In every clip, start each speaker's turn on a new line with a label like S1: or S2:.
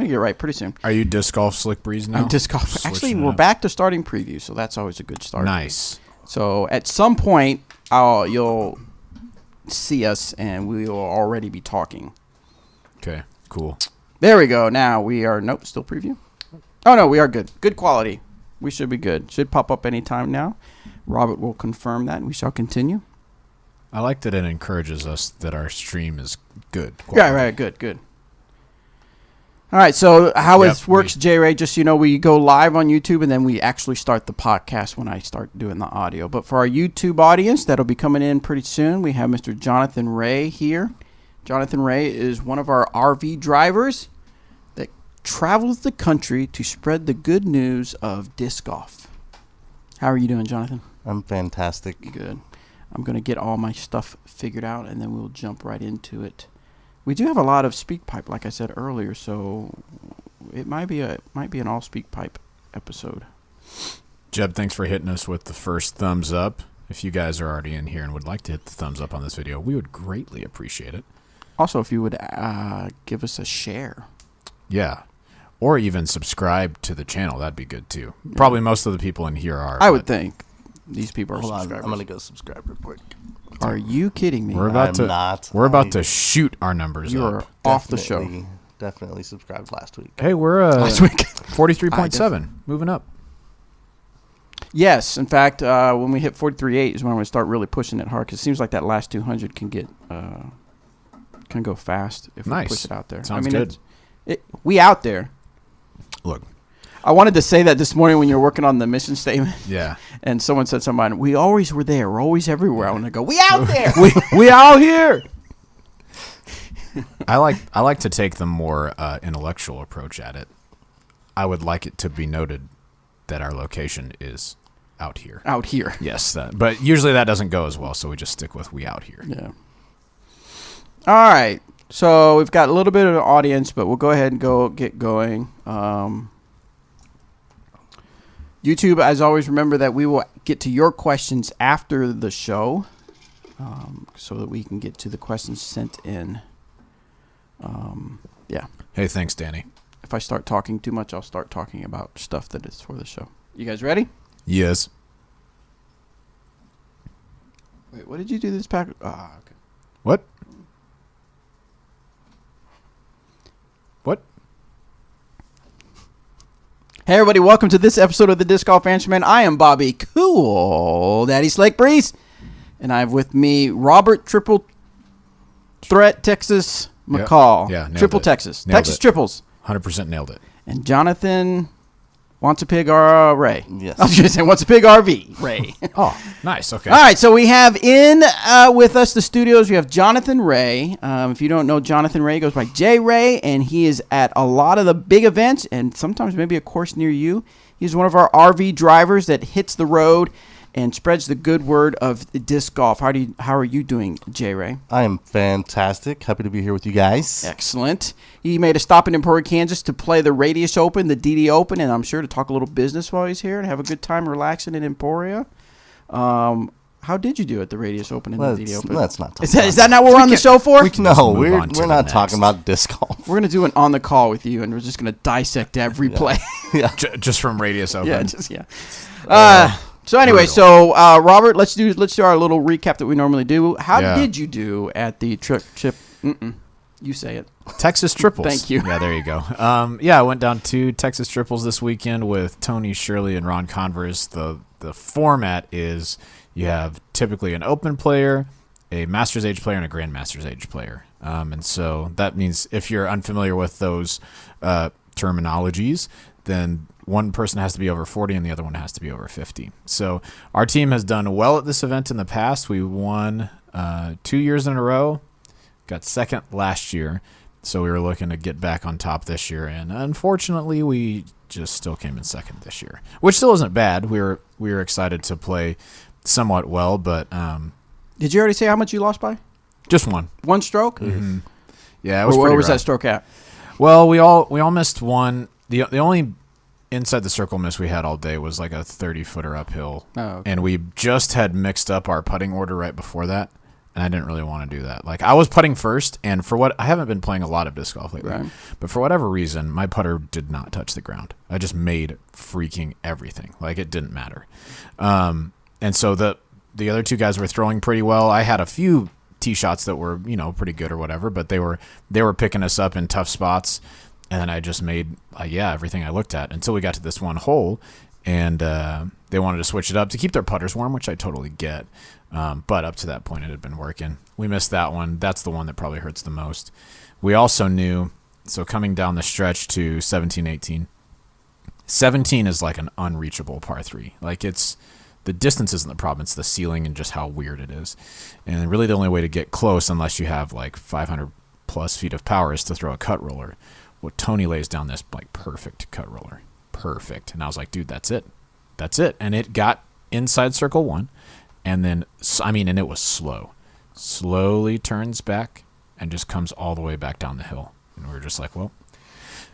S1: I think you're right. Pretty soon.
S2: Are you Disc Golf Slick Breeze now?
S1: Disc Golf. Actually, we're back to starting preview, so that's always a good start.
S2: Nice.
S1: So at some point, you'll see us, and we will already be talking.
S2: Okay, cool.
S1: There we go. Now we are, still preview. Oh, no, we are good. Good quality. We should be good. Should pop up anytime now. Robert will confirm that, and we shall continue.
S2: I like that it encourages us that our stream is good quality.
S1: Yeah, right. Good. All right, so how it works, JRay, just so you know, we go live on YouTube, and then we actually start the podcast when I start doing the audio. But for our YouTube audience, that'll be coming in pretty soon, we have Mr. Jonathan Ray here. Jonathan Ray is one of our RV drivers that travels the country to spread the good news of disc golf. How are you doing, Jonathan?
S3: I'm fantastic.
S1: Good. I'm going to get all my stuff figured out, and then we'll jump right into it. We do have a lot of speak pipe, like I said earlier, so it might be an all speak pipe episode.
S2: Jeb, thanks for hitting us with the first thumbs up. If you guys are already in here and would like to hit the thumbs up on this video, we would greatly appreciate it.
S1: Also, if you would give us a share.
S2: Yeah. Or even subscribe to the channel. That'd be good, too. Yeah. Probably most of the people in here are.
S1: I would think. These people are subscribers.
S3: I'm going to go subscribe real quick.
S1: Are you kidding me?
S2: We're about to shoot our numbers
S1: you
S2: up.
S1: You are off the show.
S3: Definitely subscribed last week.
S2: Hey, we're
S1: last week
S2: 43.7. Moving up.
S1: Yes. In fact, when we hit 43.8 is when we start really pushing it hard, because it seems like that last 200 can go fast if we push it out there.
S2: Sounds good.
S1: We out there.
S2: Look.
S1: I wanted to say that this morning when you were working on the mission statement.
S2: Yeah.
S1: And someone said something, we always were there. We're always everywhere. I want to go, we out there.
S2: we out here. I like to take the more intellectual approach at it. I would like it to be noted that our location is out here.
S1: Out here.
S2: Yes. But usually that doesn't go as well, so we just stick with we out here.
S1: Yeah. All right. So we've got a little bit of an audience, but we'll go ahead and get going. YouTube, as always, remember that we will get to your questions after the show so that we can get to the questions sent in. Yeah.
S2: Hey, thanks, Danny.
S1: If I start talking too much, I'll start talking about stuff that is for the show. You guys ready?
S2: Yes.
S1: Wait, what did you do this pack? Okay.
S2: What? What?
S1: Hey everybody, welcome to this episode of the Disc Golf Answerman. I am Bobby Cool Daddy Slake Breeze, and I have with me Robert Triple Threat Texas McCall.
S2: Yeah,
S1: Triple
S2: it.
S1: Texas.
S2: Nailed
S1: Texas
S2: it.
S1: triples.
S2: 100% nailed it.
S1: And Jonathan Wants a Pig Ray.
S3: Yes.
S1: I was going to say Wants a Pig RV Ray.
S2: Oh, nice. Okay.
S1: All right, so we have in with us the studios, we have Jonathan Ray. If you don't know Jonathan Ray, he goes by JRay, and he is at a lot of the big events and sometimes maybe a course near you. He's one of our RV drivers that hits the road and spreads the good word of disc golf. How are you doing, JRay?
S3: I am fantastic. Happy to be here with you guys.
S1: Excellent. He made a stop in Emporia, Kansas to play the Radius Open, the DD Open, and I'm sure to talk a little business while he's here and have a good time relaxing in Emporia. How did you do at the Radius Open and the DD Open?
S3: Let's not talk
S1: Is that not what we're on the show for?
S3: We're not talking about disc golf.
S1: We're going to do an on the call with you, and we're just going to dissect every play.
S3: Yeah.
S2: Just from Radius Open.
S1: So anyway, Robert, let's do our little recap that we normally do. How did you do at the chip? You say it.
S2: Texas Triples.
S1: Thank you.
S2: Yeah, there you go. I went down to Texas Triples this weekend with Tony Shirley and Ron Converse. The format is you have typically an open player, a Masters Age player, and a Grandmasters Age player. And so that means if you're unfamiliar with those terminologies, then one person has to be over 40 and the other one has to be over 50. So our team has done well at this event in the past. We won 2 years in a row, got second last year. So we were looking to get back on top this year. And unfortunately, we just still came in second this year, which still isn't bad. We were excited to play somewhat well, but
S1: did you already say how much you lost by?
S2: Just one.
S1: One stroke?
S2: Mm-hmm. Yeah, it was
S1: where was
S2: rough.
S1: that stroke at?
S2: Well, we all missed one. The only inside the circle miss we had all day was like a 30-footer uphill.
S1: Oh, okay.
S2: And we just had mixed up our putting order right before that. and I didn't really want to do that. Like I was putting first, and I haven't been playing a lot of disc golf lately, but for whatever reason, my putter did not touch the ground. I just made freaking everything. Like it didn't matter. And so the other two guys were throwing pretty well. I had a few tee shots that were, pretty good or whatever, but they were picking us up in tough spots. And then I just made, everything I looked at until we got to this one hole, and they wanted to switch it up to keep their putters warm, which I totally get. But up to that point, it had been working. We missed that one. That's the one that probably hurts the most. We also knew, so coming down the stretch to 17, 18, 17 is like an unreachable par 3. Like the distance isn't the problem. It's the ceiling and just how weird it is. And really the only way to get close, unless you have like 500 plus feet of power, is to throw a cut roller. Well, Tony lays down this like perfect cut roller. Perfect. And I was like, dude, that's it. That's it. And it got inside circle 1. And then, and it was slow. Slowly turns back and just comes all the way back down the hill. And we were just like, well,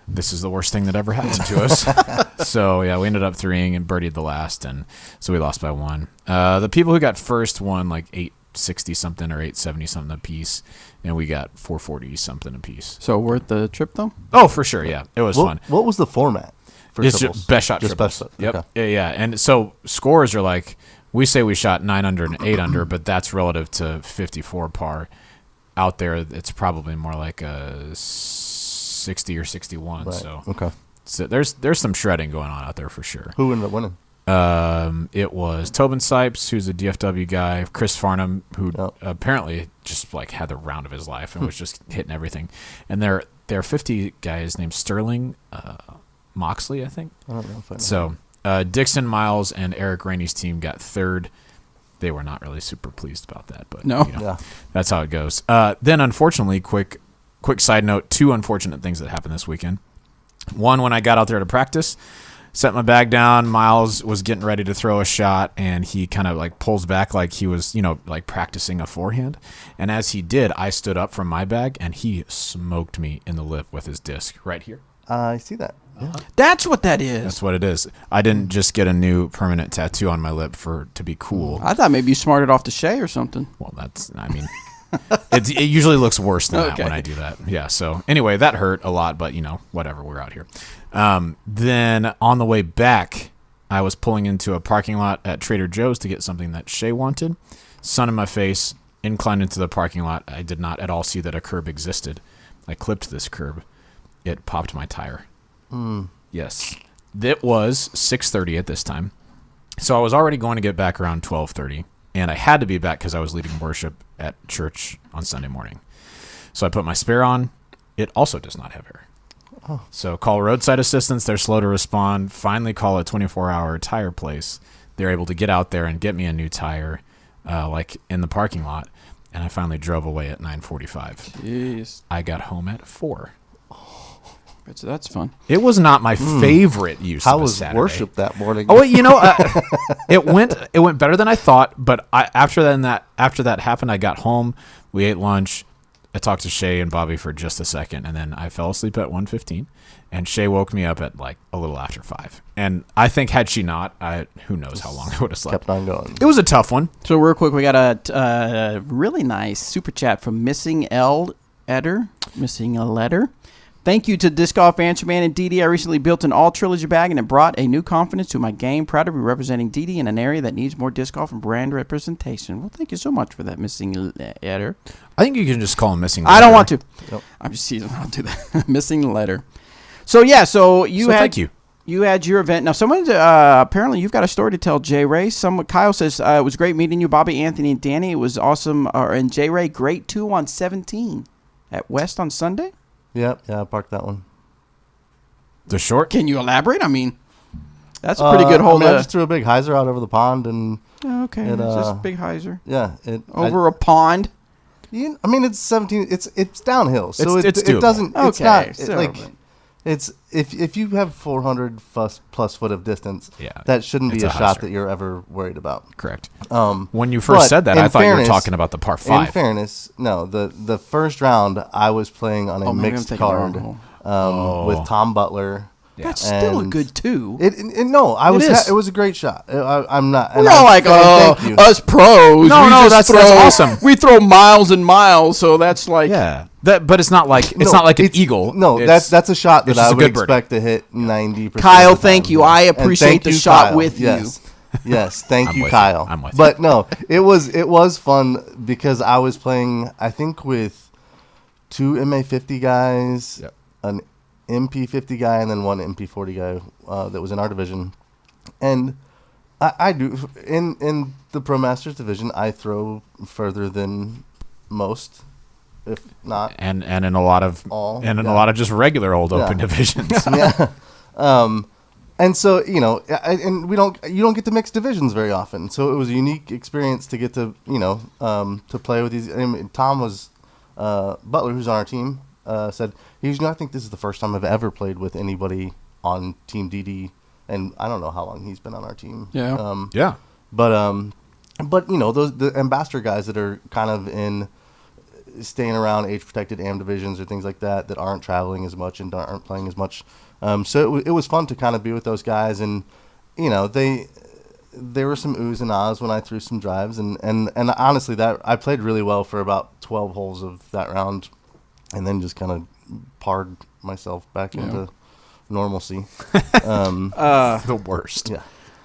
S2: this is the worst thing that ever happened to us. So, yeah, we ended up 3-ing and birdied the last. And so we lost by 1. The people who got first won like 860 something or 870 something a piece, and we got 440 something a piece.
S1: So worth the trip though?
S2: Oh, for sure, yeah, it was fun.
S3: What was the format for
S2: it's
S3: triples?
S2: Just best shot
S3: just
S2: triples.
S3: Best,
S2: yep.
S3: Okay.
S2: Yeah. And so scores are like, we say we shot 9 under and 8 under, but that's relative to 54 par. Out there, it's probably more like a 60 or 61.
S3: Right.
S2: So there's some shredding going on out there for sure.
S3: Who ended up winning?
S2: It was Tobin Sipes, who's a DFW guy, Chris Farnham, who apparently just like had the round of his life and was just hitting everything. And there are 50 guys named Sterling Moxley, I think.
S3: I don't know if I know.
S2: So Dixon, Miles, and Eric Rainey's team got third. They were not really super pleased about that, but that's how it goes. Then, unfortunately, quick side note: 2 unfortunate things that happened this weekend. One, when I got out there to practice, set my bag down. Miles was getting ready to throw a shot, and he kind of like pulls back like he was, like practicing a forehand. And as he did, I stood up from my bag, and he smoked me in the lip with his disc right here.
S3: I see that. Yeah.
S1: That's what that is.
S2: That's what it is. I didn't just get a new permanent tattoo on my lip to be cool.
S1: I thought maybe you smarted off to Shay or something.
S2: Well, it usually looks worse than that when I do that. Yeah, so anyway, that hurt a lot, but, whatever, we're out here. Then on the way back, I was pulling into a parking lot at Trader Joe's to get something that Shay wanted. Sun in my face, inclined into the parking lot. I did not at all see that a curb existed. I clipped this curb. It popped my tire. Yes. It was 6:30 at this time. So I was already going to get back around 12:30, and I had to be back because I was leading worship at church on Sunday morning. So I put my spare on. It also does not have air. Oh. So call roadside assistance. They're slow to respond. Finally call a 24-hour tire place. They're able to get out there and get me a new tire, like in the parking lot. And I finally drove away at 9:45.
S1: Jeez.
S2: I got home at 4.
S1: So that's fun.
S2: It was not my favorite use
S3: How
S2: of a
S3: was
S2: Saturday.
S3: worship that morning?
S2: Oh, it went better than I thought. But after that happened, I got home. We ate lunch. I talked to Shay and Bobby for just a second, and then I fell asleep at 1:15. And Shay woke me up at like a little after 5. And I think had she not, who knows how long I would have slept.
S3: Kept on going.
S2: It was a tough one.
S1: So real quick, we got a really nice super chat from Missing a letter. Thank you to Disc Golf Answer Man and DD. I recently built an all trilogy bag, and it brought a new confidence to my game. Proud to be representing DD in an area that needs more disc golf and brand representation. Well, thank you so much for that, Missing Letter.
S2: I think you can just call him Missing Letter.
S1: I don't want to.
S3: Yep.
S1: I'm just teasing. I'll do that. Missing Letter. So, yeah,
S2: thank you.
S1: You had your event. Now, someone apparently you've got a story to tell, JRay. Kyle says it was great meeting you, Bobby, Anthony, and Danny. It was awesome. And JRay, great 2 on 17 at West on Sunday.
S3: Yeah, I parked that one.
S2: The short?
S1: Can you elaborate? I mean, that's a pretty good hole.
S3: I just threw a big hyzer out over the pond, and
S1: okay, it's just a big hyzer.
S3: Yeah,
S1: over a pond.
S3: It's 17. It's downhill, so
S2: it's
S3: it doesn't. It's
S1: okay,
S3: not it's if you have 400 plus foot of distance, that shouldn't be a shot that you're ever worried about.
S2: Correct. When you first said that, I thought you were talking about the par 5.
S3: In fairness, no. The first round I was playing on a mixed card with Tom Butler,
S1: That's still a good 2.
S3: It was a great shot. I'm not.
S1: We're all like, us pros.
S2: That's awesome.
S1: We throw miles and miles, so that's like
S2: but it's not like an eagle.
S3: No, that's a shot that I would expect to hit 90%.
S1: Kyle, thank you. I appreciate the shot with you.
S3: Yes, thank you, Kyle.
S2: I'm with you.
S3: But no, it was fun because I was playing, I think, with 2 MA50 guys, an MP50 guy, and then 1 MP40 guy that was in our division. And I do in the Pro Masters division, I throw further than most, if not.
S2: And in a lot of a lot of just regular old open divisions.
S3: And so, you don't get to mix divisions very often. So it was a unique experience to get to, to play with these. Tom was Butler, who's on our team, said I think this is the first time I've ever played with anybody on Team DD, and I don't know how long he's been on our team.
S2: Yeah.
S3: But the ambassador guys that are kind of in staying around age protected AM divisions or things like that aren't traveling as much and aren't playing as much. So it was fun to kind of be with those guys, and there were some oohs and ahs when I threw some drives, and honestly, that I played really well for about 12 holes of that round, and then just kind of parred myself back into normalcy.
S2: The worst.
S3: Yeah.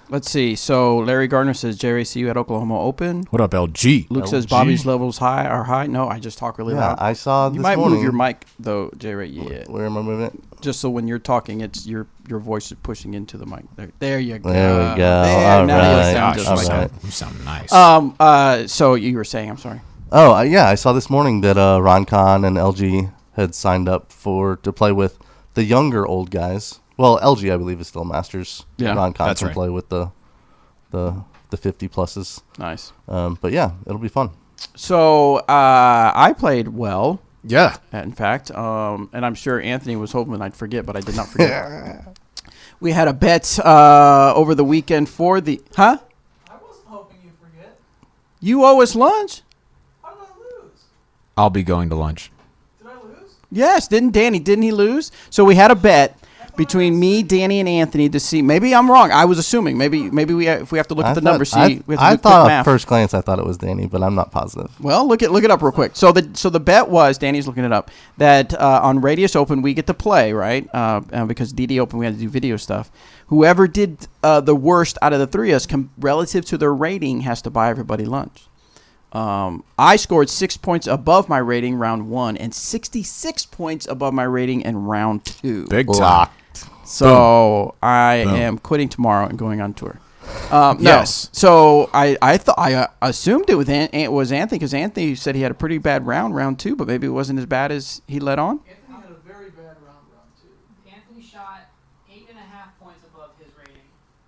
S1: Let's see. So Larry Gardner says, JRay, see you at Oklahoma Open.
S2: What up, LG?
S1: Luke says Bobby's levels are high. No, I just talk really loud.
S3: I saw
S1: you
S3: this
S1: might
S3: morning.
S1: move your mic though, JRay. Yeah.
S3: Where am I moving it?
S1: Just so when you're talking, it's your voice is pushing into the mic. There you go.
S3: There we go.
S1: All
S3: right.
S1: You sound
S2: You sound nice.
S1: So you were saying, I'm sorry.
S3: Oh I saw this morning that Ron Khan and LG had signed up to play with the younger old guys. Well, LG I believe is still Masters.
S1: Yeah,
S3: Ron Khan
S2: that's
S3: can
S2: right.
S3: play with the 50 pluses.
S1: Nice.
S3: But yeah, it'll be fun.
S1: So I played well.
S2: Yeah.
S1: In fact, and I'm sure Anthony was hoping I'd forget, but I did not forget. We had a bet over the weekend for the... Huh?
S4: I wasn't hoping you'd forget.
S1: You owe us lunch?
S4: How did I lose?
S2: I'll be going to lunch.
S4: Did I lose?
S1: Yes, didn't he lose? So we had a bet between me, Danny, and Anthony to see. Maybe I'm wrong. I was assuming. Maybe if we have to look at the numbers, we have to do quick math.
S3: At first glance I thought it was Danny, but I'm not positive.
S1: Well, look it up real quick. So the bet was, Danny's looking it up, that on Radius Open we get to play, right? Because DD Open we had to do video stuff. Whoever did the worst out of the three of us relative to their rating has to buy everybody lunch. I scored 6 points above my rating round 1 and 66 points above my rating in round 2.
S2: Big time.
S1: So I am quitting tomorrow and going on tour.
S2: Yes.
S1: So I assumed it was Anthony because Anthony said he had a pretty bad round 2, but maybe it wasn't as bad as he let on.
S4: Anthony had a very bad round 2.
S5: Anthony shot 8.5 points above his rating.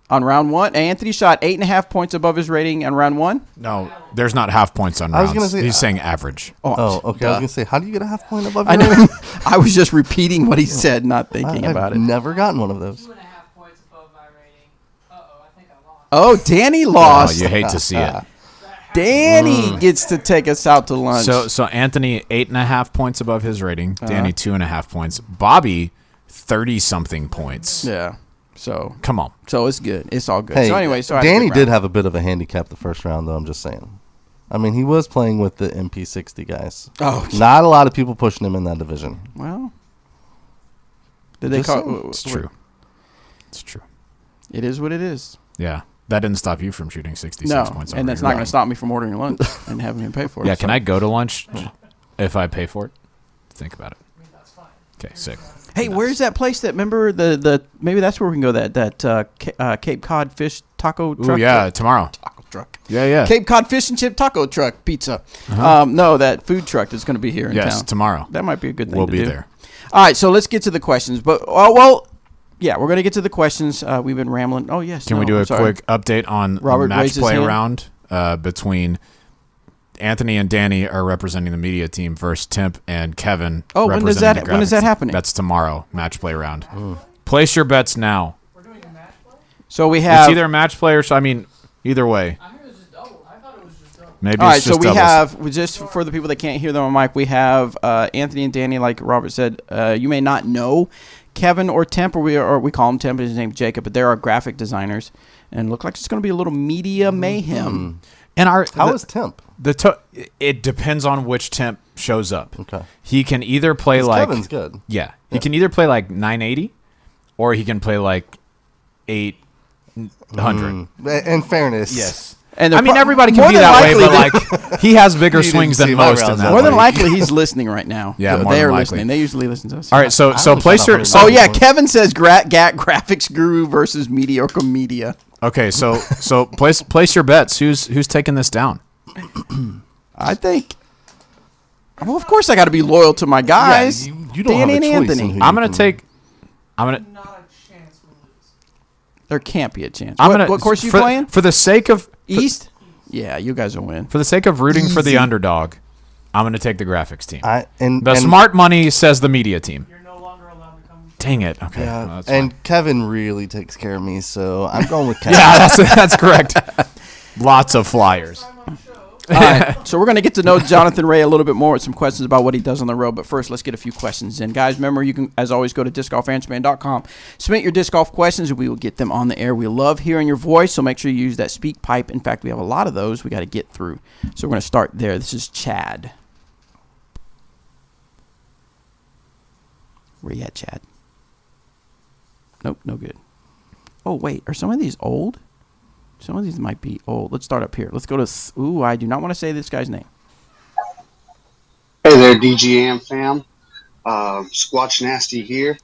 S1: On round 1, Anthony shot 8.5 points above his rating on round 1.
S2: No, there's not half points on rounds. He's saying average.
S3: Oh, okay. I was gonna say, how do you get a half point above?
S1: I know. I was just repeating what he said, not thinking about it.
S3: I've never gotten one of those.
S5: 2.5 points above my rating. I think I lost.
S1: Oh, Danny lost.
S2: Oh, you hate to see it.
S1: Danny gets to take us out to lunch.
S2: So Anthony 8.5 points above his rating. Danny 2.5 points. Bobby 30-something points.
S1: Yeah. So
S2: come on.
S1: So it's good. It's all good.
S3: Hey,
S1: so anyway,
S3: Danny did have a bit of a handicap the first round, though. I'm just saying. I mean, he was playing with the MP60 guys.
S1: Oh,
S3: not a lot of people pushing him in that division.
S1: Well, did they call?
S2: It's true. It's true.
S1: It is what it is.
S2: Yeah, that didn't stop you from shooting 66 points.
S1: And that's not going to stop me from ordering lunch and having him pay for it.
S2: Yeah, can I go to lunch if I pay for it? Think about it.
S4: I mean, that's fine.
S2: Okay, sick.
S1: Hey, where's that place that? Remember the maybe that's where we can go. That Cape Cod fish taco truck.
S2: Oh yeah, tomorrow.
S1: Taco truck.
S2: Yeah.
S1: Cape Cod fish and chip taco truck pizza. No, that food truck is going to be here in town.
S2: Yes, tomorrow.
S1: That might be a good thing.
S2: We'll
S1: to
S2: be
S1: do.
S2: there.
S1: All right, so let's get to the questions. But yeah, we're going to get to the questions. We've been rambling. Oh yes.
S2: Can we do a quick update on
S1: Robert
S2: match play round between Anthony and Danny are representing the media team versus Timp and Kevin.
S1: Oh, when is that happening?
S2: That's tomorrow, match play round. Place your bets now.
S4: We're doing a match play?
S1: So we have...
S2: It's either match play or, either way.
S4: I heard it was just double. I thought it was just double.
S2: Maybe
S1: all right,
S2: it's just
S1: so we
S2: doubles.
S1: have, just for the people that can't hear them on mic, we have Anthony and Danny, like Robert said. You may not know Kevin or Temp, or we call him Temp, his name's Jacob, but they're our graphic designers, and look like it's going to be a little media mayhem.
S2: And
S3: How is Temp?
S2: It depends on which Temp shows up.
S3: Okay.
S2: He can either play like
S3: Kevin's good.
S2: Yeah, he can either play like 980, or he can play like 800.
S3: In fairness,
S2: Yes.
S1: And
S2: I mean, everybody can be that way, but like he has bigger
S3: You
S2: swings
S3: didn't
S2: than
S3: see my
S2: most in
S3: rounds
S2: that.
S1: more than
S2: league.
S1: likely, he's listening right now.
S2: Yeah, more
S1: they
S2: than
S1: are
S2: likely.
S1: listening. They usually listen to us.
S2: All right, so
S3: I
S2: place your
S3: was
S2: so
S1: Oh
S3: about
S1: yeah,
S3: 100.
S1: Kevin says graphics guru versus mediocre media.
S2: okay, so place your bets. Who's taking this down?
S1: I think. Well, of course, I got to be loyal to my guys.
S3: you don't have
S1: Danny
S3: a
S1: and
S3: choice in
S1: Anthony.
S3: who
S2: I'm
S3: you
S2: gonna
S3: can-
S2: take. I'm gonna.
S5: Not a chance we lose.
S1: There can't be a chance.
S2: I'm
S1: What,
S2: gonna.
S1: what course are you
S2: for,
S1: playing?
S2: For the sake of
S1: East. Yeah, you guys will win.
S2: for the sake of rooting for the
S3: Easy.
S2: underdog, I'm gonna take the graphics team.
S3: And
S2: Smart money says the media team.
S5: You're no longer allowed to come.
S2: Dang it. Okay.
S3: Yeah,
S2: well, that's
S3: and
S2: fine.
S3: Kevin really takes care of me, so I'm going with Kevin.
S2: Yeah, that's correct. Lots of flyers.
S5: I'm on the show.
S1: All right, so we're going to get to know Jonathan Ray a little bit more with some questions about what he does on the road. But first, let's get a few questions in. Guys, remember, you can, as always, go to discgolfanswerman.com. Submit your disc golf questions, and we will get them on the air. We love hearing your voice, so make sure you use that speak pipe. In fact, we have a lot of those we got to get through. So we're going to start there. This is Chad. Where you at, Chad? Nope, no good. Oh, wait, are some of these old? Some of these might be old. Let's start up here. Let's go to... Ooh, I do not want to say this guy's name.
S6: Hey there, DGAM fam. Squatch Nasty here.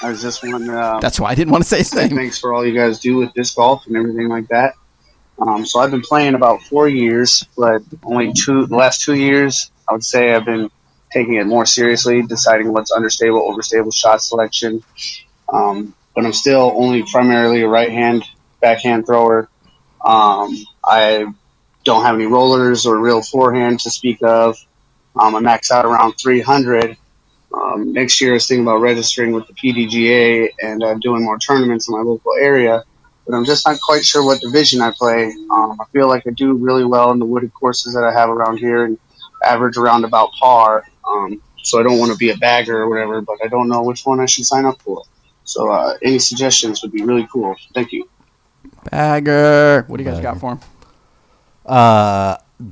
S6: I was just wanting to
S1: That's why I didn't want to say his
S6: say
S1: name.
S6: thanks for all you guys do with disc golf and everything like that. So I've been playing about 4 years, but only the last 2 years, I would say I've been taking it more seriously, deciding what's understable, overstable shot selection. But I'm still only primarily a right-hand, backhand thrower. I don't have any rollers or real forehand to speak of. I max out around 300. Next year I was thinking about registering with the PDGA and doing more tournaments in my local area, but I'm just not quite sure what division I play. I feel like I do really well in the wooded courses that I have around here and average around about par. So I don't want to be a bagger or whatever, but I don't know which one I should sign up for. So any suggestions would be really cool. Thank you.
S1: Bagger. What do you guys got for him?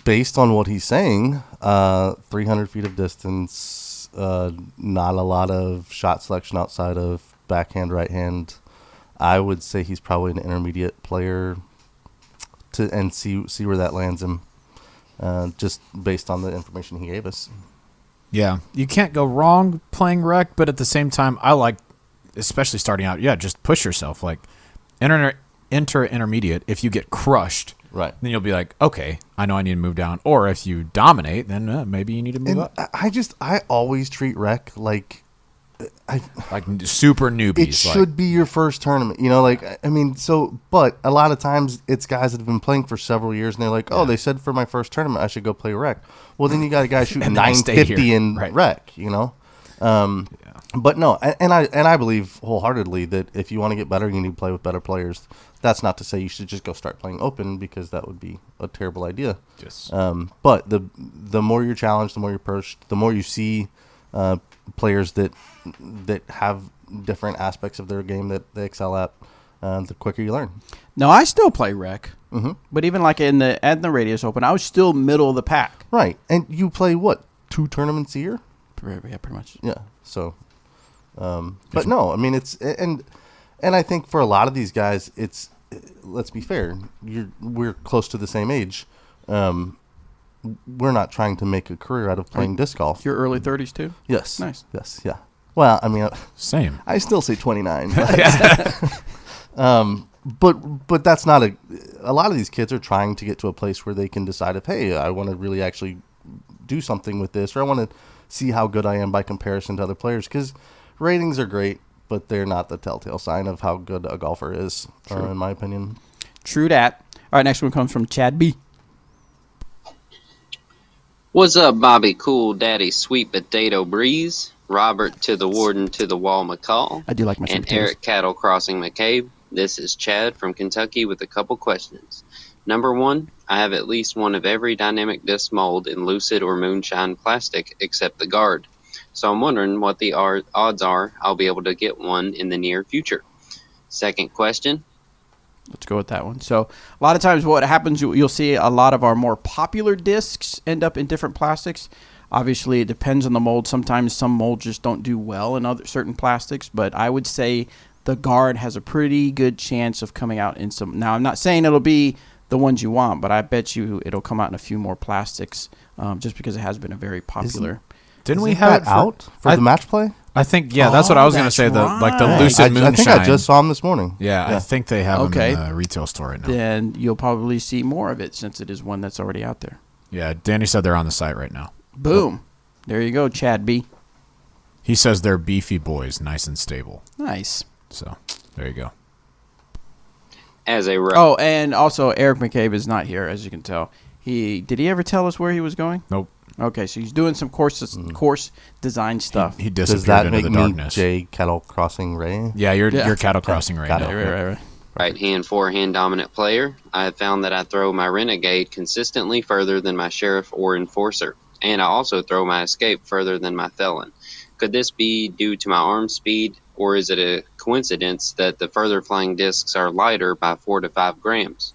S3: Based on what he's saying, 300 feet of distance, not a lot of shot selection outside of backhand, right hand. I would say he's probably an intermediate player and see where that lands him, just based on the information he gave us.
S2: Yeah, you can't go wrong playing rec, but at the same time, I like, especially starting out, just push yourself. Like, enter intermediate. If you get crushed,
S3: Right.
S2: then you'll be like, okay, I know I need to move down. Or if you dominate, then maybe you need to move
S3: And
S2: up.
S3: I always treat rec like
S2: Like super newbies.
S3: it should be your first tournament, but a lot of times it's guys that have been playing for several years and they're like, they said for my first tournament I should go play rec. Well, then you got a guy shooting
S2: And then I stay
S3: 950
S2: here.
S3: in
S2: Right.
S3: rec, but no, and I believe wholeheartedly that if you want to get better, you need to play with better players. That's not to say you should just go start playing open, because that would be a terrible idea.
S2: Just
S3: But the more you're challenged, the more you're pushed, the more you see players that have different aspects of their game that they excel at, the quicker you learn.
S1: No, I still play rec.
S3: Mm-hmm.
S1: But even like at the Radius Open, I was still middle of the pack.
S3: Right, and you play what, 2 tournaments a year?
S1: Yeah, pretty much.
S3: Yeah. So, but no, I mean it's and I think for a lot of these guys, it's, let's be fair, we're close to the same age. We're not trying to make a career out of playing disc golf.
S1: Your early 30s too?
S3: Yes.
S1: Nice.
S3: Yes. Yeah. Well, I mean,
S2: same.
S3: I still say 29. But that's not a lot of these kids are trying to get to a place where they can decide if, hey, I want to really actually do something with this, or I want to see how good I am by comparison to other players, because ratings are great, but they're not the telltale sign of how good a golfer is, in my opinion.
S1: True that. All right, next one comes from Chad B.
S7: What's up, Bobby Cool Daddy Sweet Potato Breeze, Robert to the Warden to the Wall McCall,
S1: I do like my sweet
S7: and
S1: potatoes.
S7: Eric Cattle Crossing McCabe. This is Chad from Kentucky with a couple questions. Number 1, I have at least one of every dynamic disc mold in lucid or moonshine plastic except the guard. So I'm wondering what the odds are I'll be able to get one in the near future. Second question.
S1: Let's go with that one. So a lot of times what happens, you'll see a lot of our more popular discs end up in different plastics. Obviously, it depends on the mold. Sometimes some molds just don't do well in other certain plastics, but I would say the guard has a pretty good chance of coming out in some. Now, I'm not saying it'll be the ones you want, but I bet you it'll come out in a few more plastics just because it has been a very popular.
S2: Didn't we have
S3: it out for the match play?
S2: I think, that's what I was going to say.
S1: Right.
S2: The Lucid Moonshine.
S3: I think I just saw them this morning.
S2: Yeah, I think they have them in the retail store right now.
S1: Then you'll probably see more of it since it is one that's already out there.
S2: Yeah, Danny said they're on the site right now.
S1: Boom. There you go, Chad B.
S2: He says they're beefy boys, nice and stable.
S1: Nice.
S2: So, there you go.
S1: Oh, and also Eric McCabe is not here, as you can tell. Did he ever tell us where he was going?
S2: Nope.
S1: Okay, so he's doing some course design stuff.
S2: He disappeared
S3: Does that
S2: into
S3: make
S2: the
S3: me
S2: darkness.
S3: J Cattle Crossing Ray?
S2: Yeah, you're cattle crossing right now.
S1: Right.
S7: Right-hand, forehand dominant player. I have found that I throw my Renegade consistently further than my Sheriff or Enforcer, and I also throw my Escape further than my Felon. Could this be due to my arm speed, or is it a coincidence that the further flying discs are lighter by 4 to 5 grams?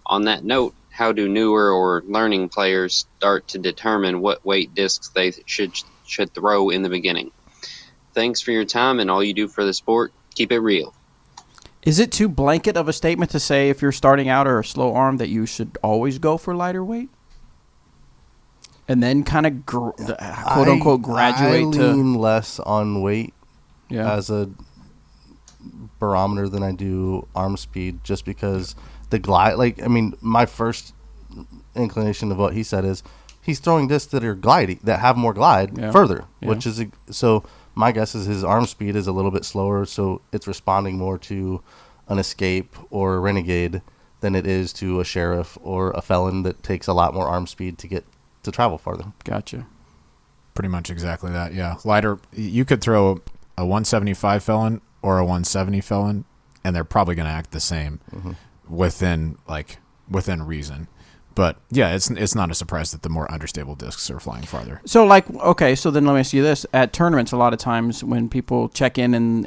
S7: On that note, how do newer or learning players start to determine what weight discs they should throw in the beginning? Thanks for your time and all you do for the sport. Keep it real.
S1: Is it too blanket of a statement to say if you're starting out or a slow arm that you should always go for lighter weight? And then kind of quote-unquote graduate
S3: I lean less on weight as a barometer than I do arm speed, just because the glide, my first inclination of what he said is he's throwing discs that are gliding, that have more glide further, which is, so my guess is his arm speed is a little bit slower, so it's responding more to an Escape or a Renegade than it is to a Sheriff or a Felon that takes a lot more arm speed to travel farther.
S1: Gotcha.
S2: Pretty much exactly that, yeah. Lighter, you could throw a 175 Felon or a 170 Felon, and they're probably going to act the same within reason. But yeah, it's not a surprise that the more understable discs are flying farther.
S1: So so then let me ask you this. At tournaments, a lot of times when people check in and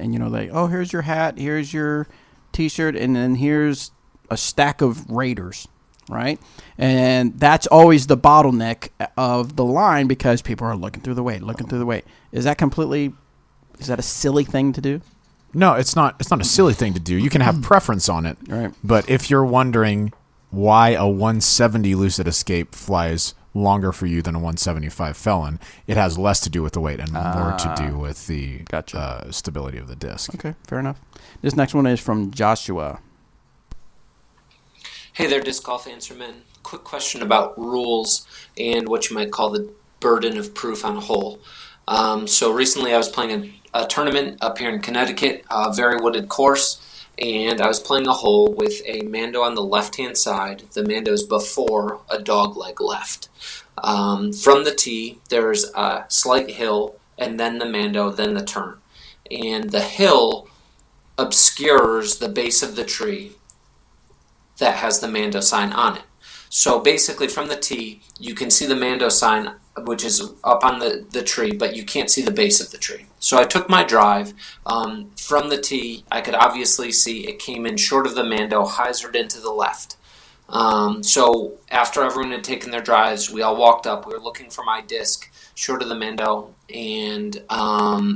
S1: here's your hat, here's your T-shirt, and then here's a stack of Raiders, right? And that's always the bottleneck of the line because people are looking through the weight. Is that a silly thing to do?
S2: No, it's not a silly thing to do. You can have preference on it.
S1: Right.
S2: But if you're wondering why a 170 Lucid Escape flies longer for you than a 175 Felon, it has less to do with the weight and more to do with the stability of the disc.
S1: Okay, fair enough. This next one is from Joshua.
S8: Hey there, Disc Golf Answerman. Quick question about rules and what you might call the burden of proof on a hole. So recently I was playing a tournament up here in Connecticut, a very wooded course, and I was playing a hole with a Mando on the left-hand side. The Mando's before a dog leg left. From the tee, there's a slight hill, and then the Mando, then the turn. And the hill obscures the base of the tree that has the Mando sign on it. So basically from the tee, you can see the Mando sign, which is up on the tree, but you can't see the base of the tree. So I took my drive. From the tee, I could obviously see it came in short of the Mando, hyzered into the left. So after everyone had taken their drives, we all walked up. We were looking for my disc short of the Mando, and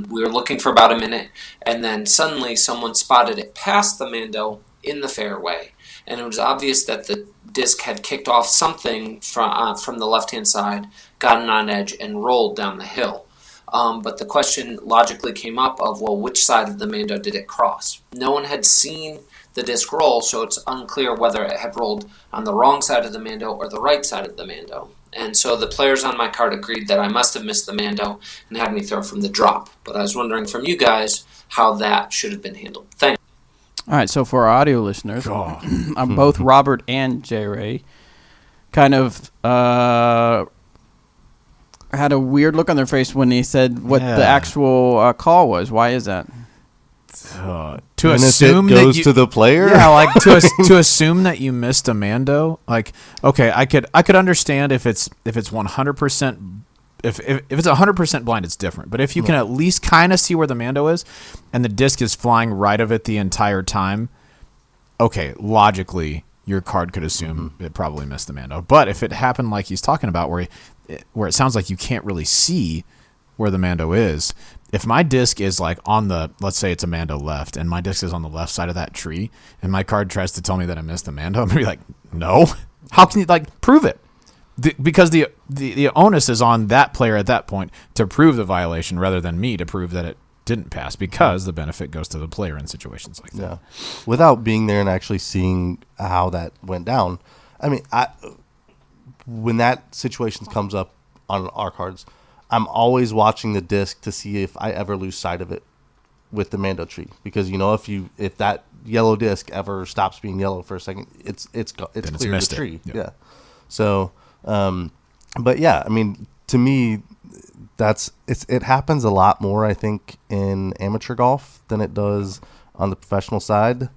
S8: we were looking for about a minute, and then suddenly someone spotted it past the Mando in the fairway. And it was obvious that the disc had kicked off something from the left-hand side, gotten on edge, and rolled down the hill. But the question logically came up of, well, which side of the Mando did it cross? No one had seen the disc roll, so it's unclear whether it had rolled on the wrong side of the Mando or the right side of the Mando. And so the players on my card agreed that I must have missed the Mando and had me throw from the drop. But I was wondering from you guys how that should have been handled. Thanks.
S1: All right, so for our audio listeners, both Robert and JRay kind of had a weird look on their face when he said what the actual call was. Why is that?
S2: To assume
S3: it goes
S2: that you,
S3: to the player,
S2: to assume that you missed a Mando. Like, okay, I could understand if it's 100% if it's 100% blind, it's different. But if you can at least kind of see where the Mando is, and the disc is flying right of it the entire time, okay, logically your card could assume it probably missed the Mando. But if it happened like he's talking about, where it sounds like you can't really see where the Mando is, if my disc is like on the, let's say it's a Mando left, and my disc is on the left side of that tree, and my card tries to tell me that I missed the Mando, I'm gonna be like, no. How can you prove it? Because the onus is on that player at that point to prove the violation rather than me to prove that it didn't pass, because the benefit goes to the player in situations like that.
S3: Yeah, without being there and actually seeing how that went down. I mean, when that situation comes up on our cards, I'm always watching the disc to see if I ever lose sight of it with the Mando tree, because if that yellow disc ever stops being yellow for a second, it's clear the tree. Yep. Yeah. So, but yeah, I mean, to me, it happens a lot more, I think, in amateur golf than it does on the professional side.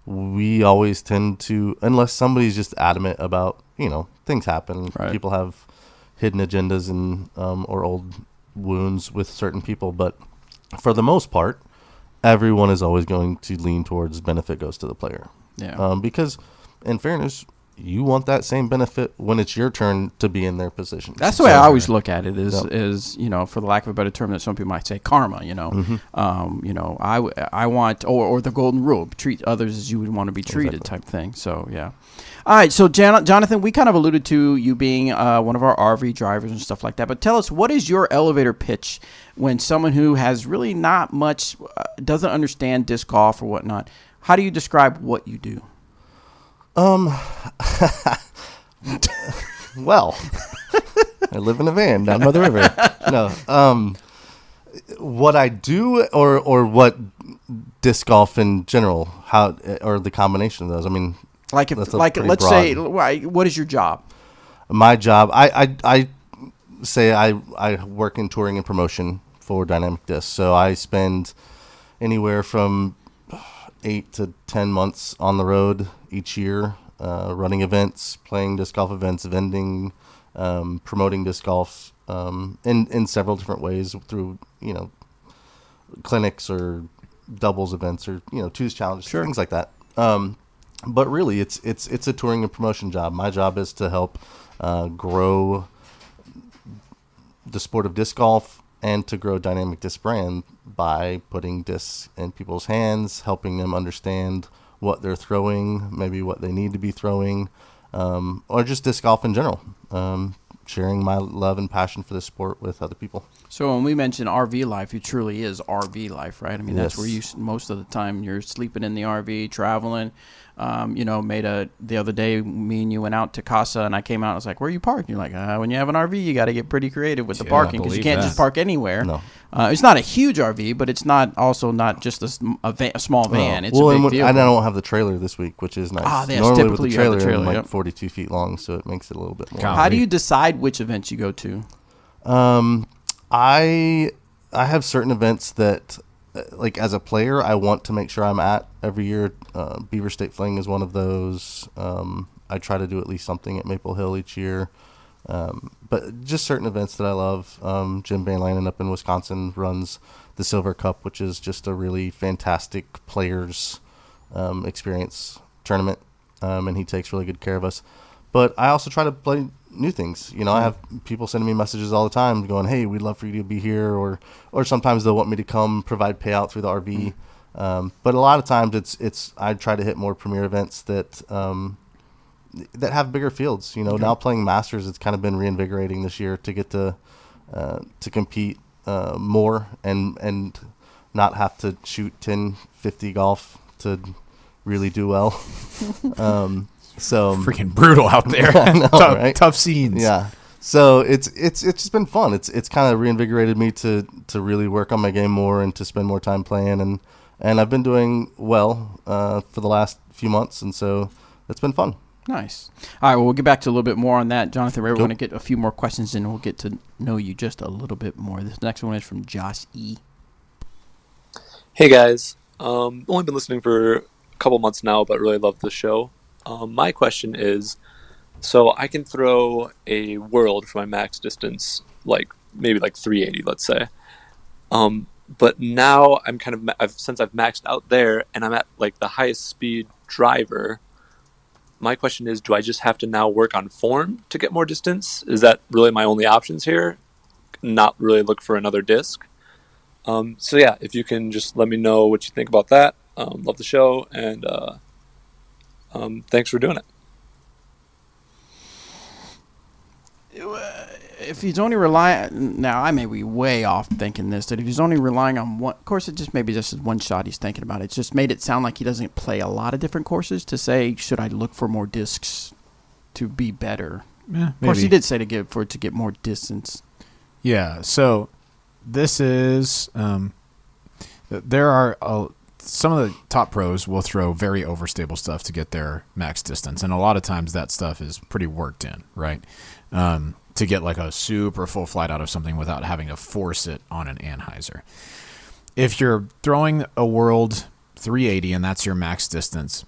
S3: We always tend to, unless somebody's just adamant about, things happen. Right. People have hidden agendas and or old wounds with certain people, but for the most part, everyone is always going to lean towards benefit goes to the player. Yeah. Because, in fairness, you want that same benefit when it's your turn to be in their position.
S1: That's the way I always look at it. Is for the lack of a better term, that some people might say karma. I want or the golden rule: treat others as you would want to be treated, type thing. So yeah. All right. So Jonathan, we kind of alluded to you being one of our RV drivers and stuff like that. But tell us, what is your elevator pitch when someone who has really not much doesn't understand disc golf or whatnot? How do you describe what you do?
S3: Well, I live in a van down by the river. No, what I do, or what disc golf in general, how, or the combination of those. I mean,
S1: let's say, what is your job?
S3: My job, I say I work in touring and promotion for Dynamic Disc. So I spend anywhere from 8 to 10 months on the road each year, running events, playing disc golf events, vending, promoting disc golf in several different ways through clinics or doubles events or twos challenges, things like that. But really, it's a touring and promotion job. My job is to help grow the sport of disc golf and to grow Dynamic Disc brand by putting discs in people's hands, helping them understand what they're throwing, maybe what they need to be throwing, or just disc golf in general. Sharing my love and passion for the sport with other people.
S1: So when we mention RV life, it truly is RV life, right? I mean, that's where most of the time you're sleeping in the RV, traveling. The other day, me and you went out to Casa, and I came out and I was like, where are you parked? And you're like, when you have an RV, you got to get pretty creative with the parking, because you can't just park anywhere. No. It's not a huge RV, but it's not just a small van. It's a big vehicle.
S3: And I don't have the trailer this week, which is nice.
S1: Normally
S3: with the trailer, I'm like 42 feet long, so it makes it a little bit more.
S1: How do you decide which events you go to?
S3: I have certain events that, like, as a player, I want to make sure I'm at every year. Beaver State Fling is one of those. I try to do at least something at Maple Hill each year. But just certain events that I love. Jim Van Lanen up in Wisconsin runs the Silver Cup, which is just a really fantastic players experience tournament, and he takes really good care of us. But I also try to play new things. I have people sending me messages all the time going, hey, we'd love for you to be here, or sometimes they'll want me to come provide payout through the RV. But a lot of times I try to hit more premier events that have bigger fields. Now playing Masters, it's kind of been reinvigorating this year to get to compete more and not have to shoot 10-50 golf to really do well. So
S2: freaking brutal out there.
S3: Know, right?
S2: Tough scenes.
S3: Yeah. So it's just been fun. It's kind of reinvigorated me to really work on my game more and to spend more time playing, and I've been doing well for the last few months, and so it's been fun.
S1: Nice. All right, well, we'll get back to a little bit more on that. Jonathan, we're going to get a few more questions in, and we'll get to know you just a little bit more. This next one is from Josh E.
S9: Hey, guys. Only been listening for a couple months now, but really love the show. My question is, so I can throw a world for my max distance, like maybe like 380, let's say. But now I'm since I've maxed out there and I'm at like the highest speed driver, my question is, do I just have to now work on form to get more distance? Is that really my only options here? Not really look for another disc? So yeah, if you can just let me know what you think about that. Love the show, and thanks for doing it.
S1: If he's only relying, now I may be way off thinking this, that if he's only relying on one, of course, it just maybe just is one shot he's thinking about. It's just made it sound like he doesn't play a lot of different courses to say, should I look for more discs to be better?
S2: Yeah,
S1: of course, he did say to get more distance.
S2: Yeah, so this is, there are, some of the top pros will throw very overstable stuff to get their max distance, and a lot of times that stuff is pretty worked in, right? To get like a super full flight out of something without having to force it on an Anheuser. If you're throwing a World 380 and that's your max distance,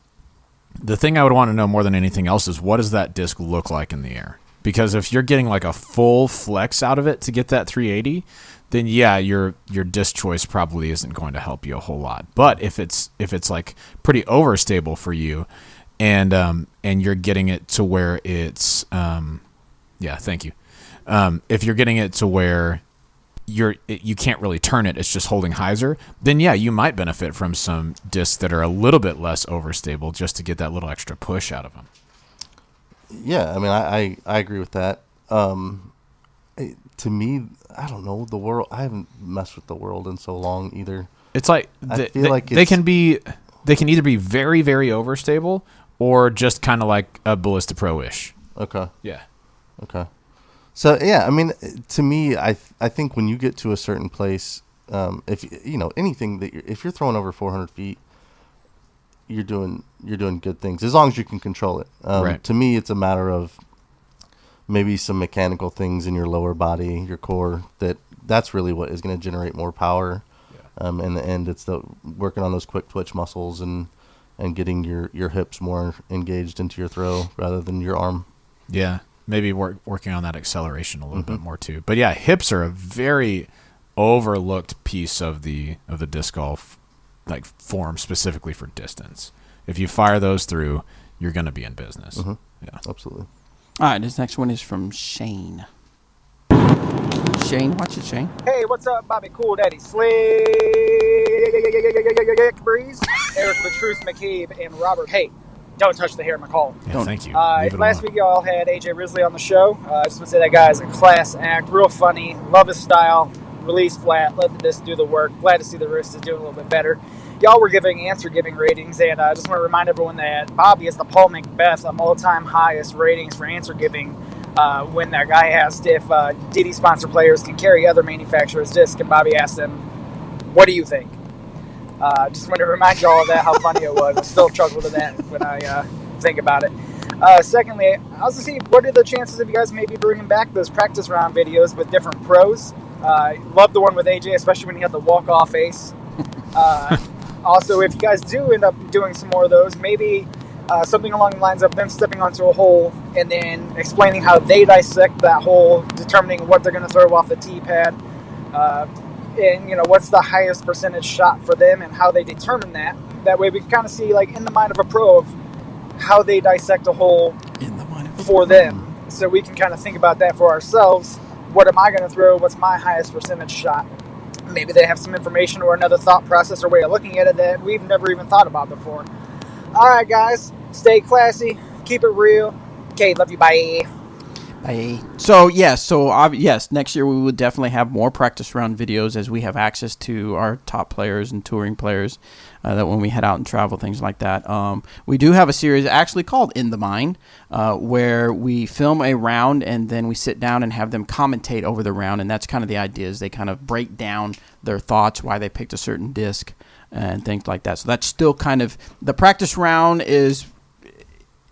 S2: the thing I would want to know more than anything else is, what does that disc look like in the air? Because if you're getting like a full flex out of it to get that 380, then yeah, your disc choice probably isn't going to help you a whole lot. But if it's like pretty overstable for you, and you're getting it to where it's yeah, thank you. If you're getting it to where you can't really turn it, it's just holding hyzer, then yeah, you might benefit from some discs that are a little bit less overstable just to get that little extra push out of them.
S3: Yeah, I mean, I agree with that. To me, I don't know, the world. I haven't messed with the world in so long either.
S2: It's like they can either be very, very overstable or just kind of like a Ballista Pro-ish.
S3: Okay.
S2: Yeah.
S3: Okay. So yeah, I mean, to me, I think when you get to a certain place, if you know anything if you're throwing over 400 feet, you're doing good things as long as you can control it.
S2: Right.
S3: To me, it's a matter of maybe some mechanical things in your lower body, your core. That's really what is going to generate more power. Yeah. In the end, it's working on those quick twitch muscles and getting your hips more engaged into your throw rather than your arm.
S2: Yeah. Maybe working on that acceleration a little bit more too. But yeah, hips are a very overlooked piece of the disc golf like form, specifically for distance. If you fire those through, you're going to be in business. Mm-hmm. Yeah,
S3: absolutely.
S1: All right, this next one is from Shane. Shane, watch it, Shane.
S10: Hey, what's up, Bobby Cool Daddy Slick Breeze, Eric Latruse McCabe, and Robert. Hey, don't touch the hair in my collar.
S2: Yeah, thank you.
S10: Last week, y'all had AJ Risley on the show. I just want to say that guy is a class act, real funny, love his style, release flat, let the disc do the work. Glad to see the wrist is doing a little bit better. Y'all were giving answer-giving ratings, and I just want to remind everyone that Bobby is the Paul Macbeth of all-time highest ratings for answer-giving when that guy asked if DD sponsor players can carry other manufacturers' discs, and Bobby asked him, what do you think? Just want to remind y'all of that, how funny it was. I still chuckle to that when I think about it. Secondly, I was to see, what are the chances of you guys maybe bringing back those practice round videos with different pros? Love the one with AJ, especially when he had the walk-off ace. Also, if you guys do end up doing some more of those, maybe something along the lines of them stepping onto a hole and then explaining how they dissect that hole, determining what they're going to throw off the tee pad, and what's the highest percentage shot for them and how they determine that. That way we can kind of see, like, in the mind of a pro, of how they dissect a hole for them. So we can kind of think about that for ourselves. What am I going to throw? What's my highest percentage shot? Maybe they have some information or another thought process or way of looking at it that we've never even thought about before. All right, guys. Stay classy. Keep it real. Okay, love you. Bye.
S1: Bye. So, yes, next year we would definitely have more practice round videos as we have access to our top players and touring players that when we head out and travel, things like that. We do have a series actually called In the Mind where we film a round and then we sit down and have them commentate over the round, and that's kind of the idea, is they kind of break down their thoughts, why they picked a certain disc and things like that. So that's still kind of, the practice round is...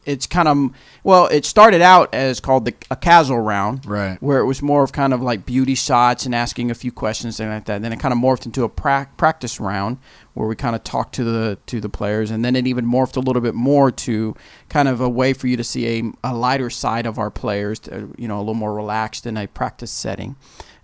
S1: It's kind of, well, it started out as called a casual round,
S2: right?
S1: Where it was more of kind of like beauty shots and asking a few questions and like that. Then it kind of morphed into a practice round where we kind of talked to the players, and then it even morphed a little bit more to kind of a way for you to see a lighter side of our players, a little more relaxed in a practice setting.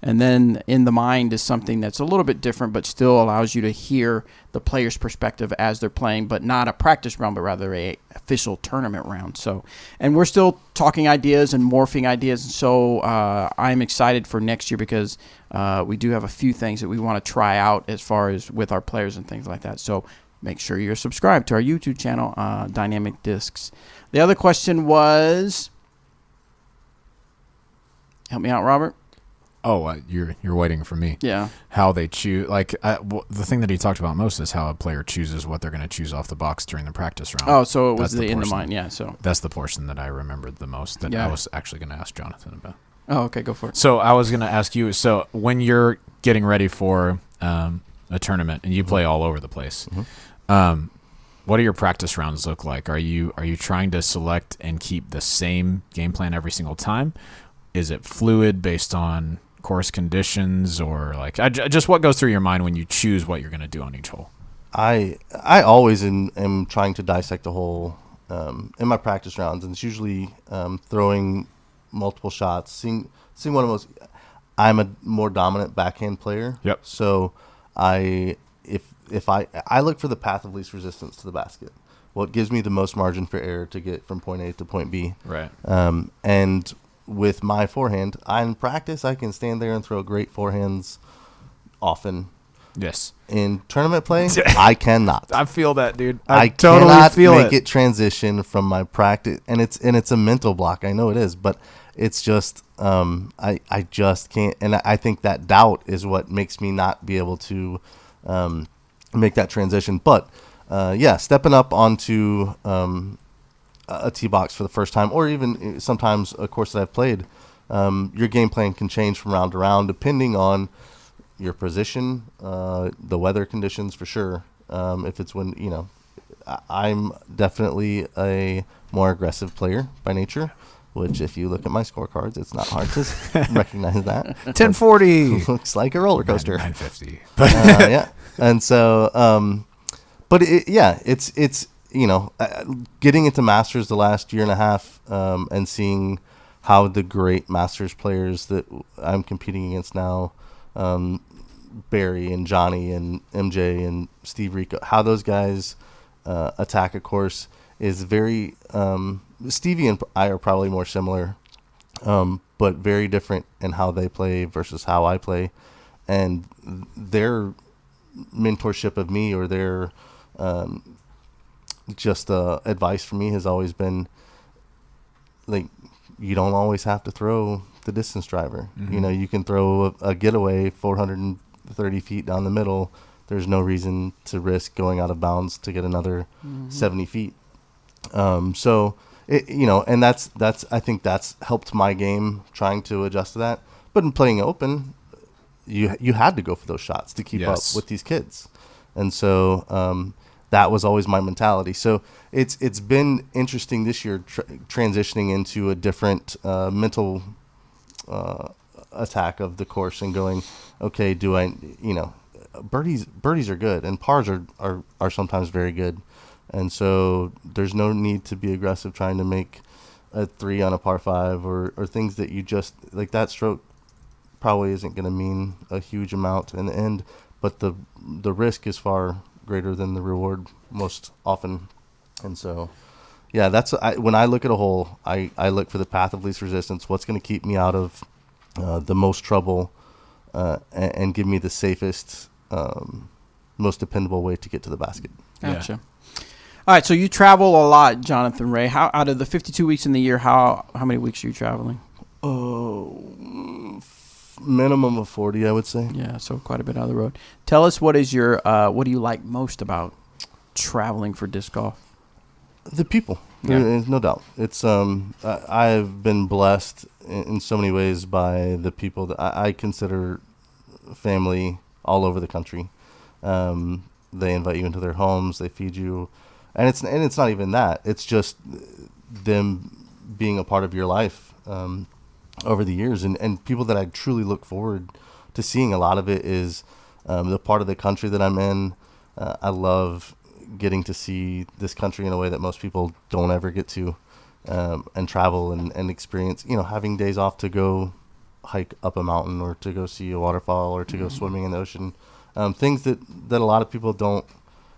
S1: And then In the Mind is something that's a little bit different, but still allows you to hear the player's perspective as they're playing, but not a practice round, but rather a official tournament round. So, and we're still talking ideas and morphing ideas. And so I'm excited for next year because we do have a few things that we want to try out as far as with our players and things like that. So make sure you're subscribed to our YouTube channel, Dynamic Discs. The other question was, help me out, Robert.
S2: Oh, you're waiting for me.
S1: Yeah.
S2: How they choose, the thing that he talked about most is how a player chooses what they're going to choose off the box during the practice round.
S1: Oh, so it was In the Mind, yeah. So
S2: that's the portion that I remembered the most that I was actually going to ask Jonathan about.
S1: Oh, okay, go for it.
S2: So I was going to ask you. So when you're getting ready for a tournament and you play all over the place, what do your practice rounds look like? Are you trying to select and keep the same game plan every single time? Is it fluid based on course conditions, or just what goes through your mind when you choose what you're going to do on each hole?
S3: I always am trying to dissect a hole in my practice rounds, and it's usually throwing multiple shots, seeing one of those. I'm a more dominant backhand player.
S2: Yep.
S3: So if I look for the path of least resistance to the basket, what gives me the most margin for error to get from point A to point B.
S2: Right.
S3: And with my forehand, in practice, I can stand there and throw great forehands often.
S2: Yes.
S3: In tournament play, I cannot.
S2: I feel that, dude.
S3: I
S2: totally
S3: cannot
S2: feel
S3: make it transition from my practice, and it's a mental block. I know it is, but it's just I just can't, and I think that doubt is what makes me not be able to make that transition. But stepping up onto a tee box for the first time, or even sometimes a course that I've played, your game plan can change from round to round depending on your position, the weather conditions for sure. If it's I'm definitely a more aggressive player by nature, which if you look at my scorecards, it's not hard to recognize that.
S2: 1040
S3: looks like a roller coaster.
S2: 950.
S3: Yeah, and so, but it's getting into Masters the last year and a half, and seeing how the great Masters players that I'm competing against now, Barry and Johnny and MJ and Steve Rico, how those guys attack a course is very Stevie and I are probably more similar, but very different in how they play versus how I play, and their mentorship of me, or their advice for me, has always been like, you don't always have to throw the distance driver.
S2: Mm-hmm.
S3: You can throw a getaway 430 feet down the middle. There's no reason to risk going out of bounds to get another 70 feet. So and that's I think that's helped my game, trying to adjust to that. But in playing open, you had to go for those shots to keep up with these kids, and so that was always my mentality. So it's been interesting this year transitioning into a different mental attack of the course and going, okay, do I birdies are good and pars are sometimes very good, and so there's no need to be aggressive trying to make a 3 on a par 5 or things that you just like. That stroke probably isn't going to mean a huge amount in the end, but the risk is far greater than the reward most often. And so that's when I look at a hole, I look for the path of least resistance, what's going to keep me out of the most trouble, and give me the safest, most dependable way to get to the basket.
S1: Gotcha. All right, so you travel a lot, Jonathan Ray. How, out of the 52 weeks in the year, how many weeks are you traveling?
S3: Minimum of 40, I would say.
S1: Yeah, so quite a bit on the road. Tell us, what is your what do you like most about traveling for disc golf?
S3: The people. There's no doubt. It's I've been blessed in so many ways by the people that I consider family all over the country. They invite you into their homes, they feed you, and it's not even that. It's just them being a part of your life over the years, and people that I truly look forward to seeing. A lot of it is the part of the country that I'm in. I love getting to see this country in a way that most people don't ever get to, and travel and experience, having days off to go hike up a mountain or to go see a waterfall or to go swimming in the ocean. Things that a lot of people don't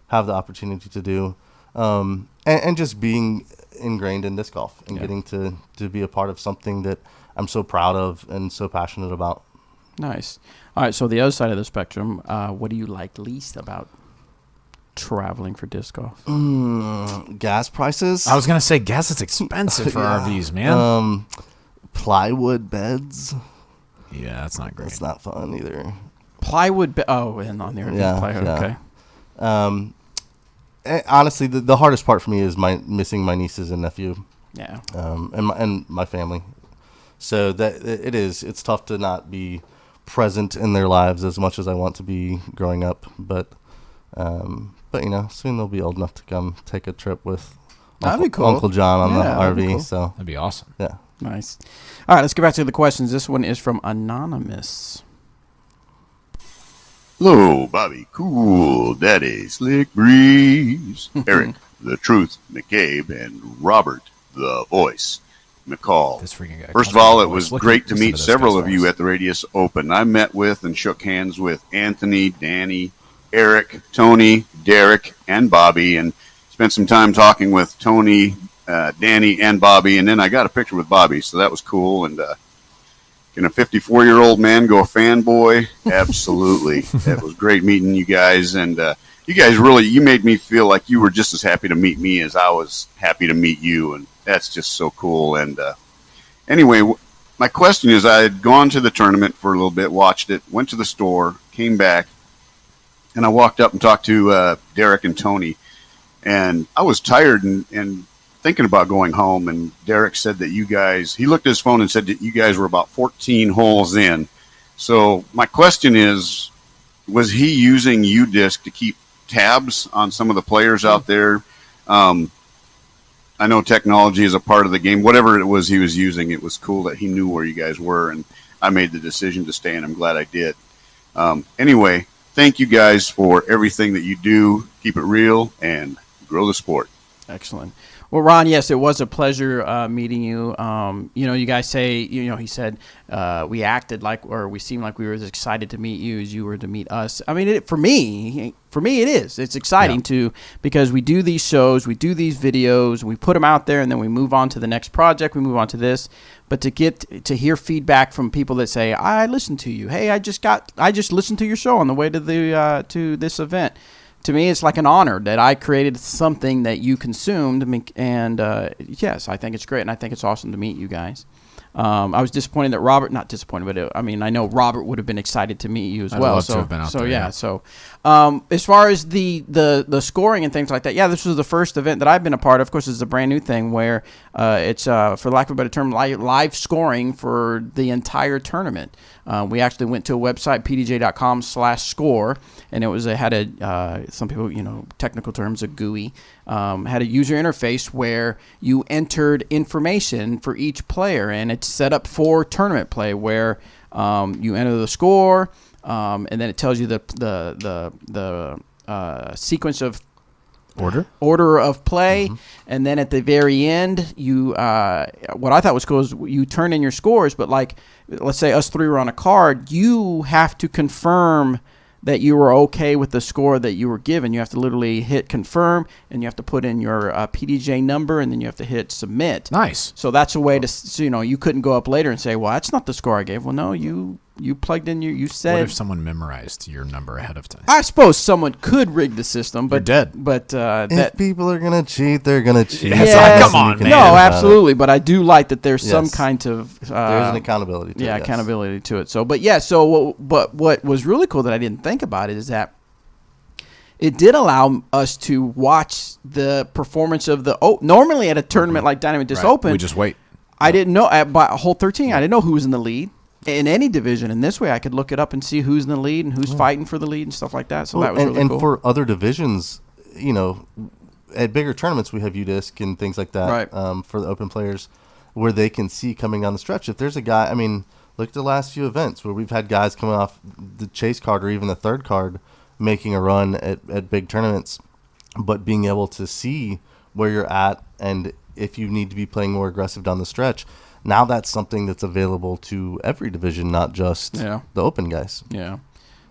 S3: have the opportunity to do. And just being ingrained in disc golf and getting to be a part of something that I'm so proud of and so passionate about.
S1: Nice. All right, so the other side of the spectrum, what do you like least about traveling for disc golf?
S3: Gas prices.
S2: I was going to say gas is expensive for RVs, man.
S3: Plywood beds.
S2: Yeah, that's not great.
S3: It's not fun either.
S1: Plywood and on there. Plywood. Okay.
S3: Honestly, the hardest part for me is missing my nieces and nephew.
S1: Yeah.
S3: And my family. So that it's tough to not be present in their lives as much as I want to be growing up. But soon they'll be old enough to come take a trip with Uncle John on the RV.
S1: Cool.
S3: So
S2: that'd be awesome.
S3: Yeah.
S1: Nice. All right, let's get back to the questions. This one is from Anonymous.
S11: Hello, Bobby, Cool Daddy, Slick Breeze, Eric, The Truth, McCabe, and Robert, The Voice, McCall.
S2: This freaking guy.
S11: First of all, it was great to meet several of you at the Radius Open. I met with and shook hands with Anthony, Danny, Eric, Tony, Derek, and Bobby, and spent some time talking with Tony, Danny, and Bobby, and then I got a picture with Bobby, so that was cool. And can a 54-year-old man go fanboy? Absolutely. It was great meeting you guys, and you guys you made me feel like you were just as happy to meet me as I was happy to meet you, and that's just so cool. And anyway, my question is, I had gone to the tournament for a little bit, watched it, went to the store, came back, and I walked up and talked to Derek and Tony, and I was tired and thinking about going home, and Derek said that you guys, he looked at his phone and said that you guys were about 14 holes in. So my question is, was he using UDisc to keep tabs on some of the players out there? I know technology is a part of the game. Whatever it was he was using, it was cool that he knew where you guys were, and I made the decision to stay, and I'm glad I did. Anyway, thank you guys for everything that you do. Keep it real and grow the sport.
S1: Excellent. Well, Ron, yes, it was a pleasure meeting you. You guys say, he said we acted like, or we seemed like we were as excited to meet you as you were to meet us. I mean, for me, it is. It's exciting because we do these shows, we do these videos, we put them out there, and then we move on to the next project, we move on to this. But to hear feedback from people that say, I listened to you. Hey, I just listened to your show on the way to to this event. To me, it's like an honor that I created something that you consumed, and yes, I think it's great, and I think it's awesome to meet you guys. I was disappointed that Robert, not disappointed, but I know Robert would have been excited to meet you as well.
S2: Love to have been out there,
S1: yeah. So, as far as the scoring and things like that, this was the first event that I've been a part of. Of course, it's a brand new thing where it's, for lack of a better term, live scoring for the entire tournament. We actually went to a website, pdj.com/score, and it had some people, technical terms, a GUI, had a user interface where you entered information for each player, and it's set up for tournament play where you enter the score, and then it tells you the sequence of order of play, and then at the very end, you what I thought was cool is you turn in your scores, but like, let's say us three were on a card, you have to confirm that you were okay with the score that you were given. You have to literally hit confirm, and you have to put in your PDJ number, and then you have to hit submit.
S2: Nice.
S1: So that's a way to, you couldn't go up later and say, well, that's not the score I gave. Well, no, you plugged in you said.
S2: What if someone memorized your number ahead of time?
S1: I suppose someone could rig the system, but
S2: you're dead.
S1: But
S3: if people are gonna cheat, they're gonna cheat.
S2: Come on, man.
S1: No, absolutely. But I do like that there's some kind of
S3: there's an accountability to it.
S1: Accountability to it. So, what was really cool that I didn't think about it is that it did allow us to watch the performance of normally at a tournament like Dynamite Disc Open,
S2: we just wait.
S1: I didn't know by hole 13. I didn't know who was in the lead in any division. In this way, I could look it up and see who's in the lead and who's fighting for the lead and stuff like that. So that was really cool.
S3: And for other divisions, at bigger tournaments, we have UDisc and things like that, for the open players, where they can see coming down the stretch. If there's a guy, look at the last few events where we've had guys coming off the chase card or even the third card making a run at big tournaments, but being able to see where you're at and if you need to be playing more aggressive down the stretch. now that's something that's available to every division, not just the open guys.
S1: Yeah.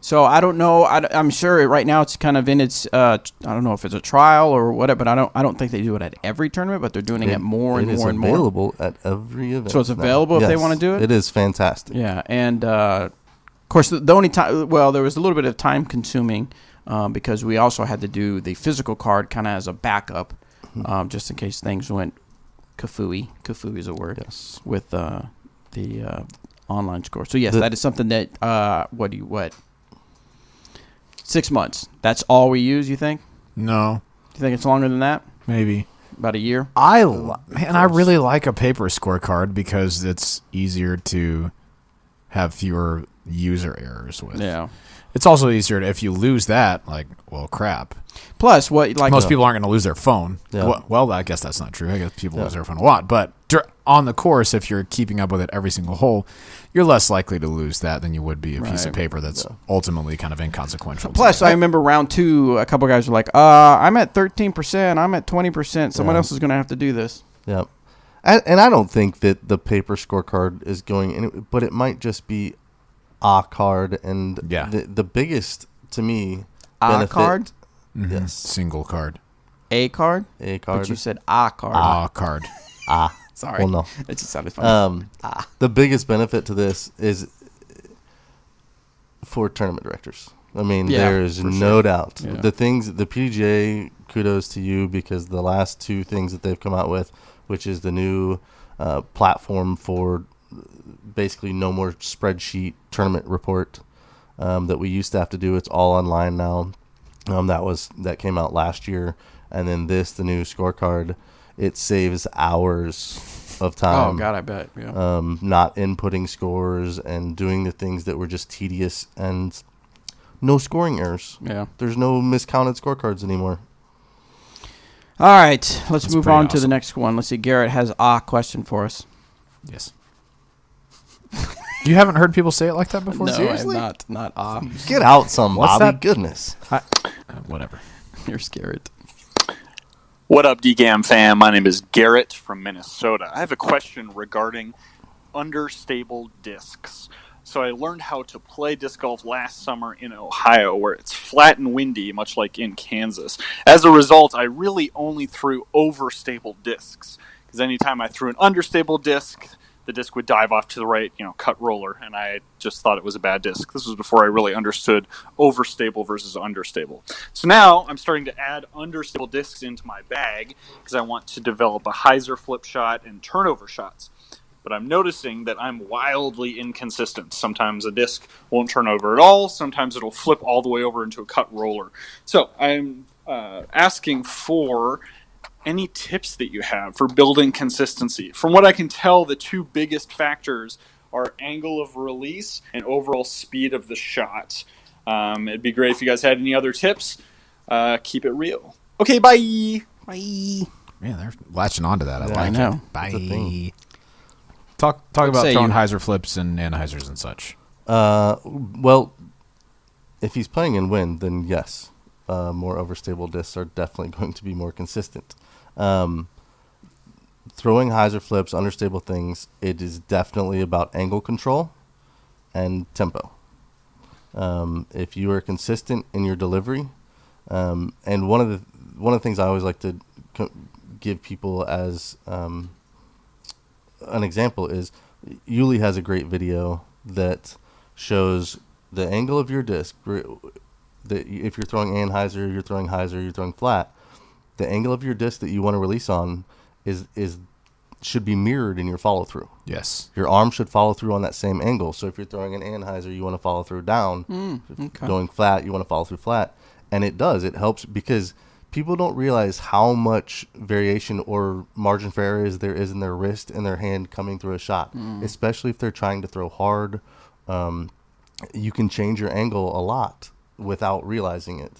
S1: So I don't know. I'm sure right now it's kind of in its. I don't know if it's a trial or whatever, but I don't think they do it at every tournament. But they're doing it more and more and more.
S3: It is available at every event.
S1: So it's available if they want to do it.
S3: It is fantastic.
S1: Yeah, and of course the only time. Well, there was a little bit of time consuming because we also had to do the physical card kind of as a backup, just in case things went kafooey. Kafooey is a word.
S3: Yes.
S1: With the online score. So yes, that is something that what. 6 months. That's all we use, you think?
S2: No.
S1: You think it's longer than that?
S2: Maybe.
S1: About a year?
S2: I really like a paper scorecard because it's easier to have fewer user errors with.
S1: Yeah.
S2: It's also easier if you lose that, like, well, crap.
S1: Plus,
S2: most people aren't going to lose their phone.
S3: Yeah.
S2: Well, I guess that's not true. I guess people lose their phone a lot. But on the course, if you're keeping up with it every single hole, you're less likely to lose that than you would be a piece of paper that's ultimately kind of inconsequential.
S1: Plus, I remember round 2, a couple guys were like, I'm at 13%, I'm at 20%. Someone else is going to have to do this.
S3: Yeah. And I don't think that the paper scorecard is going, but it might just be a card. And the biggest, to me, benefit.
S1: Card?
S2: Mm-hmm.
S3: Yes.
S2: Single card.
S1: A card?
S3: A card.
S1: But you said a card.
S2: A card.
S1: Sorry.
S3: Well, no.
S1: It just sounded funny.
S3: The biggest benefit to this is for tournament directors. I mean, there's no doubt.
S1: Yeah.
S3: The PGA, kudos to you, because the last 2 things that they've come out with, which is the new platform for basically no more spreadsheet tournament report that we used to have to do. It's all online now. That came out last year. And then the new scorecard, it saves hours of time.
S1: Oh, God, I bet. Yeah.
S3: Not inputting scores and doing the things that were just tedious, and no scoring errors.
S1: Yeah.
S3: There's no miscounted scorecards anymore.
S1: All right. Let's move on to the next one. Let's see. Garrett has a question for us.
S2: Yes. You haven't heard people say it like that before?
S1: No,
S3: Seriously?
S1: not
S3: Get out some,
S2: What's
S3: Bobby.
S2: that?
S3: Goodness.
S2: Whatever.
S1: You're scared.
S12: What up, DGAM fam? My name is Garrett from Minnesota. I have a question regarding understable discs. So I learned how to play disc golf last summer in Ohio, where it's flat and windy, much like in Kansas. As a result, I really only threw overstable discs, because anytime I threw an understable disc, the disc would dive off to the right, cut roller, and I just thought it was a bad disc. This was before I really understood overstable versus understable. So now I'm starting to add understable discs into my bag because I want to develop a hyzer flip shot and turnover shots. But I'm noticing that I'm wildly inconsistent. Sometimes a disc won't turn over at all. Sometimes it'll flip all the way over into a cut roller. So I'm asking for any tips that you have for building consistency. From what I can tell, the 2 biggest factors are angle of release and overall speed of the shot. It'd be great if you guys had any other tips. Keep it real. Okay, bye.
S1: Bye.
S2: Man, they're latching onto that.
S1: I know.
S2: It. Bye. Talk about throwing hyzer flips and hyzers and such.
S3: Well, if he's playing in wind, then yes. More overstable discs are definitely going to be more consistent. Throwing hyzer flips, understable things, it is definitely about angle control and tempo. If you are consistent in your delivery, and one of the things I always like to give people as an example is Yuli has a great video that shows the angle of your disc. If you're throwing anhyzer, you're throwing hyzer, you're throwing flat, the angle of your disc that you want to release on should be mirrored in your follow through.
S2: Yes.
S3: Your arm should follow through on that same angle. So if you're throwing an anhyzer, you want to follow through down.
S1: Okay.
S3: Going flat, you want to follow through flat. And it does. It helps because people don't realize how much variation or margin for error there is in their wrist and their hand coming through a shot, especially if they're trying to throw hard. You can change your angle a lot without realizing it.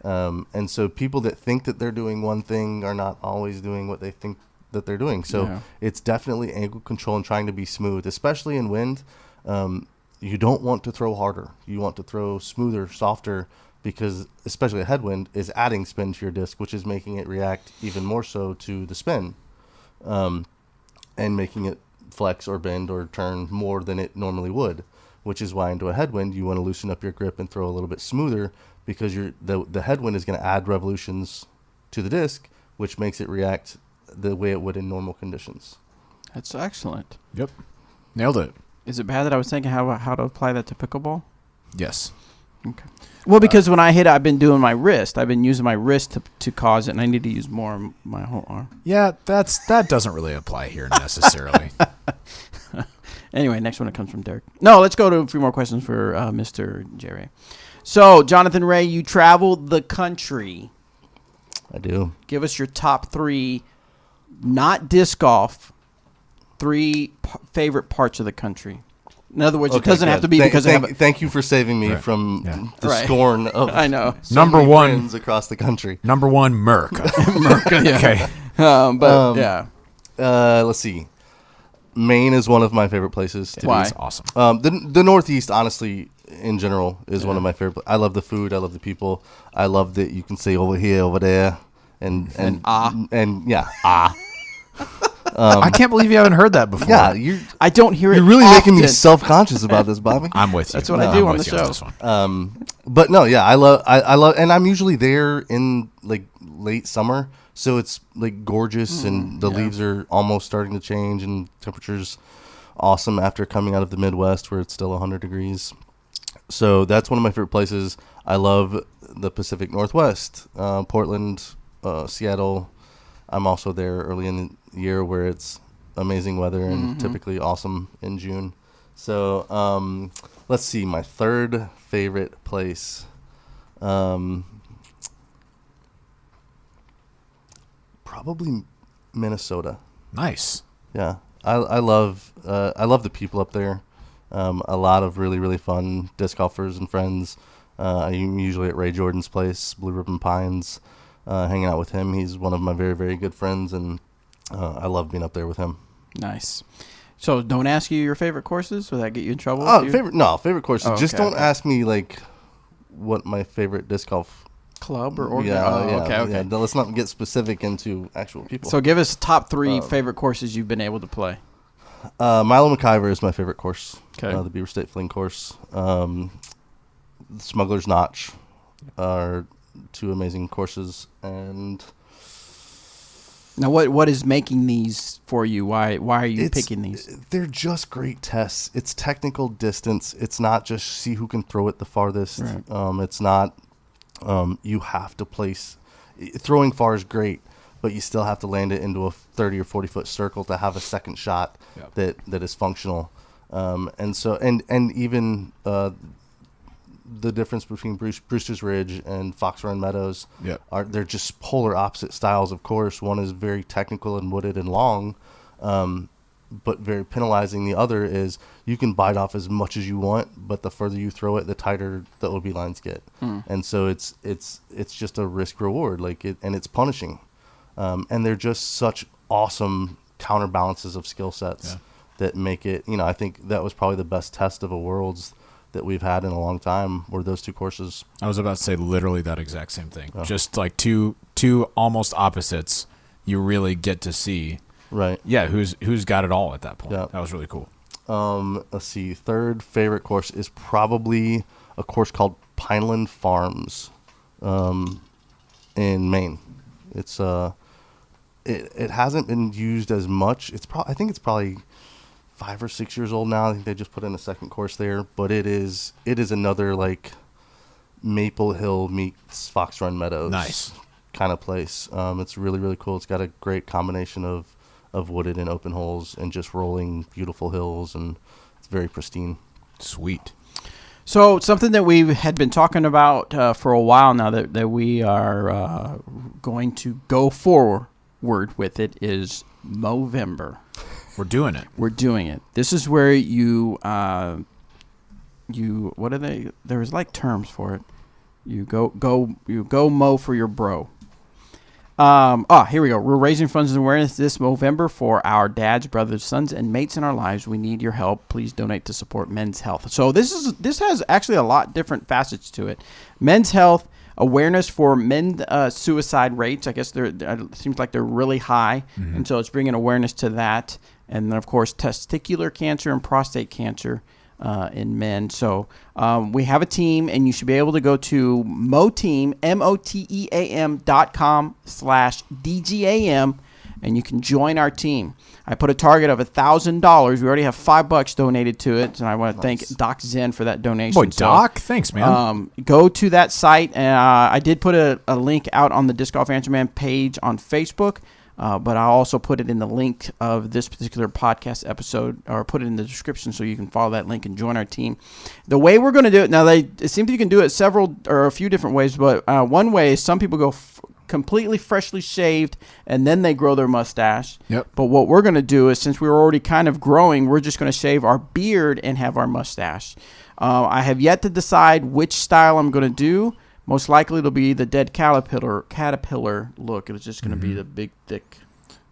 S3: And so people that think that they're doing one thing are not always doing what they think that they're doing. So it's definitely angle control and trying to be smooth, especially in wind. You don't want to throw harder. You want to throw smoother, softer, because especially a headwind is adding spin to your disc, which is making it react even more so to the spin, and making it flex or bend or turn more than it normally would, which is why into a headwind you want to loosen up your grip and throw a little bit smoother, because the headwind is going to add revolutions to the disc, which makes it react the way it would in normal conditions.
S1: That's excellent.
S2: Yep. Nailed it.
S1: Is it bad that I was thinking how to apply that to pickleball?
S2: Yes.
S1: Okay. Well, because when I hit it, I've been doing my wrist. I've been using my wrist to cause it, and I need to use more of my whole arm.
S2: Yeah, that doesn't really apply here necessarily.
S1: Anyway, next one comes from Derek. No, let's go to a few more questions for Mr. JRay. So, Jonathan Ray, you traveled the country.
S3: I do.
S1: Give us your top 3, not disc golf, 3 favorite parts of the country. In other words, it doesn't have to be because
S3: thank you for saving me from the scorn of
S1: I know.
S2: Number one
S3: friends across the country.
S2: Number 1, Merca.
S1: Merca, yeah.
S2: Okay.
S3: Let's see. Maine is one of my favorite places.
S1: Why?
S2: It's awesome.
S3: The Northeast, honestly, in general, is one of my favorite. I love the food. I love the people. I love that you can say over here, over there, and yeah.
S2: I can't believe you haven't heard that before.
S3: Yeah,
S1: I don't hear it.
S3: You're really
S1: often.
S3: making me self-conscious about this, Bobby.
S2: I'm with you.
S1: That's what I do on the show.
S3: But no, yeah, I love, and I'm usually there in like late summer, so it's like gorgeous, and the leaves are almost starting to change, and temperatures awesome after coming out of the Midwest where it's still 100 degrees. So that's one of my favorite places. I love the Pacific Northwest, Portland, Seattle. I'm also there early in the year where it's amazing weather and typically awesome in June. So let's see, my third favorite place. Probably Minnesota.
S2: Nice.
S3: Yeah, I love the people up there. A lot of really, really fun disc golfers and friends. I'm usually at Ray Jordan's place, Blue Ribbon Pines, hanging out with him. He's one of my very, very good friends, and I love being up there with him.
S1: Nice. So don't ask you your favorite courses? Will that get you in trouble?
S3: Favorite courses.
S1: Oh,
S3: Just don't
S1: okay.
S3: ask me like what my favorite disc golf
S1: club or
S3: yeah.
S1: Okay.
S3: Now, let's not get specific into actual people.
S1: So give us top 3 favorite courses you've been able to play.
S3: Milo McIver is my favorite course.
S1: Okay.
S3: The Beaver State Fling course. Smuggler's Notch are 2 amazing courses. And
S1: now, what is making these for you? Why are you picking these?
S3: They're just great tests. It's technical distance. It's not just see who can throw it the farthest.
S1: Right.
S3: It's not you have to place. Throwing far is great, but you still have to land it into a 30 or 40 foot circle to have a second shot that is functional. And even the difference between Brewster's Ridge and Fox Run Meadows they're just polar opposite styles of course. One is very technical and wooded and long, but very penalizing. The other is you can bite off as much as you want, but the further you throw it, the tighter the OB lines get. And so it's just a risk reward, and it's punishing. And they're just such awesome counterbalances of skill sets that make it, I think that was probably the best test of a Worlds that we've had in a long time were those 2 courses.
S2: I was about to say literally that exact same thing. Just like two almost opposites you really get to see.
S3: Right.
S2: Yeah, who's got it all at that point. That was really cool.
S3: Let's see. Third favorite course is probably a course called Pineland Farms in Maine. It's it hasn't been used as much. I think it's probably 5 or 6 years old now. I think they just put in a second course there, but it is another like Maple Hill meets Fox Run Meadows kind of place. It's really, really cool. It's got a great combination of wooded and open holes and just rolling beautiful hills, and it's very pristine.
S2: Sweet.
S1: So something that we had been talking about for a while now that we are going to go forward with it is Movember.
S2: We're doing it.
S1: We're doing it. This is where you what are they? There's like terms for it. You go mow for your bro. Here we go. We're raising funds and awareness this Movember for our dads, brothers, sons, and mates in our lives. We need your help. Please donate to support men's health. So this has actually a lot different facets to it. Men's health, awareness for men's suicide rates. I guess it seems like they're really high, and so it's bringing awareness to that. and then, of course, testicular cancer and prostate cancer in men. So we have a team, and you should be able to go to moteam, moteam.com/DGAM, and you can join our team. I put a target of $1,000. We already have $5 donated to it, and I want to thank Doc Zen for that donation.
S2: Boy, Doc, thanks, man.
S1: Go to that site, and I did put a link out on the Disc Golf Answer Man page on Facebook, but I also put it in the link of this particular podcast episode, or put it in the description so you can follow that link and join our team. The way we're going to do it, now it seems you can do it a few different ways, but one way is some people go completely freshly shaved, and then they grow their mustache.
S2: Yep.
S1: But what we're going to do is, since we were already kind of growing, we're just going to shave our beard and have our mustache. I have yet to decide which style I'm going to do. Most likely it'll be the dead caterpillar look. It's just going to be the big, thick.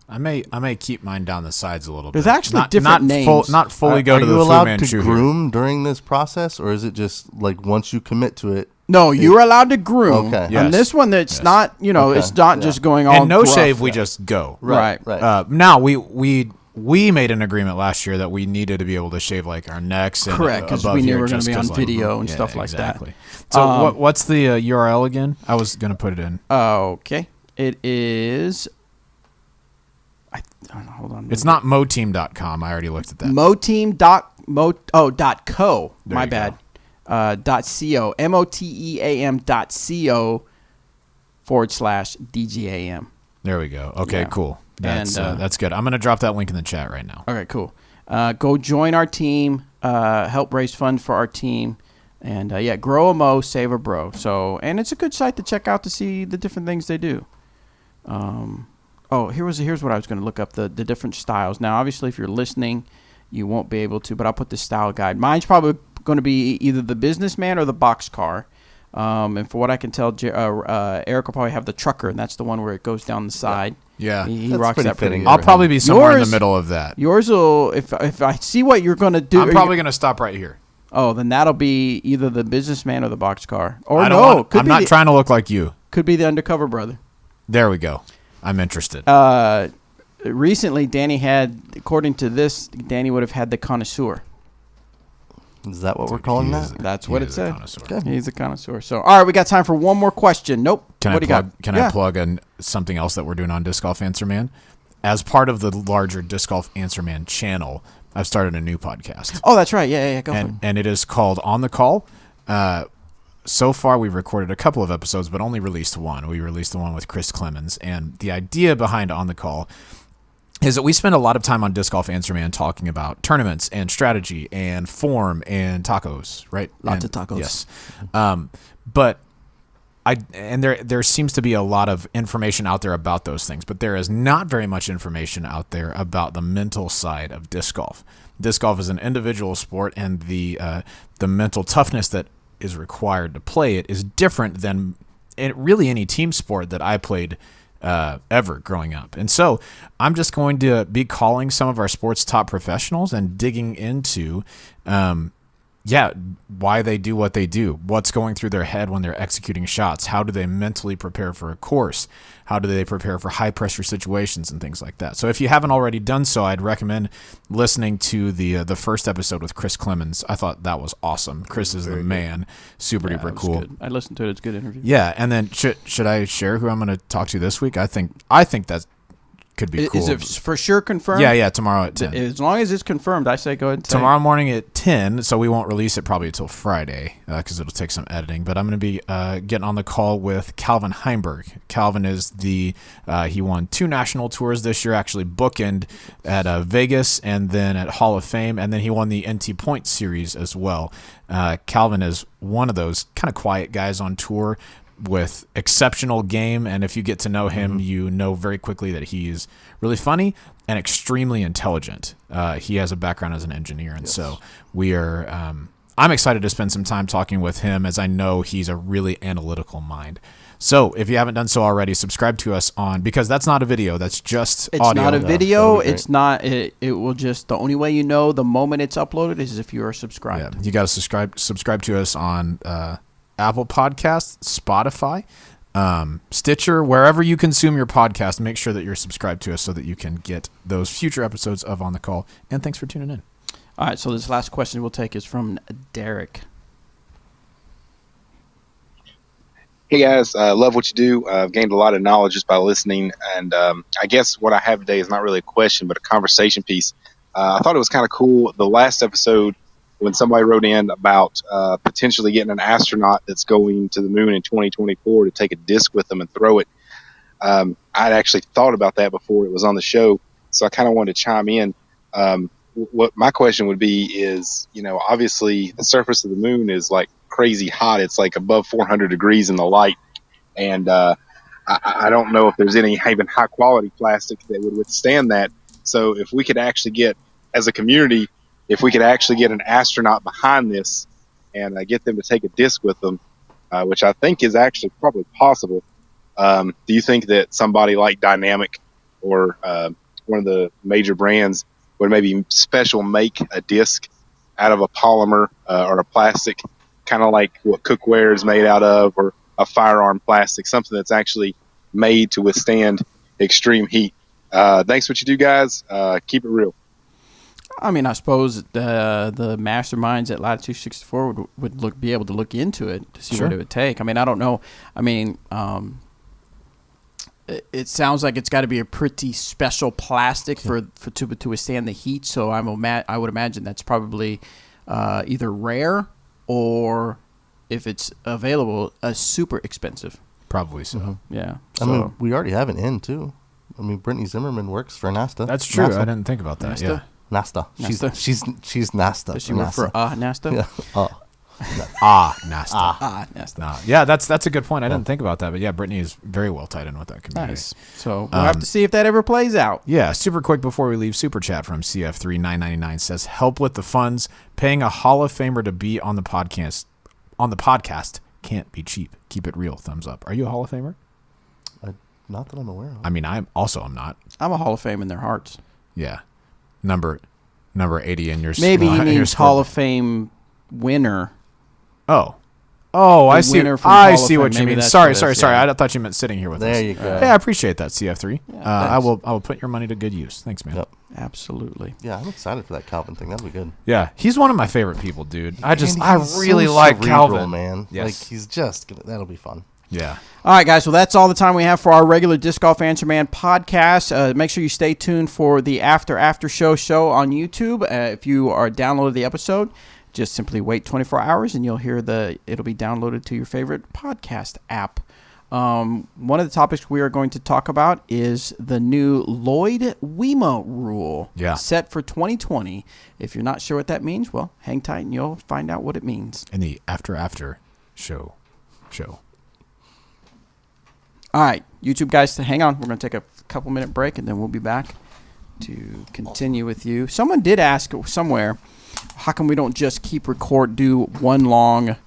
S2: I may keep mine down the sides a little bit.
S1: There's actually different names.
S2: Not fully go to the
S3: Fu
S2: Fu Manchu.
S3: Are you allowed to groom during this process, or is it just like once you commit to it?
S1: No, you're allowed to groom.
S3: Okay.
S1: On this one, it's not. It's not just going all.
S2: And no
S1: gruff.
S2: shave, we just go.
S1: Right.
S2: Now we made an agreement last year that we needed to be able to shave like our necks. And
S1: correct, because we knew we were going to be on video and stuff like that.
S2: So what's the URL again? I was going to put it in.
S1: Okay, it is. Hold on.
S2: It's not moteam.com. I already looked at that.
S1: .co. My bad. .co. moteam.co/DGAM.
S2: There we go. Okay, cool. That's good. I'm going to drop that link in the chat right now.
S1: Okay, cool. Go join our team. Help raise funds for our team. And grow a mo, save a bro. So, and it's a good site to check out to see the different things they do. Here's what I was going to look up, the different styles. Now, obviously, if you're listening, you won't be able to, but I'll put the style guide. Mine's probably going to be either the businessman or the boxcar. And for what I can tell, Eric will probably have the trucker, and that's the one where it goes down the side.
S2: Yeah,
S1: he rocks that pretty good.
S2: I'll probably be somewhere in the middle of that.
S1: Yours will, if I see what you're going to do.
S2: I'm probably going to stop right here.
S1: Oh, then that'll be either the businessman or the boxcar. Or I'm
S2: not trying to look like you.
S1: Could be the undercover brother.
S2: There we go. I'm interested.
S1: Recently, Danny had, according to this, Danny would have had the connoisseur.
S3: Is that what we're calling that?
S1: That's what it said. Okay. He's a connoisseur. So, all right, we got time for one more question. Nope.
S2: Can I plug something else that we're doing on Disc Golf Answer Man? As part of the larger Disc Golf Answer Man channel, I've started a new podcast.
S1: Oh, that's right. Yeah. Go for it.
S2: And it is called On the Call. So far, we've recorded a couple of episodes, but only released one. We released the one with Chris Clemens. And the idea behind On the Call is that we spend a lot of time on Disc Golf Answer Man talking about tournaments and strategy and form and tacos, right?
S1: Lots of tacos.
S2: Yes. But there seems to be a lot of information out there about those things, but there is not very much information out there about the mental side of disc golf. Disc golf is an individual sport, and the mental toughness that is required to play it is different than really any team sport that I played ever growing up. And so I'm just going to be calling some of our sports top professionals and digging into why they do what they do, what's going through their head when they're executing shots, how do they mentally prepare for a course, how do they prepare for high pressure situations and things like that. So if you haven't already done so, I'd recommend listening to the first episode with Chris Clemens. I thought that was awesome. Chris is the man. Super duper cool.
S1: Good. I listened to it. It's a good interview.
S2: Yeah, and then should I share who I'm going to talk to this week? I think that could be cool.
S1: Is it for sure confirmed?
S2: Yeah, tomorrow at 10.
S1: As long as it's confirmed, I say go ahead and say.
S2: Tomorrow morning at 10, so we won't release it probably until Friday because it'll take some editing. But I'm going to be getting on the call with Calvin Heimberg. Calvin is he won 2 national tours this year, actually bookend at Vegas and then at Hall of Fame, and then he won the NT Point Series as well. Calvin is one of those kind of quiet guys on tour with exceptional game, and if you get to know him, you know very quickly that he's really funny and extremely intelligent. He has a background as an engineer, and so we are. I'm excited to spend some time talking with him, as I know he's a really analytical mind. So if you haven't done so already, subscribe to us because that's not a video. That's just
S1: it's
S2: audio.
S1: It's not a video. It's not. It will just. The only way you know the moment it's uploaded is if you are subscribed.
S2: Yeah, you got to subscribe to us on Apple Podcasts, Spotify, Stitcher, wherever you consume your podcast, make sure that you're subscribed to us so that you can get those future episodes of On the Call. And thanks for tuning in.
S1: All right, so this last question we'll take is from Derek.
S13: Hey guys, love what you do. I've gained a lot of knowledge just by listening, and I guess what I have today is not really a question, but a conversation piece. I thought it was kind of cool. The last episode, when somebody wrote in about potentially getting an astronaut that's going to the moon in 2024 to take a disc with them and throw it. I'd actually thought about that before it was on the show, so I kind of wanted to chime in. What my question would be is, obviously the surface of the moon is like crazy hot. It's like above 400 degrees in the light. And I don't know if there's any even high quality plastic that would withstand that. So if we could actually get, as a community, if we could actually get an astronaut behind this and get them to take a disc with them, which I think is actually probably possible. Do you think that somebody like Dynamic or one of the major brands would maybe special make a disc out of a polymer or a plastic, kind of like what cookware is made out of, or a firearm plastic, something that's actually made to withstand extreme heat? Thanks for what you do, guys. Keep it real.
S1: I mean, I suppose the masterminds at Latitude 64 would be able to look into it to see what it would take. I mean, I don't know. I mean, it sounds like it's got to be a pretty special plastic to withstand the heat. So I would imagine that's probably either rare or, if it's available, super expensive.
S2: Probably so.
S3: Mm-hmm.
S1: Yeah.
S3: I mean, we already have an in too. I mean, Brittany Zimmerman works for NASA.
S2: That's true.
S3: NASA.
S2: I didn't think about that.
S1: NASA?
S2: Yeah.
S3: NASA. She's NASA.
S1: Does she work for NASA?
S3: Yeah.
S2: NASA.
S1: NASA.
S2: No. Yeah, that's a good point. I didn't think about that, but yeah, Brittany is very well tied in with that community.
S1: Nice. So we'll have to see if that ever plays out.
S2: Yeah, super quick before we leave, super chat from CF3999 says, "Help with the funds. Paying a Hall of Famer to be on the podcast can't be cheap. Keep it real. Thumbs up." Are you a Hall of Famer?
S3: Not that I'm aware of.
S2: I mean, I'm not.
S1: I'm a Hall of Fame in their hearts.
S2: Yeah, number 80 in your.
S1: Maybe he means Hall of Fame winner.
S2: Oh, I see. I see what you mean. Sorry. I thought you meant sitting here with us.
S3: There you go.
S2: Yeah, I appreciate that, CF3.
S1: Yeah,
S2: I will put your money to good use. Thanks, man.
S3: Yep.
S1: Absolutely.
S3: Yeah, I'm excited for that Calvin thing. That'll be good.
S2: Yeah, he's one of my favorite people, dude. I
S3: He's
S2: really
S3: so
S2: like
S3: cerebral,
S2: Calvin,
S3: man.
S2: Yes.
S3: Like he's just that'll be fun.
S2: Yeah.
S1: All right, guys. Well, that's all the time we have for our regular Disc Golf Answer Man podcast. Make sure you stay tuned for the after show on YouTube. If you are downloaded the episode, just simply wait 24 hours and you'll hear it'll be downloaded to your favorite podcast app. One of the topics we are going to talk about is the new Lloyd Wemo rule set for 2020. If you're not sure what that means, well, hang tight and you'll find out what it means.
S2: In the after show.
S1: All right, YouTube guys, hang on. We're going to take a couple minute break and then we'll be back to continue with you. Someone did ask somewhere, how come we don't just do one long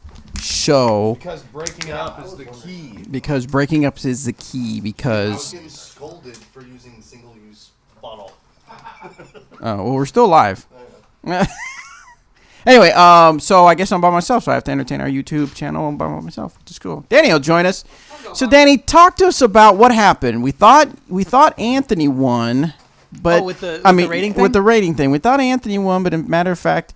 S1: show?
S3: Because breaking up is the key.
S1: Because breaking up is the key. Because
S3: I was getting scolded for using single-use bottle.
S1: well, we're still live. Anyway, so I guess I'm by myself, so I have to entertain our YouTube channel by myself, which is cool. Danny will join us. So, Danny, talk to us about what happened. We thought Anthony won, but
S5: with the rating thing?
S1: With the rating thing, we thought Anthony won, but as a matter of fact,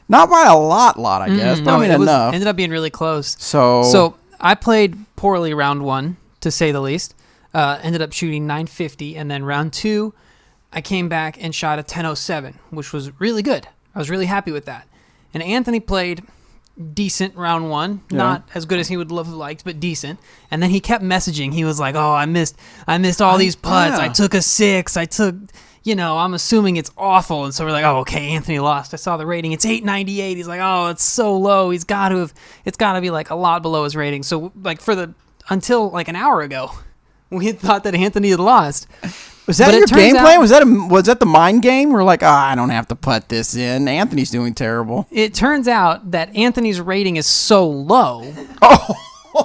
S1: not by a lot, I guess. But I mean, enough.
S5: Ended up being really close.
S1: So
S5: I played poorly round one, to say the least. Ended up shooting 950, and then round two, I came back and shot a 1007, which was really good. I was really happy with that. And Anthony played decent round one, not as good as he would have liked, but decent. And then he kept messaging. He was like, "Oh, I missed all these putts. I took a 6. I took, I'm assuming it's awful." And so we're like, "Oh, okay, Anthony lost." I saw the rating. It's 898. He's like, "Oh, it's so low. It's got to be like a lot below his rating." So like until like an hour ago, we had thought that Anthony had lost.
S1: Was that your game plan? Was that the mind game? We're like, I don't have to put this in. Anthony's doing terrible.
S5: It turns out that Anthony's rating is so low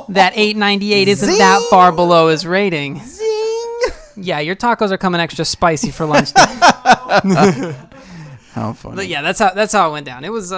S5: that 898 isn't that far below his rating.
S1: Zing!
S5: Yeah, your tacos are coming extra spicy for lunch.
S1: How funny.
S5: But yeah, that's how it went down. It was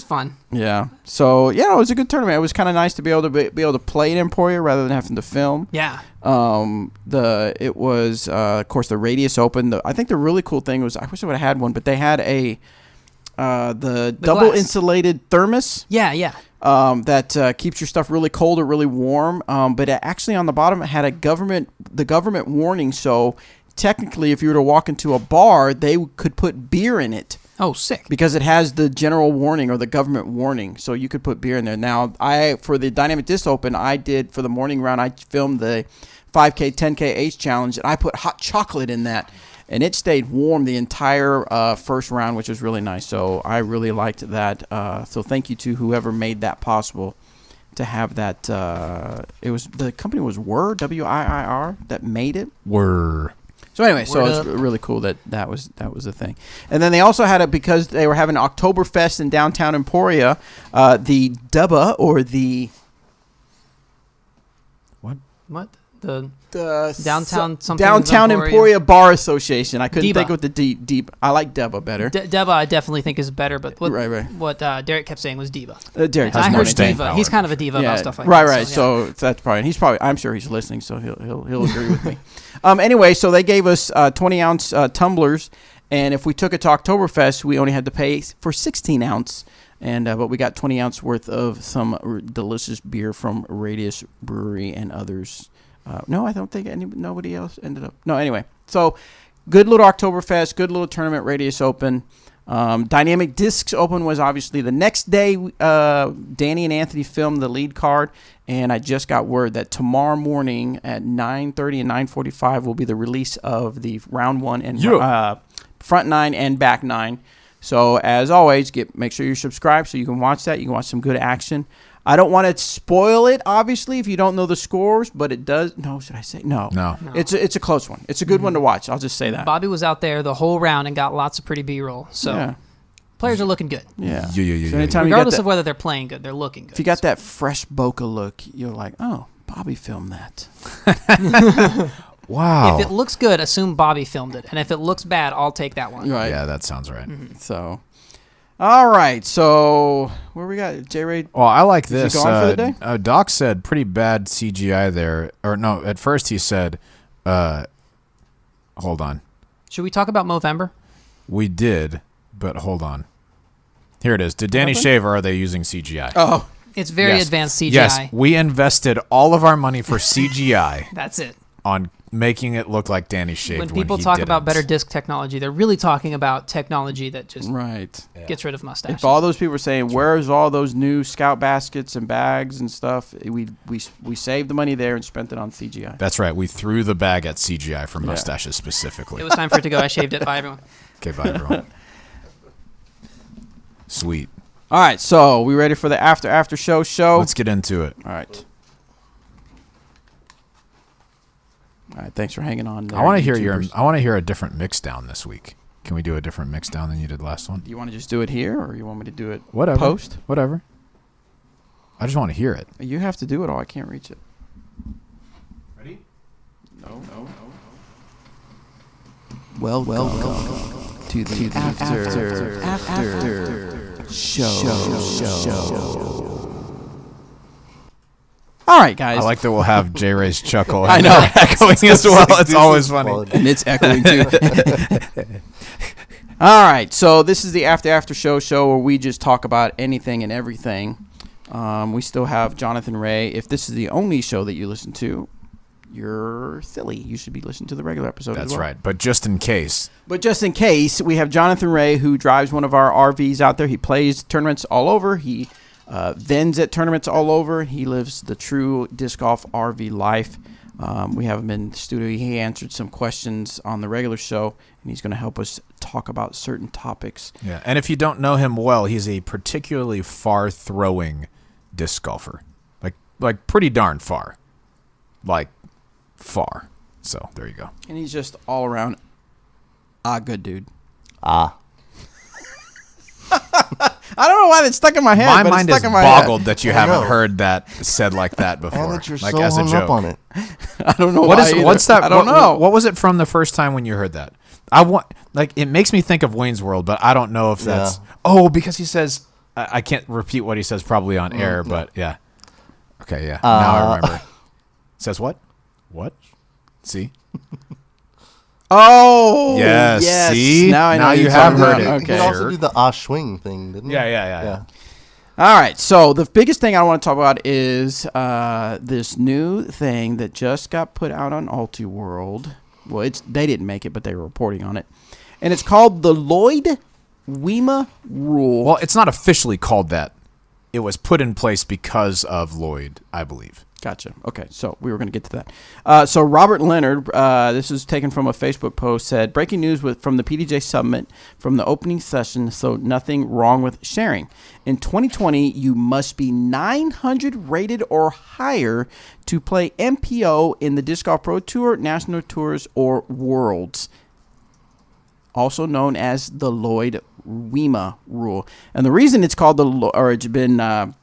S5: fun.
S1: Yeah. So yeah, it was a good tournament. It was kind of nice to be able to play in Emporia rather than having to film.
S5: Yeah.
S1: It was of course the Radius Open. I think the really cool thing was, I wish I would have had one, but they had the double
S5: glass.
S1: insulated thermos.
S5: Yeah.
S1: That keeps your stuff really cold or really warm. But it actually on the bottom it had the government warning. So technically, if you were to walk into a bar, they could put beer in it.
S5: Oh, sick.
S1: Because it has the general warning or the government warning. So you could put beer in there. Now, for the Dynamic Disc Open, I did for the morning round, I filmed the 5K, 10K Ace Challenge, and I put hot chocolate in that. And it stayed warm the entire first round, which was really nice. So I really liked that. So thank you to whoever made that possible to have that. The company was WIR, W-I-I-R, that made it.
S2: WIR.
S1: So anyway, so it's really cool that was a thing. And then they also had it because they were having Oktoberfest in downtown Emporia, the DUBA or the
S5: What? The downtown
S1: Emporia Bar Association. I couldn't
S5: DEBA.
S1: think of the deep. I like DEBA better.
S5: DEBA I definitely think is better, but what Derek kept saying was DEBA.
S1: Derek
S5: I
S1: has
S5: heard
S1: staying
S5: diva.
S1: power.
S5: He's kind of a diva about stuff like that.
S1: Right. So that's probably I'm sure he's listening, so he'll agree with me. Anyway, so they gave us 20-ounce tumblers, and if we took it to Oktoberfest, we only had to pay for 16-ounce. But we got 20-ounce worth of some delicious beer from Radius Brewery and others. No, I don't think nobody else ended up. No, anyway. So, good little Oktoberfest, good little tournament, Radius Open. Dynamic Discs Open was obviously the next day. Danny and Anthony filmed the lead card, and I just got word that tomorrow morning at 9:30 and 9:45 will be the release of the round one and front nine and back nine. So, as always, make sure you're subscribed so you can watch that. You can watch some good action. I don't want to spoil it, obviously, if you don't know the scores, but it does. No, should I say? No. It's a close one. It's a good one to watch. I'll just say that.
S5: Bobby was out there the whole round and got lots of pretty B-roll. So players are looking good.
S1: Yeah.
S2: So
S5: regardless of whether they're playing good, they're looking good.
S1: If you got that fresh bokeh look, you're like, oh, Bobby filmed that.
S2: Wow.
S5: If it looks good, assume Bobby filmed it. And if it looks bad, I'll take that one.
S1: Right.
S2: Yeah, that sounds right.
S5: Mm-hmm.
S1: So, all right. So, where we got JRay?
S2: Oh, I like this.
S1: Is he gone for the day?
S2: Doc said pretty bad CGI there. Or no, at first he said, hold on.
S5: Should we talk about Movember?
S2: We did, but hold on. Here it is. Did Danny shave or are they using CGI?
S1: Oh.
S5: It's very advanced CGI.
S2: Yes, we invested all of our money for CGI.
S5: That's it.
S2: On making it look like Danny shaved
S5: when people talk about better disc technology, they're really talking about technology that just gets rid of mustaches.
S1: If all those people are saying, where's all those new Scout baskets and bags and stuff, we saved the money there and spent it on CGI.
S2: That's right. We threw the bag at CGI for mustaches specifically.
S5: It was time for it to go. I shaved it. Bye, everyone.
S2: Okay, bye, everyone. Sweet.
S1: All right, so we ready for the after show?
S2: Let's get into it.
S1: All right. All right, thanks for hanging on.
S2: I want to hear a different mix down this week. Can we do a different mix down than you did last one?
S1: Do you want to just do it here, or you want me to do it
S2: post? Whatever. I just want to hear it.
S1: You have to do it all. I can't reach it.
S2: Ready?
S1: No. Welcome to the after show. All right, guys.
S2: I like that we'll have JRay's chuckle.
S1: I know.
S2: Echoing as well. It's always funny.
S1: And it's echoing, too. All right. So this is the after show where we just talk about anything and everything. We still have Jonathan Ray. If this is the only show that you listen to, you're silly. You should be listening to the regular episode as well.
S2: That's right. But just in case,
S1: we have Jonathan Ray, who drives one of our RVs out there. He plays tournaments all over. He vends at tournaments all over. He lives the true disc golf RV life. We have him in the studio. He answered some questions on the regular show, and he's going to help us talk about certain topics.
S2: Yeah, and if you don't know him well, he's a particularly far-throwing disc golfer. Like pretty darn far. Like, far. So, there you go.
S1: And he's just all around good dude. I don't know why that's stuck in my head.
S2: My
S1: but
S2: mind
S1: it's
S2: is
S1: stuck in my
S2: boggled
S1: head.
S2: that you haven't heard that said like that before.
S3: And that you're
S2: like
S3: so
S2: as a
S3: hung
S2: joke.
S3: up on it.
S1: I don't know
S2: What
S1: why
S2: is
S1: either.
S2: what's that?
S1: I don't know.
S2: What was it from the first time when you heard that? I want like it makes me think of Wayne's World, but I don't know if that's because he says I can't repeat what he says probably on air, but yeah. Okay, yeah. Now I remember. Says what? What? See?
S1: Oh,
S2: yes. See?
S1: Now I know
S2: you
S1: you're
S2: have
S1: talking
S2: heard
S1: about.
S2: it.
S3: He could also do the swing thing, didn't he?
S2: Yeah.
S1: All right. So the biggest thing I want to talk about is this new thing that just got put out on Ultiworld. Well, they didn't make it, but they were reporting on it, and it's called the Lloyd Wema rule.
S2: Well, it's not officially called that. It was put in place because of Lloyd, I believe.
S1: Gotcha. Okay, so we were going to get to that. So Robert Leonard, this is taken from a Facebook post, said, breaking news from the PDJ Summit from the opening session, so nothing wrong with sharing. In 2020, you must be 900 rated or higher to play MPO in the Disc Golf Pro Tour, National Tours, or Worlds, also known as the Lloyd Wema rule. And the reason it's called it's been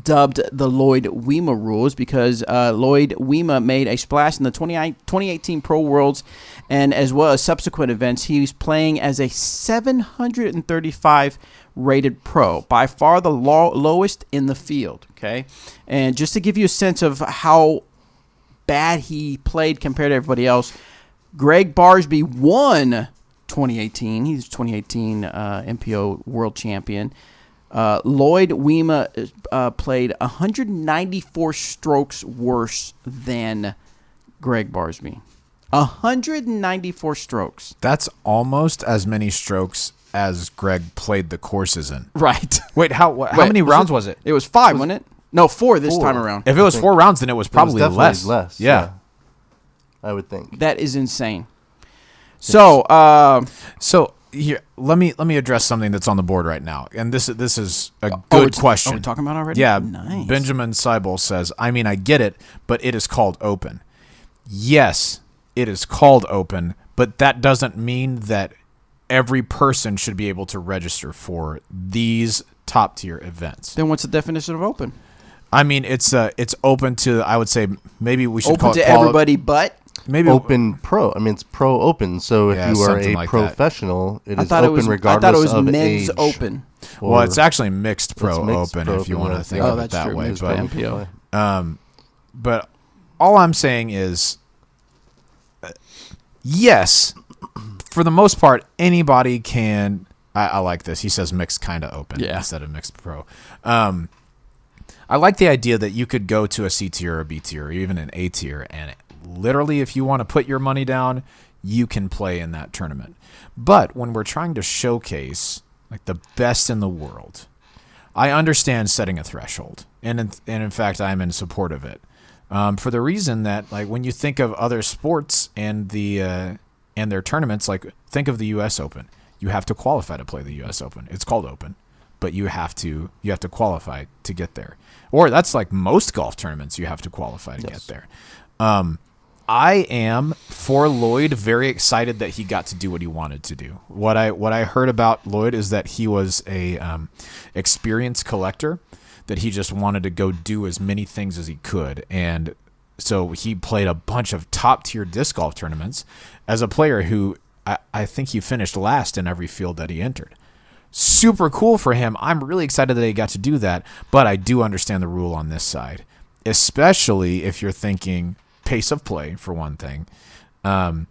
S1: dubbed the Lloyd Wema rules because Lloyd Wema made a splash in the 2018 Pro Worlds, and as well as subsequent events, he's playing as a 735 rated pro, by far the lowest in the field. Okay, and just to give you a sense of how bad he played compared to everybody else, Greg Barsby won 2018. He's 2018 MPO World Champion. Lloyd Wema played 194 strokes worse than Greg Barsby. 194 strokes.
S2: That's almost as many strokes as Greg played the courses in.
S1: Right.
S2: Wait, how many rounds was it?
S1: It was 5, wasn't it? No, 4 this time around.
S2: If it was 4 rounds, then it was probably less. Yeah.
S3: I would think.
S1: That is insane. So,
S2: here, let me address something that's on the board right now, and this is a good question.
S1: Are we talking about it already?
S2: Yeah,
S1: nice.
S2: Benjamin Seibel says, I mean, I get it, but it is called open. Yes, it is called open, but that doesn't mean that every person should be able to register for these top tier events.
S1: Then what's the definition of open?
S2: I mean, it's open to, I would say, maybe we should
S1: open
S2: call it
S1: to everybody, but
S2: maybe
S3: open pro. I mean, it's pro open. So if you are a
S2: like
S3: professional, it is
S1: open
S3: regardless
S1: I thought it was
S3: of
S1: men's
S3: age.
S1: open.
S2: Well, it's actually mixed pro
S3: mixed
S2: open
S3: pro
S2: if you
S3: open,
S2: want to
S3: yeah.
S2: think of it that way.
S1: Mixed pro MPO.
S2: But all I'm saying is, yes, for the most part, anybody can. I like this. He says mixed kind of open instead of mixed pro. I like the idea that you could go to a C tier or a B tier or even an A tier, and literally, if you want to put your money down, you can play in that tournament. But when we're trying to showcase like the best in the world, I understand setting a threshold, and in fact, I'm in support of it. For the reason that, like, when you think of other sports and their tournaments, like think of the U.S. Open. You have to qualify to play the U.S. Open. It's called open, but you have to qualify to get there. Or that's like most golf tournaments. You have to qualify to get there. I am, for Lloyd, very excited that he got to do what he wanted to do. What I heard about Lloyd is that he was a experience collector, that he just wanted to go do as many things as he could. And so he played a bunch of top-tier disc golf tournaments as a player who I think he finished last in every field that he entered. Super cool for him. I'm really excited that he got to do that, but I do understand the rule on this side, especially if you're thinking pace of play, for one thing, and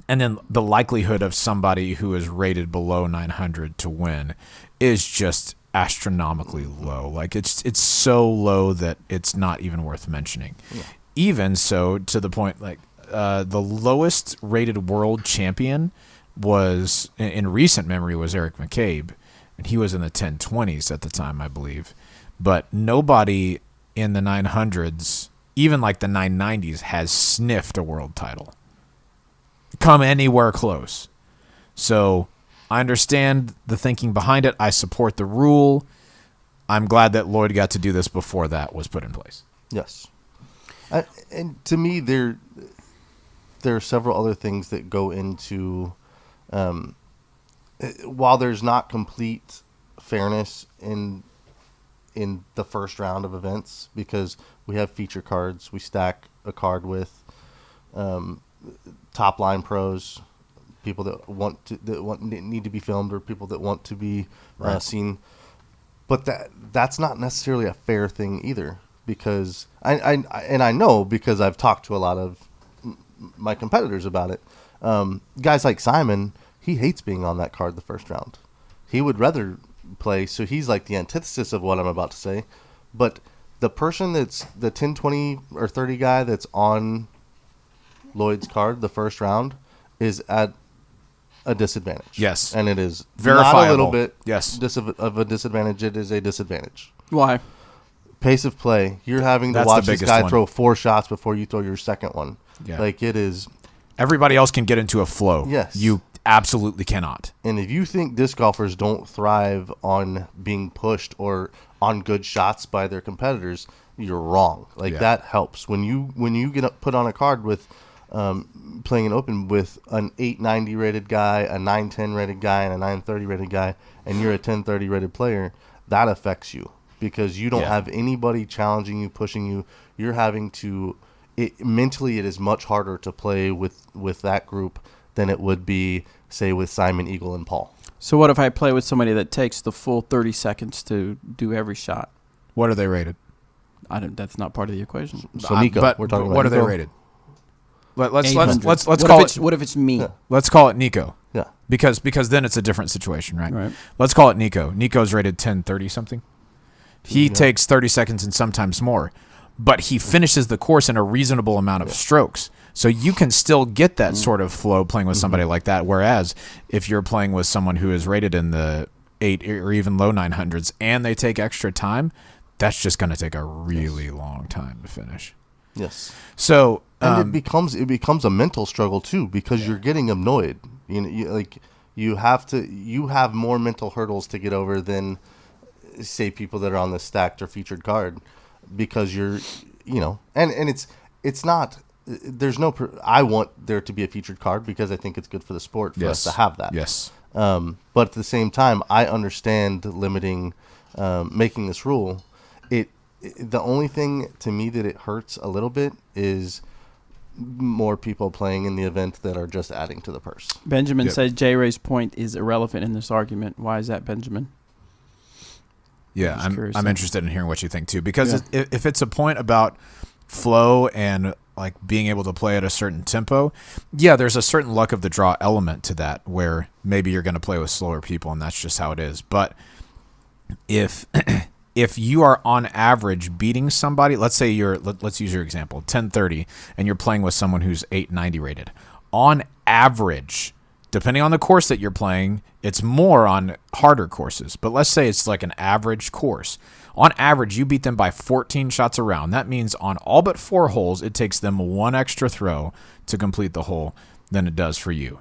S2: then the likelihood of somebody who is rated below 900 to win is just astronomically low. Like it's so low that it's not even worth mentioning. Yeah. Even so, to the point, like the lowest rated world champion was in recent memory was Eric McCabe, and he was in the 1020s at the time, I believe. But nobody in the 900s, even like the 990s, has sniffed a world title, come anywhere close. So I understand the thinking behind it. I support the rule. I'm glad that Lloyd got to do this before that was put in place.
S3: Yes. And to me, there are several other things that go into, while there's not complete fairness in the first round of events because we have feature cards. We stack a card with top line pros, people that need to be filmed, or people that want to be seen. But that's not necessarily a fair thing either, because I know because I've talked to a lot of my competitors about it. Guys like Simon, he hates being on that card the first round. He would rather play, so he's like the antithesis of what I'm about to say. But the person that's the 10, 20, or 30 guy that's on Lloyd's card the first round is at a disadvantage.
S2: Yes.
S3: And it is
S2: verifiable.
S3: Not a little bit
S2: of
S3: a disadvantage. It is a disadvantage.
S1: Why?
S3: Pace of play. You're having to watch this guy throw 4 shots before you throw your second one.
S2: Yeah.
S3: Like, it is.
S2: Everybody else can get into a flow.
S3: Yes.
S2: You absolutely cannot.
S3: And if you think disc golfers don't thrive on being pushed or on good shots by their competitors, you're wrong. Like, that helps. When you get put on a card with playing an open with an 890 rated guy, a 910 rated guy, and a 930 rated guy, and you're a 1030 rated player, that affects you because you don't have anybody challenging you, pushing you. You're having to mentally it is much harder to play with that group than it would be, say, with Simon, Eagle, and Paul.
S1: So what if I play with somebody that takes the full 30 seconds to do every shot?
S2: What are they rated?
S1: That's not part of the equation.
S3: So Nico, we're talking about
S2: what
S3: Nico.
S2: are they rated? Let's
S1: what
S2: call
S1: it. What if it's me?
S3: Yeah.
S2: Let's call it Nico.
S3: Yeah.
S2: Because then it's a different situation, right?
S1: Right.
S2: Let's call it Nico. Nico's rated 1030 something. He takes 30 seconds and sometimes more, but he finishes the course in a reasonable amount of strokes. So you can still get that sort of flow playing with somebody like that. Whereas if you're playing with someone who is rated in the 8 or even low 900s and they take extra time, that's just going to take a really long time to finish.
S3: Yes.
S2: So
S3: and it becomes a mental struggle too because you're getting annoyed. You have more mental hurdles to get over than, say, people that are on the stacked or featured card, because you're, and it's not. There's no. I want there to be a featured card because I think it's good for the sport for us to have that.
S2: Yes.
S3: But at the same time, I understand limiting, making this rule. The only thing to me that it hurts a little bit is more people playing in the event that are just adding to the purse.
S1: Benjamin says JRay's point is irrelevant in this argument. Why is that, Benjamin?
S2: Yeah, I'm interested in hearing what you think too, because if it's a point about flow and like being able to play at a certain tempo, there's a certain luck of the draw element to that, where maybe you're going to play with slower people and that's just how it is. But if you are on average beating somebody, let's say let's use your example, 1030, and you're playing with someone who's 890 rated. On average, depending on the course that you're playing, it's more on harder courses. But let's say it's like an average course. On average, you beat them by 14 shots a round. That means on all but 4 holes, it takes them 1 extra throw to complete the hole than it does for you.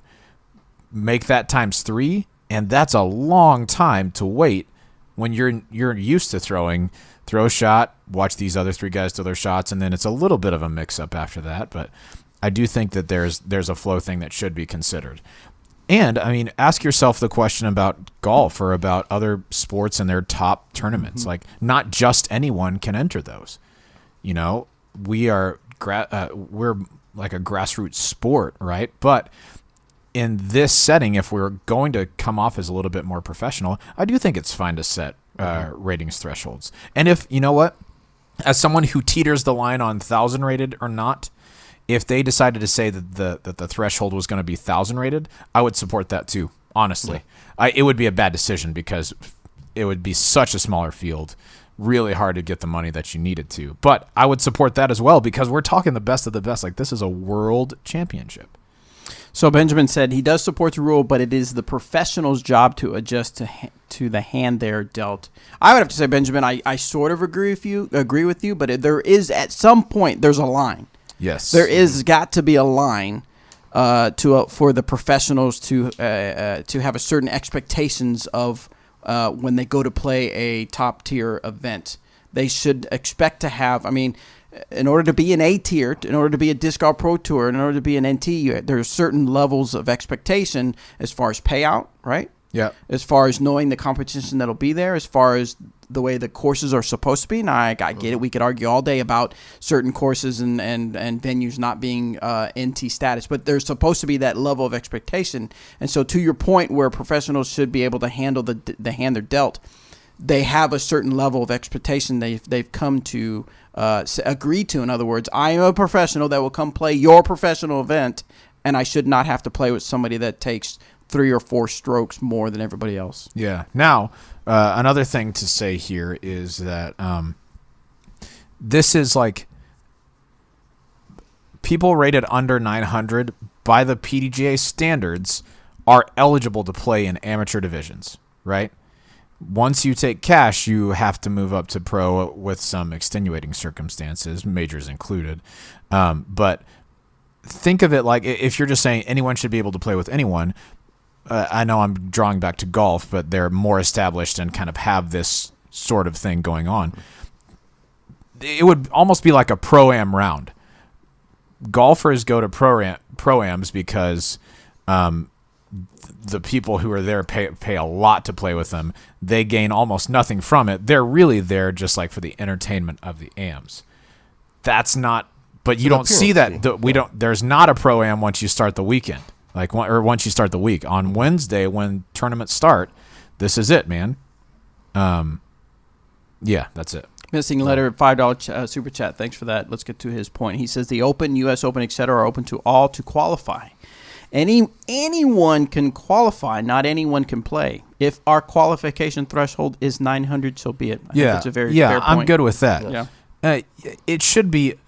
S2: Make that times 3, and that's a long time to wait when you're used to throw a shot, watch these other 3 guys do their shots, and then it's a little bit of a mix-up after that. But I do think that there's a flow thing that should be considered. And, I mean, ask yourself the question about golf or about other sports and their top tournaments. Like, not just anyone can enter those. We're like a grassroots sport, right? But in this setting, if we're going to come off as a little bit more professional, I do think it's fine to set ratings thresholds. And if, you know what, as someone who teeters the line on 1,000 rated or not, if they decided to say that the threshold was going to be 1,000 rated, I would support that too, honestly. It would be a bad decision because it would be such a smaller field, really hard to get the money that you needed to. But I would support that as well because we're talking the best of the best. Like, this is a world championship.
S1: So Benjamin said he does support the rule, but it is the professional's job to adjust to the hand they're dealt. I would have to say, Benjamin, I sort of agree with you, but there is, at some point, there's a line.
S2: Yes.
S1: There is got to be a line for the professionals to have a certain expectations of when they go to play a top-tier event. They should expect to have, in order to be an A tier, in order to be a Disc Golf Pro Tour, in order to be an NT, there are certain levels of expectation as far as payout, right?
S2: Yeah.
S1: As far as knowing the competition that'll be there, as far as the way the courses are supposed to be. And I get it. We could argue all day about certain courses and venues not being NT status, but there's supposed to be that level of expectation. And so to your point where professionals should be able to handle the hand they're dealt, they have a certain level of expectation they've come to agree to. In other words, I am a professional that will come play your professional event, and I should not have to play with somebody that takes 3 or 4 strokes more than everybody else.
S2: Yeah. Now, another thing to say here is that this is like people rated under 900 by the PDGA standards are eligible to play in amateur divisions, right? Once you take cash, you have to move up to pro with some extenuating circumstances, majors included. But think of it like if you're just saying anyone should be able to play with anyone. I know I'm drawing back to golf, but they're more established and kind of have this sort of thing going on. It would almost be like a pro-am round. Golfers go to pro-ams because the people who are there pay a lot to play with them. They gain almost nothing from it. They're really there just like for the entertainment of the ams. That's not, but you don't see that. There's not a pro-am once you start the weekend. Once you start the week. On Wednesday when tournaments start, this is it, man. Yeah, that's it.
S1: Missing letter, $5 super chat. Thanks for that. Let's get to his point. He says the Open, U.S. Open, etc. are open to all to qualify. Anyone can qualify, not anyone can play. If our qualification threshold is 900, so be it. I think that's a very fair point.
S2: I'm good with that.
S1: Yeah.
S2: It should be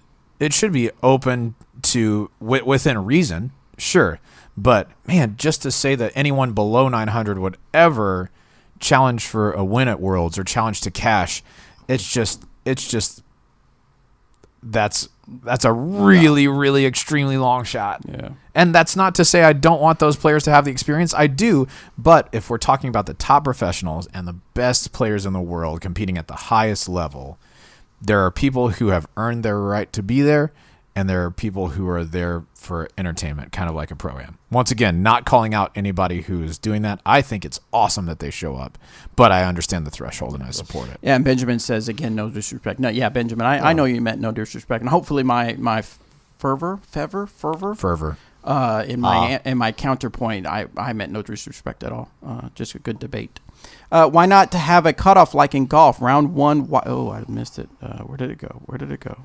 S2: open to within reason, sure. But man, just to say that anyone below 900 would ever challenge for a win at Worlds or challenge to cash, it's just that's a really, really extremely long shot.
S1: Yeah.
S2: And that's not to say I don't want those players to have the experience. I do. But if we're talking about the top professionals and the best players in the world competing at the highest level, there are people who have earned their right to be there, and there are people who are there for entertainment, kind of like a pro-am. Once again, not calling out anybody who is doing that. I think it's awesome that they show up, but I understand the threshold and I support it.
S1: Yeah, and Benjamin says, again, no disrespect. No, yeah, Benjamin, I know you meant no disrespect, and hopefully my fervor in my counterpoint, I meant no disrespect at all. Just a good debate. Why not to have a cutoff like in golf? Round 1. I missed it. Where did it go?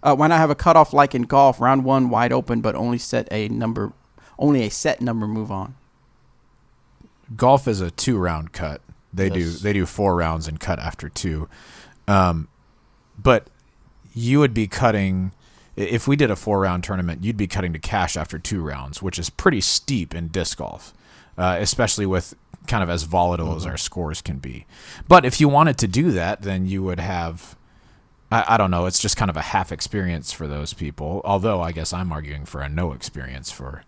S1: Why not have a cutoff like in golf? Round 1 wide open, but only a set number move on.
S2: Golf is a 2-round cut. They do 4 rounds and cut after 2. But you would be cutting, if we did a 4-round tournament, you'd be cutting to cash after 2 rounds, which is pretty steep in disc golf, especially with kind of as volatile as our scores can be. But if you wanted to do that, then you would have, I don't know, it's just kind of a half experience for those people. Although I guess I'm arguing for a no experience for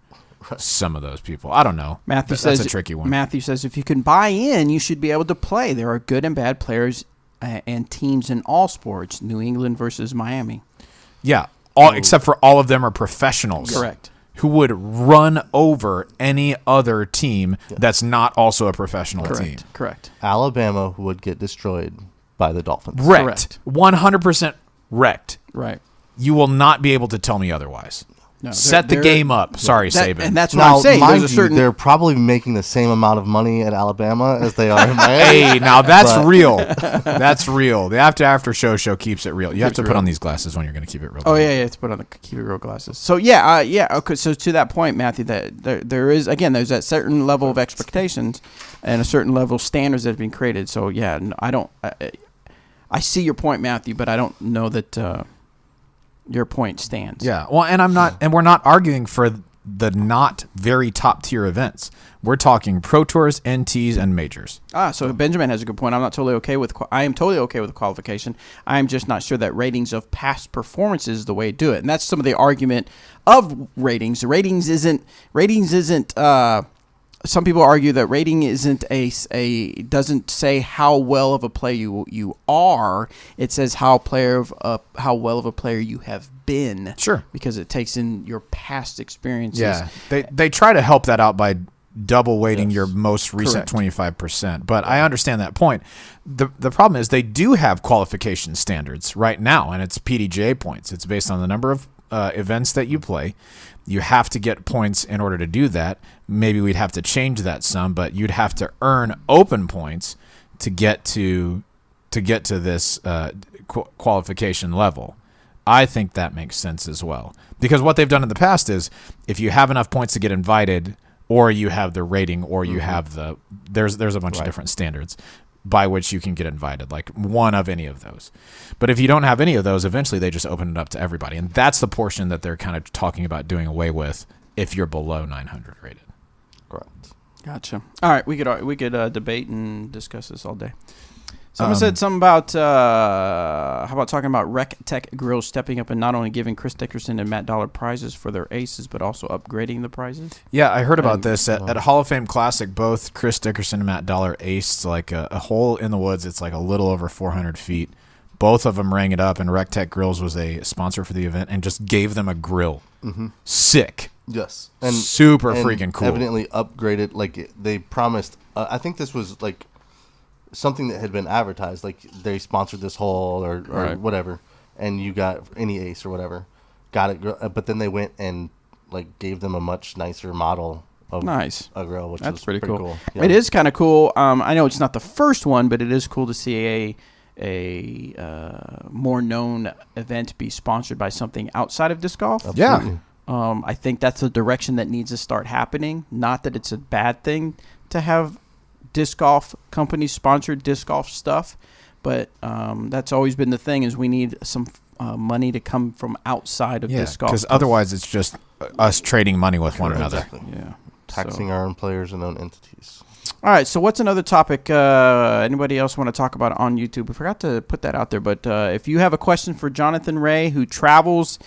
S2: some of those people. I don't know.
S1: Matthew says
S2: that's a tricky one.
S1: Matthew says if you can buy in, you should be able to play. There are good and bad players and teams in all sports. New England versus Miami.
S2: Yeah, except for all of them are professionals.
S1: Correct.
S2: Who would run over any other team that's not also a professional team.
S1: Correct.
S3: Alabama would get destroyed by the Dolphins.
S2: Wrecked. 100% wrecked.
S1: Right.
S2: You will not be able to tell me otherwise. No, set the game up. Sorry, Saban.
S1: And that's what I'm saying.
S3: Mind you, they're probably making the same amount of money at Alabama as they are in Miami.
S2: Hey, now that's real. That's real. The after show keeps it real. You have to put on these glasses when you're going to keep it real.
S1: Oh, yeah, it's put on the keep it real glasses. So, okay. So, to that point, Matthew, that there is, again, there's that certain level of expectations and a certain level of standards that have been created. So, yeah, I see your point, Matthew, but I don't know that your point stands.
S2: Yeah. Well, and we're not arguing for the not very top tier events. We're talking Pro Tours, NTs, and majors.
S1: So Benjamin has a good point. I am totally okay with qualification. I am just not sure that ratings of past performances is the way to do it. And that's some of the argument of ratings. Ratings isn't some people argue that rating isn't doesn't say how well of a player you are. It says how well of a player you have been.
S2: Sure.
S1: Because it takes in your past experiences.
S2: Yeah. They try to help that out by double weighting your most recent 25%. But I understand that point. The problem is they do have qualification standards right now, and it's PDGA points. It's based on the number of events that you play. You have to get points in order to do that. Maybe we'd have to change that some, but you'd have to earn open points to get to this qualification level. I think that makes sense as well. Because what they've done in the past is if you have enough points to get invited, or you have the rating, or you have there's a bunch of different standards by which you can get invited, like one of any of those. But if you don't have any of those, eventually they just open it up to everybody. And that's the portion that they're kind of talking about doing away with if you're below 900 rated.
S3: Correct.
S1: Gotcha. All right, we could debate and discuss this all day. Someone said something about, how about talking about Rec Tech Grills stepping up and not only giving Chris Dickerson and Matt Dollar prizes for their aces, but also upgrading the prizes?
S2: Yeah, I heard about this. At Hall of Fame Classic, both Chris Dickerson and Matt Dollar aced like a hole in the woods. It's like a little over 400 feet. Both of them rang it up, and Rec Tech Grills was a sponsor for the event and just gave them a grill.
S3: Mm-hmm.
S2: Sick.
S3: Yes.
S2: And super freaking cool.
S3: Evidently upgraded. Like they promised. I think this was like something that had been advertised, like they sponsored this hole or whatever, and you got any ace or whatever, got it. But then they went and like gave them a much nicer model of a grill, which is pretty cool. Yeah.
S1: It is kind of cool. I know it's not the first one, but it is cool to see a more known event be sponsored by something outside of disc golf.
S3: Absolutely.
S1: Yeah. I think that's a direction that needs to start happening. Not that it's a bad thing to have disc golf companies sponsor disc golf stuff, but that's always been the thing, is we need some money to come from outside of disc golf,
S2: because otherwise it's just us trading money with one another.
S3: Exactly. Yeah, taxing our own players and own entities.
S1: All right, so what's another topic anybody else want to talk about on YouTube? We forgot to put that out there, but if you have a question for Jonathan Ray, who travels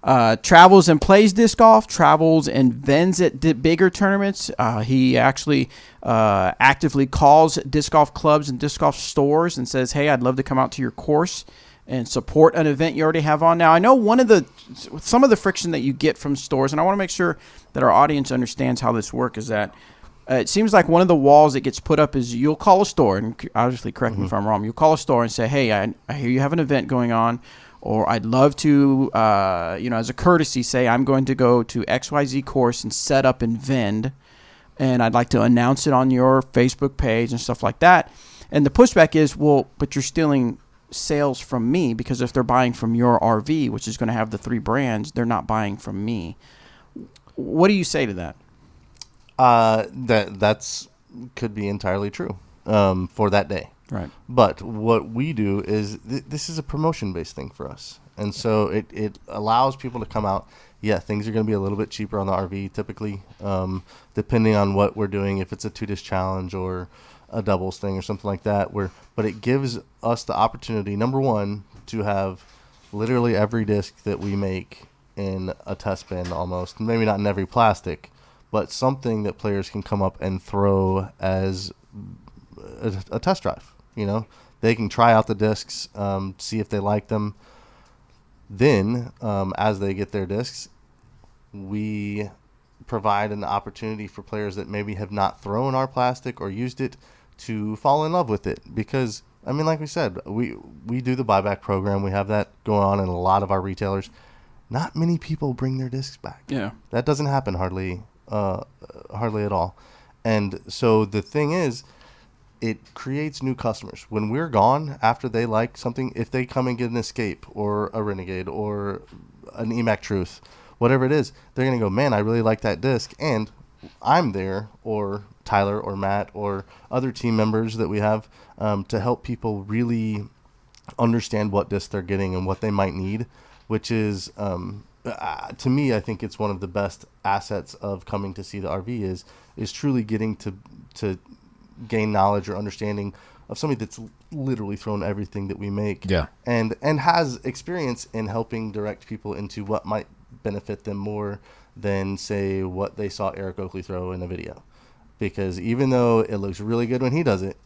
S1: and plays disc golf, travels and vends at bigger tournaments. He actually actively calls disc golf clubs and disc golf stores and says, hey, I'd love to come out to your course and support an event you already have on. Now, I know some of the friction that you get from stores, and I want to make sure that our audience understands how this works, is that it seems like one of the walls that gets put up is you'll call a store, and obviously correct me if I'm wrong, you'll call a store and say, hey, I hear you have an event going on, or I'd love to, as a courtesy, say I'm going to go to XYZ course and set up and vend, and I'd like to announce it on your Facebook page and stuff like that. And the pushback is, well, but you're stealing sales from me, because if they're buying from your RV, which is going to have the 3 brands, they're not buying from me. What do you say to that?
S3: That's could be entirely true for that day.
S1: Right.
S3: But what we do is this is a promotion-based thing for us. And so it allows people to come out. Yeah, things are going to be a little bit cheaper on the RV typically, depending on what we're doing, if it's a 2-disc challenge or a doubles thing or something like that. But it gives us the opportunity, number one, to have literally every disc that we make in a test bin almost. Maybe not in every plastic, but something that players can come up and throw as a test drive. They can try out the discs, see if they like them. Then, as they get their discs, we provide an opportunity for players that maybe have not thrown our plastic or used it to fall in love with it. Because, like we said, we do the buyback program. We have that going on in a lot of our retailers. Not many people bring their discs back.
S1: Yeah,
S3: that doesn't happen hardly at all. And so the thing is, it creates new customers. When we're gone, after they like something, if they come and get an Escape or a Renegade or an EMAC Truth, whatever it is, they're going to go, man, I really like that disc. And I'm there, or Tyler or Matt or other team members that we have to help people really understand what disc they're getting and what they might need, which is, to me, I think it's one of the best assets of coming to see the RV is truly getting to gain knowledge or understanding of somebody that's literally thrown everything that we make, and has experience in helping direct people into what might benefit them more than, say, what they saw Eric Oakley throw in a video. Because even though it looks really good when he does it,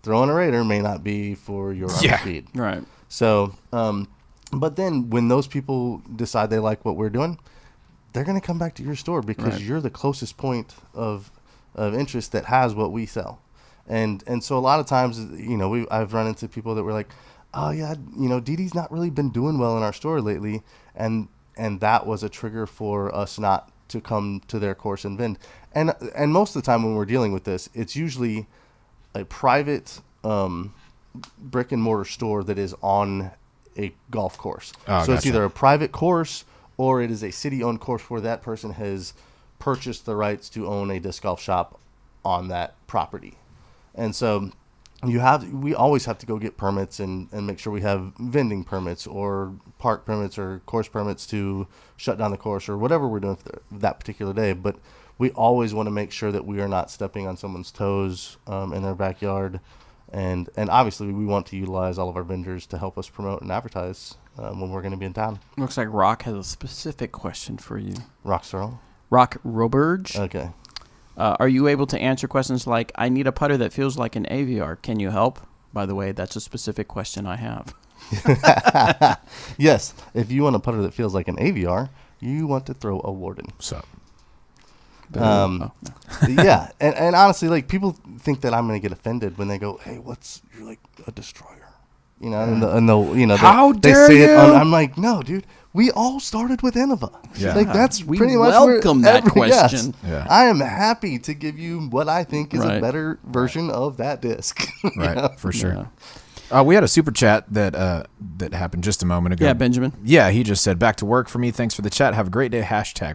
S3: throwing a Raider may not be for your speed.
S1: Right.
S3: So, but then when those people decide they like what we're doing, they're going to come back to your store because you're the closest point of of interest that has what we sell. And so a lot of times, I've run into people that were like, oh yeah, DD's not really been doing well in our store lately. And that was a trigger for us not to come to their course and vend. And most of the time when we're dealing with this, it's usually a private brick and mortar store that is on a golf course.
S2: Oh,
S3: so it's either a private course or it is a city-owned course where that person has purchased the rights to own a disc golf shop on that property. And so we always have to go get permits and make sure we have vending permits or park permits or course permits to shut down the course or whatever we're doing for that particular day. But we always want to make sure that we are not stepping on someone's toes in their backyard. And obviously we want to utilize all of our vendors to help us promote and advertise when we're going to be in town.
S1: Looks like Rock has a specific question for you.
S3: Rock Searle?
S1: Rock Roberge.
S3: Okay.
S1: Are you able to answer questions like, I need a putter that feels like an AVR. Can you help? By the way, that's a specific question I have.
S3: Yes. If you want a putter that feels like an AVR, you want to throw a Warden.
S2: So.
S3: Yeah. And honestly, like, people think that I'm going to get offended when they go, hey, you're like a destroyer.
S1: How dare
S3: say
S1: you?
S3: I'm like, no, dude. We all started with Innova.
S2: Yeah.
S3: Like, that's
S1: we
S3: pretty much
S1: welcome that question.
S3: Yes.
S2: Yeah.
S3: I am happy to give you what I think is
S1: Right.
S3: a better version of that disc.
S2: Right, for sure. We had a super chat that happened just a moment ago.
S1: Yeah, Benjamin.
S2: Yeah, he just said, back to work for me. Thanks for the chat. Have a great day.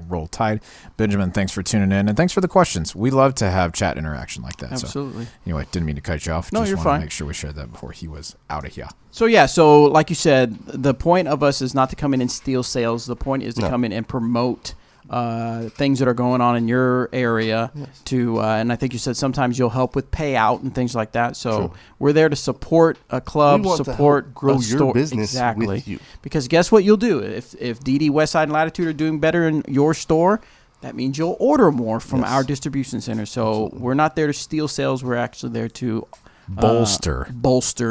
S2: #Roll Tide. Benjamin, thanks for tuning in. And thanks for the questions. We love to have chat interaction like that.
S1: Absolutely.
S2: So, anyway, didn't mean to cut you off.
S1: No,
S2: just
S1: you're
S2: wanted
S1: fine.
S2: to make sure we shared that before he was out of here.
S1: So, like you said, the point of us is not to come in and steal sales. The point is to come in and promote things that are going on in your area.
S3: Yes.
S1: And I think you said sometimes you'll help with payout and things like that. So
S3: True.
S1: we're there to support a club,
S3: We want to
S1: support
S3: help grow
S1: a
S3: your
S1: store.
S3: business
S1: exactly.
S3: with you.
S1: Because guess what you'll do? If DD, Westside, and Latitude are doing better in your store, that means you'll order more from our distribution center. So we're not there to steal sales. We're actually there to bolster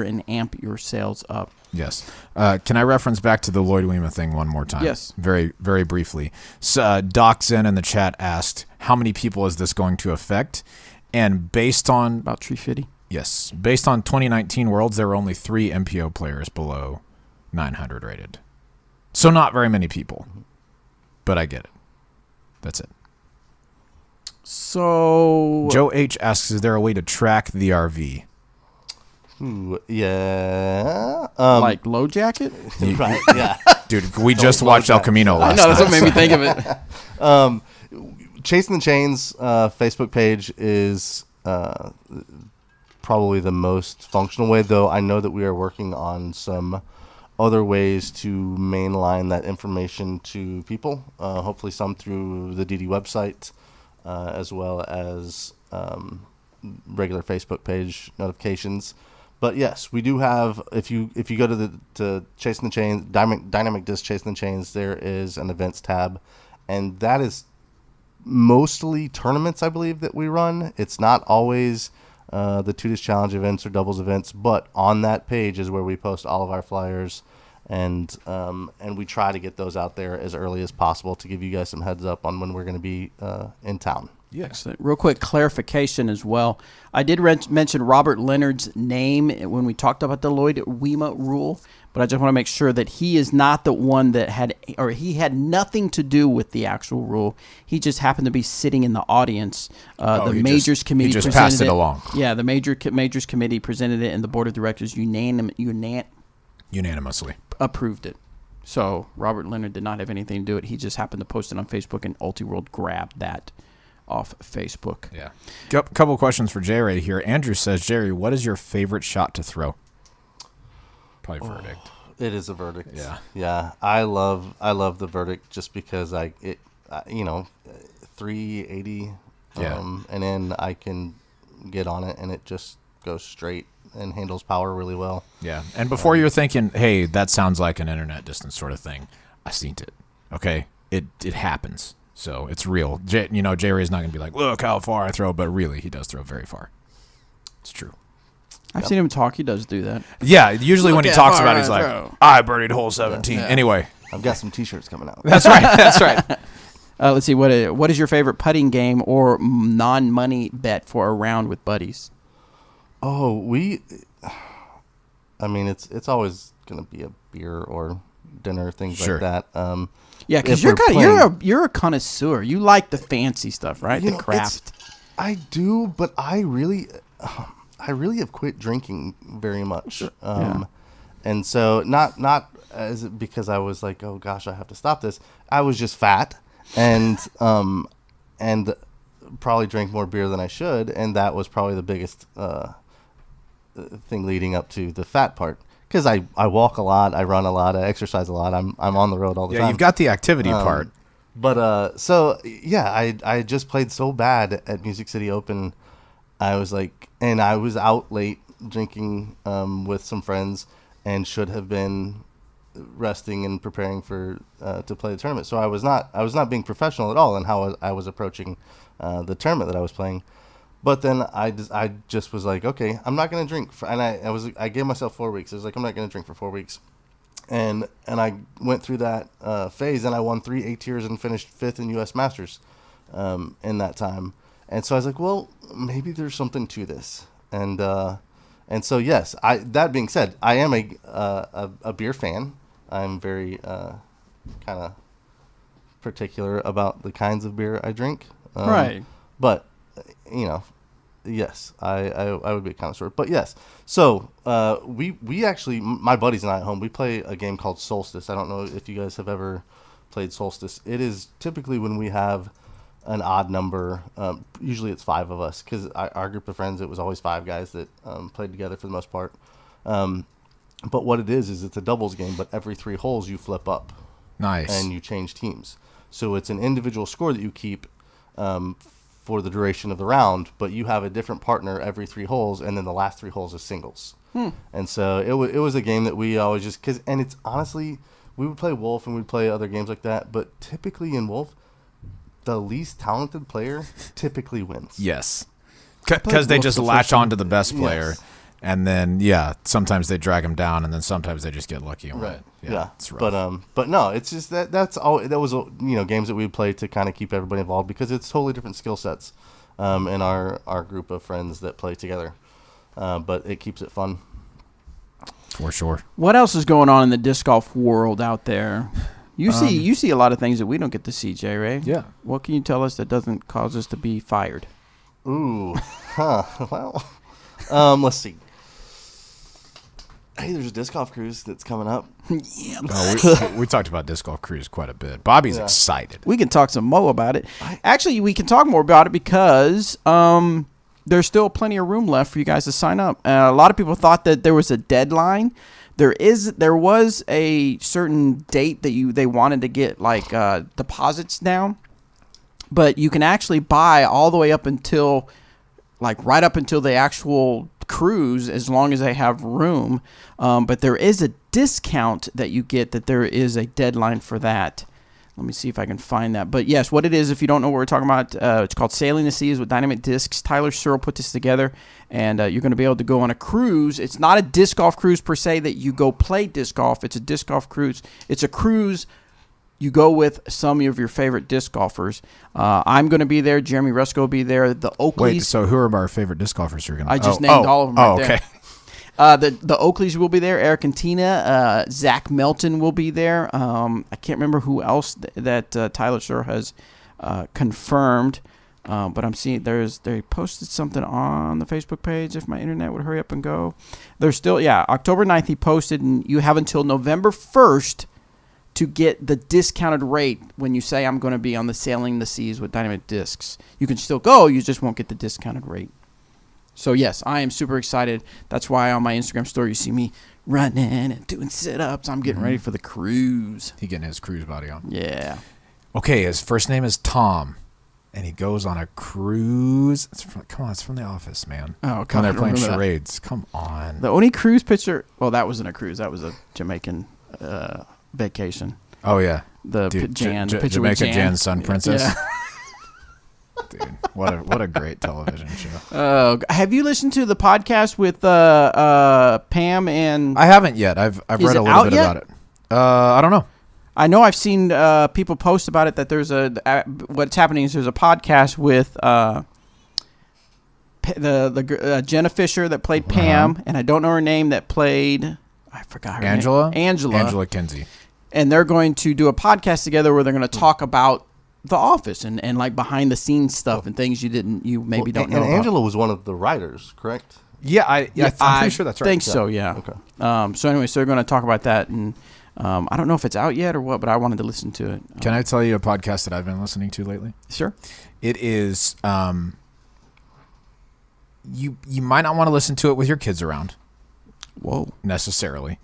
S1: and amp your sales up.
S2: Yes. Can I reference back to the Lloyd Weema thing one more time?
S1: Yes.
S2: Very, very briefly. So, Doc Zen in the chat asked, how many people is this going to affect? And based on...
S1: About 350.
S2: Yes. Based on 2019 Worlds, there were only 3 MPO players below 900 rated. So not very many people. But I get it. That's it.
S1: So...
S2: Joe H. asks, is there a way to track the RV?
S3: Ooh, yeah.
S1: Like low jacket?
S3: Right, yeah.
S2: Dude, we just watched El Camino last night.
S1: I know, that's what made me think of it.
S3: Chasing the Chains Facebook page is probably the most functional way, though I know that we are working on some other ways to mainline that information to people, hopefully some through the DD website, as well as regular Facebook page notifications. But yes, we do have. If you go to Chasing the Chains, Dynamic Disc Chasing the Chains, there is an events tab, and that is mostly tournaments, I believe, that we run. It's not always the 2 Disc Challenge events or doubles events, but on that page is where we post all of our flyers, and we try to get those out there as early as possible to give you guys some heads up on when we're going to be in town.
S1: Yeah. Excellent. Real quick clarification as well. I did mention Robert Leonard's name when we talked about the Lloyd Weema rule, but I just want to make sure that he is not the one that he had nothing to do with the actual rule. He just happened to be sitting in the audience. The Majors Committee
S2: he just
S1: presented
S2: passed it along.
S1: Yeah, the Majors Committee presented it, and the Board of Directors unanimously approved it. So Robert Leonard did not have anything to do with it. He just happened to post it on Facebook, and Ultiworld grabbed that off Facebook.
S2: Yeah. Couple questions for JRay here. Andrew says, JRay, what is your favorite shot to throw? Probably verdict.
S3: It is a verdict.
S2: Yeah.
S3: Yeah. I love the verdict just because 380 and then I can get on it and it just goes straight and handles power really well.
S2: Yeah. And before you're thinking, hey, that sounds like an internet distance sort of thing, I seen it. Okay? It happens. So it's real. JRay is not going to be like, look how far I throw, but really he does throw very far. It's true.
S1: I've seen him talk. He does do that.
S2: Yeah, usually when he talks about it, he's like, I birdied hole 17.
S3: Yeah.
S2: Anyway.
S3: I've got some T-shirts coming out.
S2: That's right. That's right.
S1: Let's see. What is your favorite putting game or non-money bet for a round with buddies?
S3: Oh, I mean, it's always gonna be a beer or dinner, things
S2: Sure.
S3: like that.
S1: Yeah, because you're a connoisseur. You like the fancy stuff, right? The craft.
S3: I do, but I really have quit drinking very much. And so not as because I was like, oh gosh, I have to stop this. I was just fat and probably drank more beer than I should, and that was probably the biggest thing leading up to the fat part. Because I walk a lot, I run a lot, I exercise a lot. I'm on the road all the time.
S2: Yeah, you've got the activity part.
S3: But so yeah, I just played so bad at Music City Open. I was like, and I was out late drinking with some friends, and should have been resting and preparing for to play the tournament. So I was not being professional at all in how I was approaching the tournament that I was playing. But then I just was like, okay, I'm not going to drink. And I gave myself 4 weeks. I was like, I'm not going to drink for 4 weeks. And I went through that phase, and I won 3 A-tiers and finished 5th in U.S. Masters in that time. And so I was like, well, maybe there's something to this. And so, yes, that being said, I am a beer fan. I'm very kind of particular about the kinds of beer I drink.
S1: Right.
S3: But, yes, I would be a connoisseur. But, yes, so we actually, my buddies and I at home, we play a game called Solstice. I don't know if you guys have ever played Solstice. It is typically when we have an odd number. Usually it's 5 of us, because our group of friends, it was always 5 guys that played together for the most part. But what it is it's a doubles game, but every 3 holes you flip up.
S2: Nice.
S3: And you change teams. So it's an individual score that you keep for the duration of the round, but you have a different partner every 3 holes, and then the last 3 holes is singles. And so it was a game that we always just, and it's honestly, we would play Wolf and we'd play other games like that, but typically in Wolf, the least talented player typically wins.
S2: Yes. Because they just latch on to the best player. Yes. And then, sometimes they drag them down, and then sometimes they just get lucky and win.
S3: Yeah.
S2: It's rough.
S3: But no, it's just that's all. That was games that we play to kind of keep everybody involved, because it's totally different skill sets in our group of friends that play together. But it keeps it fun.
S2: For sure.
S1: What else is going on in the disc golf world out there? You see a lot of things that we don't get to see, JRay.
S2: Yeah.
S1: What can you tell us that doesn't cause us to be fired?
S3: Ooh. Well, let's see. Hey, there's a disc golf cruise that's coming up.
S2: We talked about disc golf cruise quite a bit. Bobby's excited.
S1: We can talk some more about it. Actually, we can talk more about it because there's still plenty of room left for you guys to sign up. A lot of people thought that there was a deadline. There was a certain date that they wanted to get deposits down, but you can actually buy all the way up until right up until the actual cruise, as long as they have room. But there is a discount that you get, that there is a deadline for that. Let me see if I can find that. But yes, what it is, if you don't know what we're talking about, it's called Sailing the Seas with Dynamic Discs. Tyler Searle put this together, and you're going to be able to go on a cruise. It's not a disc golf cruise per se that you go play disc golf. It's a disc golf cruise. It's a cruise you go with some of your favorite disc golfers. I'm going to be there. Jeremy Rusko will be there. The Oakleys.
S2: Wait, so who are our favorite disc golfers you're going to?
S1: I just named all of them right
S2: okay.
S1: there. The Oakleys will be there. Eric and Tina. Zach Melton will be there. I can't remember who else that Tyler Searle has confirmed. But I'm seeing they posted something on the Facebook page. If my internet would hurry up and go. There's still, October 9th he posted, and you have until November 1st to get the discounted rate when you say I'm going to be on the Sailing the Seas with Dynamic Discs. You can still go, you just won't get the discounted rate. So yes, I am super excited. That's why on my Instagram story you see me running and doing sit-ups. I'm getting ready for the cruise.
S2: He's getting his cruise body on.
S1: Yeah.
S2: Okay, his first name is Tom, and he goes on a cruise. It's from The Office, man.
S1: Oh,
S2: come on. They're playing charades. Come on.
S1: The only cruise picture, well, that wasn't a cruise. That was a Jamaican vacation.
S2: Oh yeah,
S1: the
S2: Jamaica Jan Sun Princess.
S1: Yeah.
S2: Dude, what a great television show.
S1: Have you listened to the podcast with Pam and?
S2: I haven't yet. I've read a little bit about it. I don't know.
S1: I know I've seen people post about it that there's what's happening is there's a podcast with the Jenna Fisher that played Pam, and I don't know her name that played, I forgot her name. Angela
S2: Kinsey.
S1: And they're going to do a podcast together where they're going to talk about The Office and like behind the scenes stuff and things you maybe don't know
S3: and
S1: about.
S3: Angela was one of the writers, correct?
S2: Yeah, I'm pretty sure that's right.
S1: I think so, yeah.
S3: Okay.
S1: So anyway, so they're going to talk about that, and I don't know if it's out yet or what, but I wanted to listen to it.
S2: Can I tell you a podcast that I've been listening to lately?
S1: Sure.
S2: It is, you might not want to listen to it with your kids around.
S1: Whoa.
S2: Necessarily.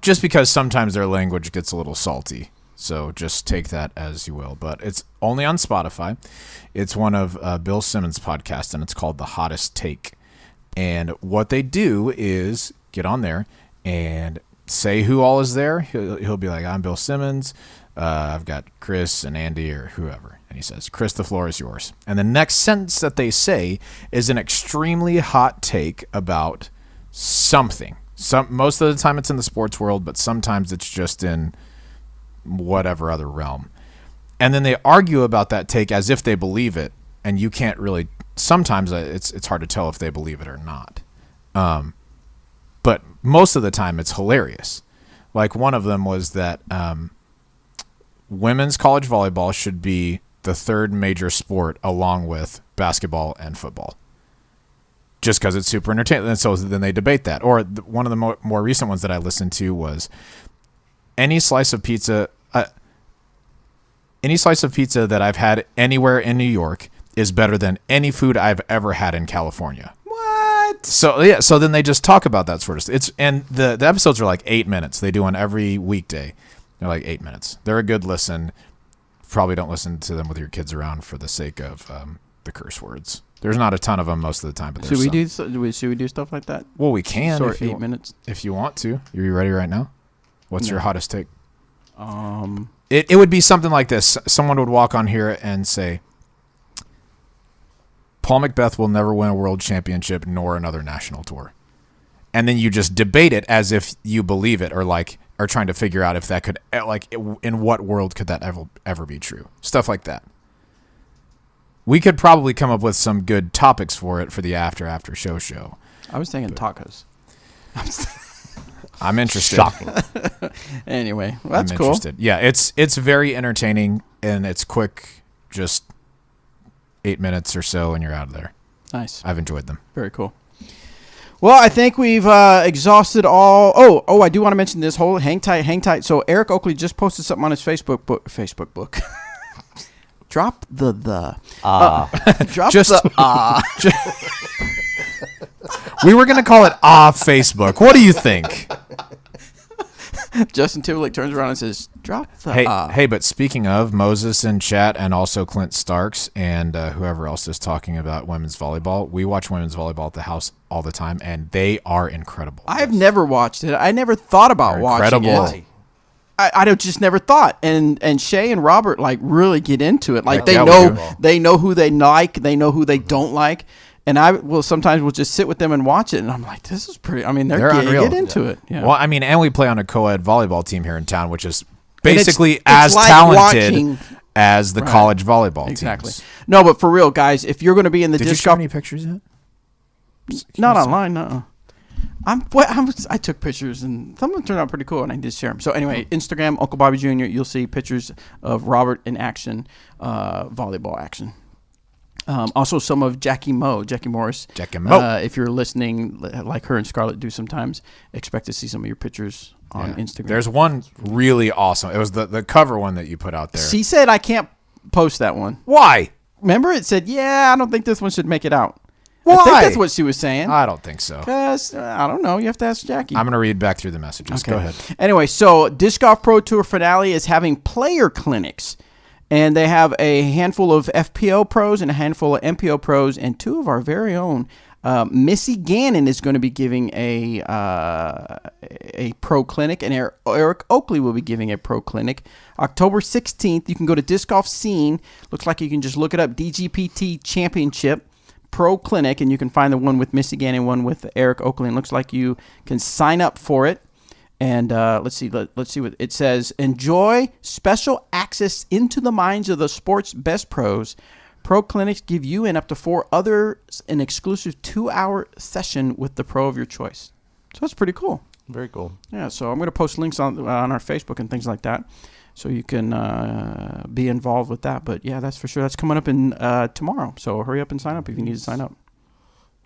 S2: Just because sometimes their language gets a little salty. So just take that as you will. But it's only on Spotify. It's one of Bill Simmons' podcasts, and it's called The Hottest Take. And what they do is get on there and say who all is there. He'll be like, I'm Bill Simmons. I've got Chris and Andy or whoever. And he says, Chris, the floor is yours. And the next sentence that they say is an extremely hot take about something. Most of the time it's in the sports world, but sometimes it's just in whatever other realm. And then they argue about that take as if they believe it, and you can't really. Sometimes it's hard to tell if they believe it or not. But most of the time it's hilarious. Like one of them was that women's college volleyball should be the third major sport along with basketball and football. Just because it's super entertaining. And so then they debate that. Or one of the more recent ones that I listened to was any slice of pizza that I've had anywhere in New York is better than any food I've ever had in California.
S1: What?
S2: So yeah, so then they just talk about that sort of stuff. And the episodes are like 8 minutes. They do one every weekday. They're like 8 minutes. They're a good listen. Probably don't listen to them with your kids around for the sake of the curse words. There's not a ton of them most of the time, but
S1: should we do stuff like that?
S2: Well, we can.
S1: Short 8 minutes
S2: if you want to. Are you ready right now? What's your hottest take?
S1: It
S2: would be something like this. Someone would walk on here and say, Paul Macbeth will never win a world championship nor another national tour. And then you just debate it as if you believe it or like are trying to figure out if that could, like, in what world could that ever be true? Stuff like that. We could probably come up with some good topics for it for the after show.
S1: I was thinking tacos.
S2: I'm interested.
S3: Shocking.
S1: Anyway, well, that's cool.
S2: Interested. Yeah, it's very entertaining and it's quick, just 8 minutes or so, and you're out of there.
S1: Nice.
S2: I've enjoyed them.
S1: Very cool. Well, I think we've exhausted all. Oh, I do want to mention this whole hang tight. So Eric Oakley just posted something on his Facebook book. Drop the. Drop
S2: just,
S1: the.
S2: We were gonna call it Facebook. What do you think?
S1: Justin Timberlake turns around and says, "Drop the."
S2: Hey, but speaking of Moses in chat and also Clint Starks and whoever else is talking about women's volleyball, we watch women's volleyball at the house all the time, and they are incredible.
S1: I have never watched it. I never thought about watching it. I just never thought. And Shay and Robert like really get into it. Like they know who they like, they know who they don't like. And I will sometimes just sit with them and watch it, and I'm like, this is pretty. I mean, they're unreal. Get into it. Yeah.
S2: Well, I mean, and we play on a co-ed volleyball team here in town, which is basically as like talented as the college volleyball teams.
S1: Exactly. No, but for real, guys, if you're going to be in the
S2: Did you show any pictures yet?
S1: Not online, no. I took pictures, and some of them turned out pretty cool, and I did share them. So anyway, Instagram, Uncle Bobby Jr., you'll see pictures of Robert in action, volleyball action. Also, some of Jackie Morris.
S2: Jackie Mo.
S1: If you're listening, like her and Scarlett do sometimes, expect to see some of your pictures on Instagram.
S2: There's one really awesome. It was the cover one that you put out there.
S1: She said I can't post that one.
S2: Why?
S1: Remember, it said, I don't think this one should make it out.
S2: Why?
S1: I think that's what she was saying.
S2: I don't think so.
S1: Because, I don't know. You have to ask Jackie.
S2: I'm going to read back through the messages.
S1: Okay.
S2: Go ahead.
S1: Anyway, so Disc Golf Pro Tour finale is having player clinics. And they have a handful of FPO pros and a handful of MPO pros, and two of our very own. Missy Gannon is going to be giving a pro clinic, and Eric Oakley will be giving a pro clinic. October 16th, you can go to Disc Golf Scene. Looks like you can just look it up, DGPT Championship Pro Clinic, and you can find the one with Missy Gannon, one with Eric Oakley. And looks like you can sign up for it. And let's see what it says. Enjoy special access into the minds of the sport's best pros. Pro clinics give you and up to 4 others an exclusive 2-hour session with the pro of your choice. So that's pretty cool.
S3: Very cool.
S1: Yeah, so I'm going to post links on our Facebook and things like that, so you can be involved with that. But yeah, that's for sure. That's coming up in tomorrow. So hurry up and sign up if you need to sign up.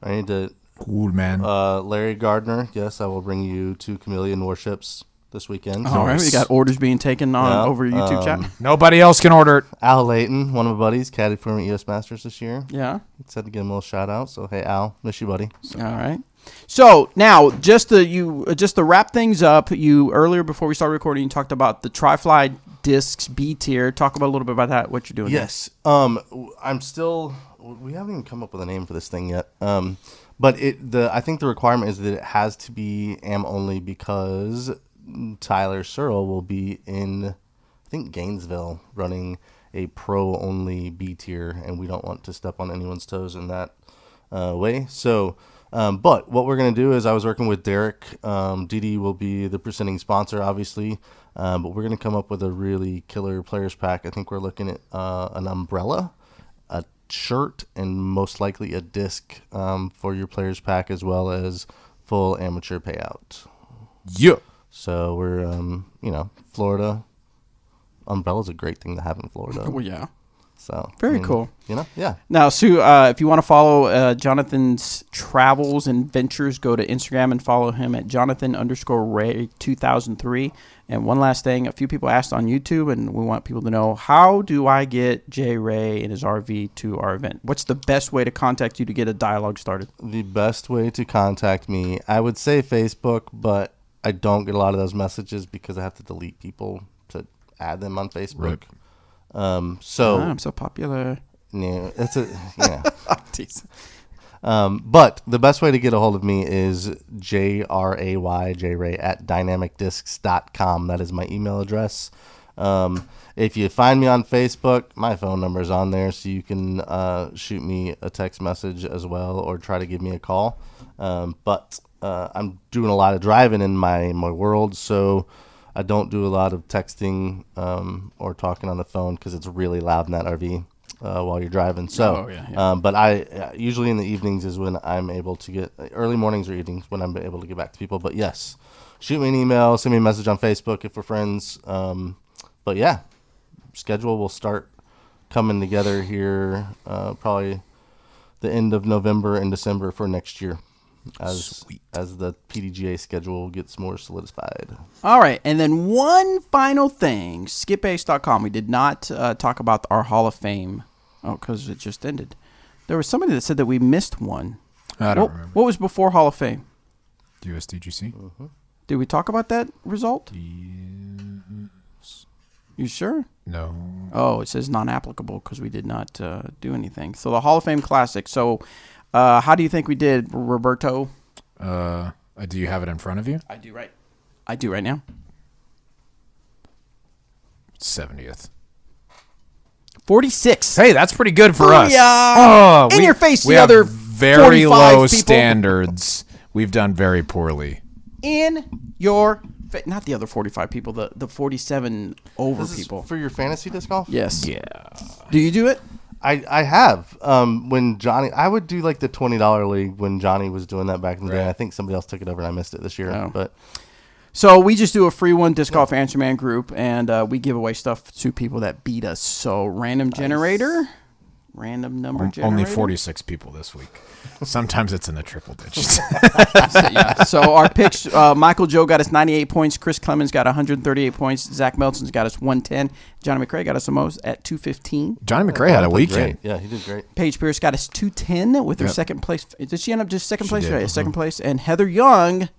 S3: I need to.
S2: Cool, man.
S3: Larry Gardner. Yes, I will bring you 2 chameleon warships this weekend.
S1: All right, we got orders being taken on over YouTube chat.
S2: Nobody else can order it.
S3: Al Layton, one of my buddies, caddied for me at US Masters this year.
S1: Yeah.
S3: He said to give him a little shout out. So hey, Al, miss you, buddy.
S1: All right. So now, just to wrap things up, you earlier before we started recording, you talked about the Tri-Fly discs B tier. Talk about a little bit about that. What you're doing?
S3: Yes. I'm still. We haven't even come up with a name for this thing yet. But I think the requirement is that it has to be AM only because Tyler Searle will be in, I think, Gainesville running a pro only B tier, and we don't want to step on anyone's toes in that way. So. But what we're going to do is I was working with Derek. DD will be the presenting sponsor, obviously. But we're going to come up with a really killer players pack. I think we're looking at an umbrella, a shirt, and most likely a disc for your players pack, as well as full amateur payout.
S2: Yeah.
S3: So we're, Florida. Umbrella's a great thing to have in Florida.
S1: Well, yeah.
S3: So
S1: very cool.
S3: Yeah.
S1: Now, Sue, if you want to follow Jonathan's travels and ventures, go to Instagram and follow him at Jonathan_Ray2003. And one last thing, a few people asked on YouTube, and we want people to know, how do I get JRay and his RV to our event? What's the best way to contact you to get a dialogue started?
S3: The best way to contact me, I would say Facebook, but I don't get a lot of those messages because I have to delete people to add them on Facebook.
S2: Right.
S1: I'm so popular.
S3: Yeah, but the best way to get a hold of me is JRay at dynamicdiscs.com. That is my email address. If you find me on Facebook, my phone number is on there, so you can shoot me a text message as well, or try to give me a call. But I'm doing a lot of driving in my world, so I don't do a lot of texting or talking on the phone because it's really loud in that RV while you're driving. So, but I usually in the evenings is when I'm able to get, early mornings or evenings when I'm able to get back to people. But yes, shoot me an email, send me a message on Facebook if we're friends. But yeah, schedule will start coming together here probably the end of November and December for next year. As the PDGA schedule gets more solidified.
S1: All right, and then one final thing, skipace.com. We did not talk about our Hall of Fame. Oh, because it just ended. There was somebody that said that we missed one.
S2: I don't remember.
S1: What was before Hall of Fame?
S2: USDGC.
S3: Mm-hmm.
S1: Did we talk about that result?
S2: Yes.
S1: You sure?
S2: No.
S1: Oh, it says non-applicable because we did not do anything. So the Hall of Fame Classic. So how do you think we did, Roberto?
S2: Do you have it in front of you?
S1: I do right now.
S2: 70th.
S1: 46.
S2: Hey, that's pretty good for us.
S1: Oh, in your face, the other
S2: very
S1: 45
S2: low
S1: people.
S2: standards. We've done very poorly.
S1: In your not the other 45 people, the 47 over
S3: This is
S1: people.
S3: for your fantasy disc golf?
S1: Yes.
S2: Yeah.
S1: Do you do it?
S3: I have. When Johnny, I would do like the $20 league when Johnny was doing that back in the day. I think somebody else took it over and I missed it this year.
S1: Oh.
S3: But
S1: so we just do a free one disc golf answer man group, and we give away stuff to people that beat us. So random generator, random number generator.
S2: Only 46 people this week. Sometimes it's in the triple digits.
S1: So our picks: Michael Joe got us 98 points. Chris Clemens got 138 points. Zach Melson's got us 110. Johnny McRae got us the most at 215.
S2: Johnny McRae had a weekend.
S3: Yeah, he did great.
S1: Paige Pierce got us 210 with her second place. Did she end up just second place?
S2: did.
S1: Right, second place. And Heather Young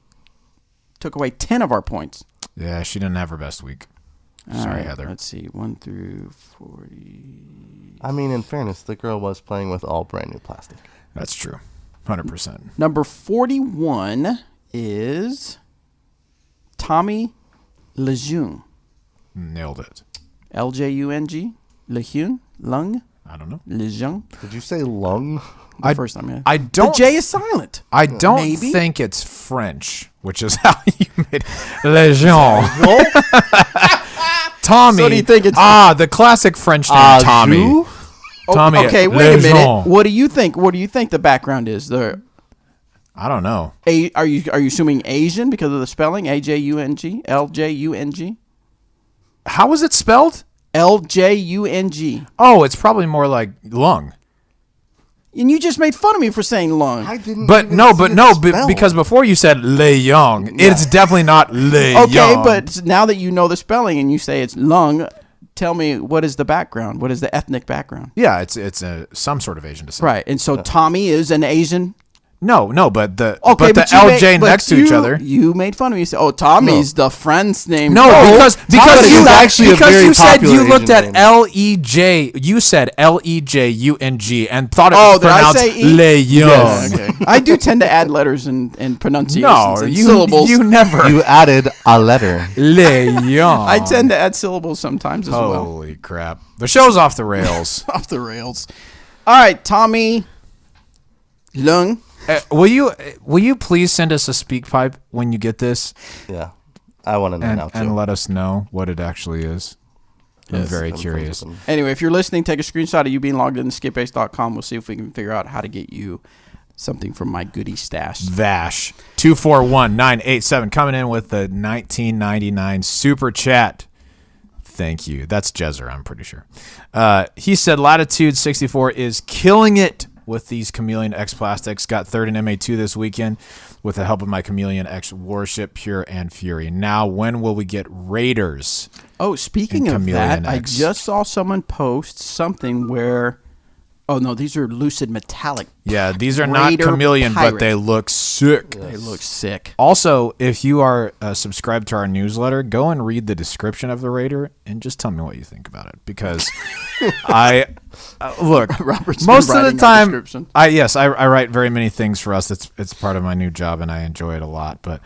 S1: took away 10 of our points.
S2: Yeah, she didn't have her best week. Sorry, Heather.
S1: Let's see, 1 through 40.
S3: I mean, in fairness, the girl was playing with all brand new plastic.
S2: That's true. 100%.
S1: Number 41 is Tommy Lejeune.
S2: Nailed it.
S1: Ljung. Lejeune? Lung?
S2: I don't know.
S1: Lejeune.
S3: Did you say lung?
S1: The first time, yeah.
S2: I don't.
S1: The J is silent.
S2: I don't
S1: Maybe?
S2: think it's French, which is how you made Lejeune. Tommy.
S1: So do you think it's
S2: the classic French name Tommy? Tommy.
S1: Okay, wait a minute.
S2: Lejeune.
S1: What do you think? What do you think the background is?
S2: I don't know.
S1: Are you assuming Asian because of the spelling? AJUNG? LJUNG?
S2: How is it spelled?
S1: LJUNG.
S2: Oh, it's probably more like lung.
S1: And you just made fun of me for saying lung.
S3: I didn't.
S2: Because before you said Le Young, it's definitely not Le Young.
S1: Okay, but now that you know the spelling and you say it's lung, tell me what is the background? What is the ethnic background?
S2: Yeah, it's some sort of Asian descent.
S1: Right, and so Tommy is an Asian.
S2: No, but the LJ next to each other.
S1: You made fun of me. You said, "Oh, Tommy's the friend's name."
S2: No, because you
S3: actually
S2: you said you
S3: Asian
S2: looked at
S3: name.
S2: LEJ. You said LEJUNG and thought it was
S1: did I
S2: pronounced
S1: say
S2: Le Young.
S1: Yes, okay. I do tend to add letters and pronunciations.
S2: No,
S1: and
S2: you
S1: syllables.
S2: You never.
S3: You added a letter.
S2: Le Young.
S1: I tend to add syllables sometimes as well.
S2: Holy crap! The show's off the rails.
S1: Off the rails. All right, Tommy Lung.
S2: Will you please send us a speak pipe when you get this?
S3: Yeah, I want to know now too.
S2: And let us know what it actually is. I'm very curious.
S1: Anyway, if you're listening, take a screenshot of you being logged in to skipace.com. We'll see if we can figure out how to get you something from my goodie stash.
S2: Vash 241987 coming in with the 1999 super chat. Thank you. That's Jezer, I'm pretty sure. He said Latitude 64 is killing it with these Chameleon X plastics. Got third in MA2 this weekend with the help of my Chameleon X Warship, Pure and Fury. Now, when will we get Raiders?
S1: Oh, speaking of
S2: Chameleon
S1: that,
S2: X?
S1: I just saw someone post something where... Oh, no, these are Lucid Metallic.
S2: Yeah, these are not Chameleon, but they look sick.
S1: Yes. They look sick.
S2: Also, if you are subscribed to our newsletter, go and read the description of the Raider and just tell me what you think about it. Because look,
S1: Robert's
S2: most of the time,
S1: description.
S2: I write very many things for us. It's part of my new job, and I enjoy it a lot. But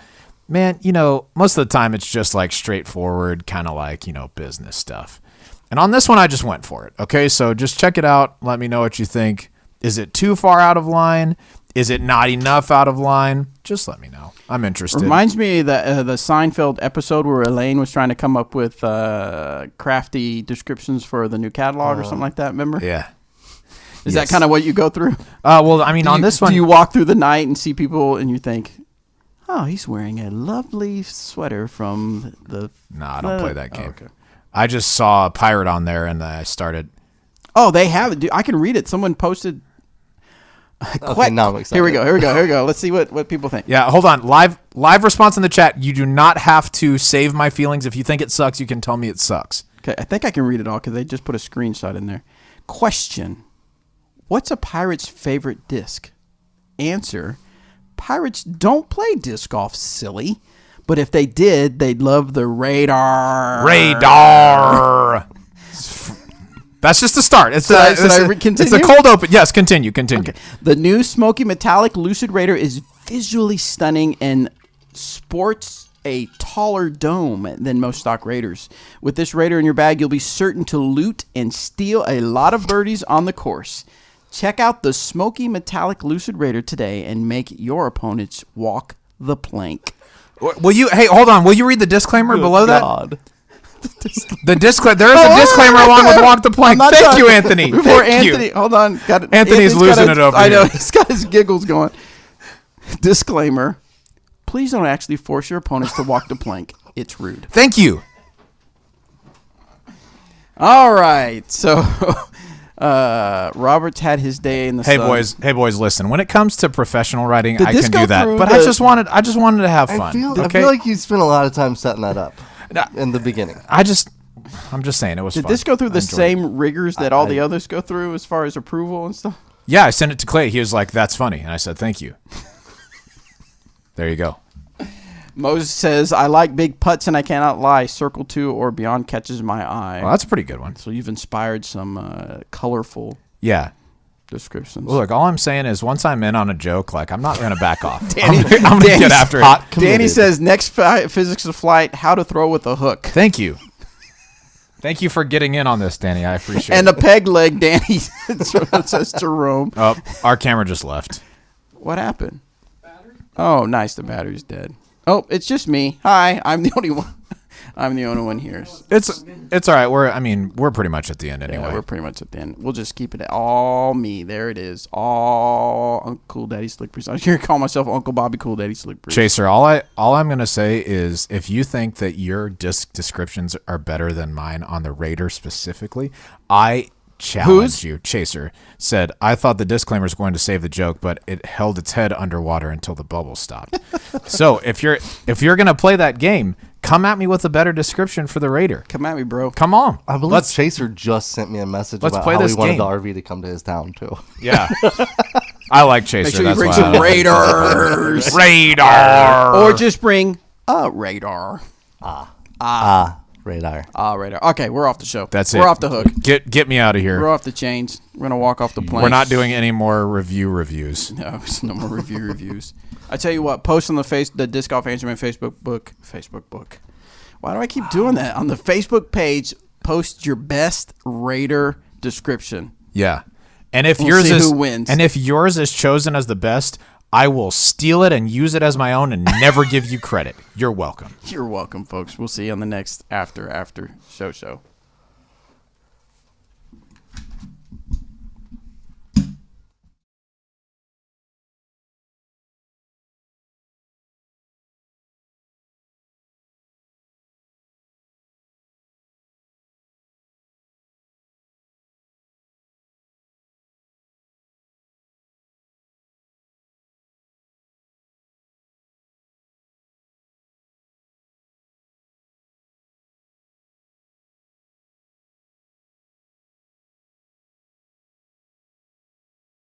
S2: man, most of the time it's just like straightforward, kind of like business stuff. And on this one, I just went for it. Okay, so just check it out. Let me know what you think. Is it too far out of line? Is it not enough out of line? Just let me know. I'm interested.
S1: Reminds me of the Seinfeld episode where Elaine was trying to come up with crafty descriptions for the new catalog or something like that. Remember?
S2: Yeah.
S1: Is that kind of what you go through?
S2: Well, I mean, on this one,
S1: do you walk through the night and see people and you think, "Oh, he's wearing a lovely sweater from the"?
S2: No, I don't play that game.
S1: Oh, okay.
S2: I just saw a pirate on there, and I started.
S1: Oh, they have it. Dude, I can read it. Someone posted.
S3: Okay, now I'm excited.
S1: Here we go. Let's see what people think.
S2: Yeah, hold on. Live response in the chat. You do not have to save my feelings. If you think it sucks, you can tell me it sucks.
S1: Okay, I think I can read it all because they just put a screenshot in there. Question: what's a pirate's favorite disc? Answer: pirates don't play disc golf, silly. But if they did, they'd love the Radar.
S2: That's just the start. It's
S1: continue?
S2: a cold open. Yes, continue.
S1: Okay. The new smoky metallic Lucid Raider is visually stunning and sports a taller dome than most stock Raiders. With this Raider in your bag, you'll be certain to loot and steal a lot of birdies on the course. Check out the smoky metallic Lucid Raider today and make your opponents walk the plank.
S2: Hey, hold on. Will you read the disclaimer below
S3: God.
S2: that? The disclaimer. There is a disclaimer along with walk the plank. Thank you, Anthony.
S1: Before Anthony, hold on.
S2: Anthony's losing it over here.
S1: I know. He's got his giggles going. Disclaimer. Please don't actually force your opponents to walk the plank. It's rude.
S2: Thank you.
S1: All right. So Robert's had his day in the sun.
S2: Hey boys, listen. When it comes to professional writing, I can do that. But I just wanted to have fun.
S3: I feel like you spent a lot of time setting that up in the beginning.
S2: I'm just saying it was fun.
S1: Did this go through the same rigors that all the others go through as far as approval and stuff?
S2: Yeah, I sent it to Clay. He was like, "That's funny," and I said, "Thank you." There you go.
S1: Moses says, "I like big putts and I cannot lie. Circle 2 or beyond catches my eye."
S2: Well, that's a pretty good one.
S1: So you've inspired some colorful descriptions.
S2: Well, look, all I'm saying is once I'm in on a joke, like I'm not going to back off. I'm going to get after it.
S1: Danny says, next physics of flight, how to throw with a hook.
S2: Thank you. Thank you for getting in on this, Danny. I appreciate
S1: And
S2: it.
S1: the peg leg, Danny, says Jerome.
S2: Oh, our camera just left.
S1: What happened? Oh, nice. The battery's dead. Oh, it's just me. Hi, I'm the only one. I'm the only one here.
S2: It's all right. We're pretty much at the end anyway.
S1: Yeah, we're pretty much at the end. We'll just keep it all me. There it is. All Uncle Daddy Slick Breeze. I'm going to call myself Uncle Bobby Cool Daddy Slick Breeze.
S2: Chaser, all I'm going to say is if you think that your disc descriptions are better than mine on the Raider specifically, I challenge you. Chaser said, I thought the disclaimer was going to save the joke, but it held its head underwater until the bubble stopped. So if you're going to play that game, come at me with a better description for the Raider.
S1: Come at me, bro.
S2: Come on.
S3: I believe Chaser just sent me a message about how he wanted the RV to come to his town, too.
S2: Yeah. I like Chaser.
S1: Make sure
S2: That's
S1: you bring
S2: why
S1: some Raiders.
S2: Radar.
S1: Or just bring a radar.
S3: Radar.
S1: Radar. Okay, we're off the show.
S2: That's it.
S1: We're off the hook.
S2: Get me out of here.
S1: We're off the chains. We're going to walk off the plane.
S2: We're not doing any more reviews.
S1: No, it's no more reviews. I tell you what, post on the Disc Golf Answerman Facebook book. Why do I keep doing that? On the Facebook page, post your best Raider description.
S2: Yeah. And if
S1: who wins.
S2: And if yours is chosen as the best, I will steal it and use it as my own and never give you credit. You're welcome.
S1: You're welcome, folks. We'll see you on the next after show.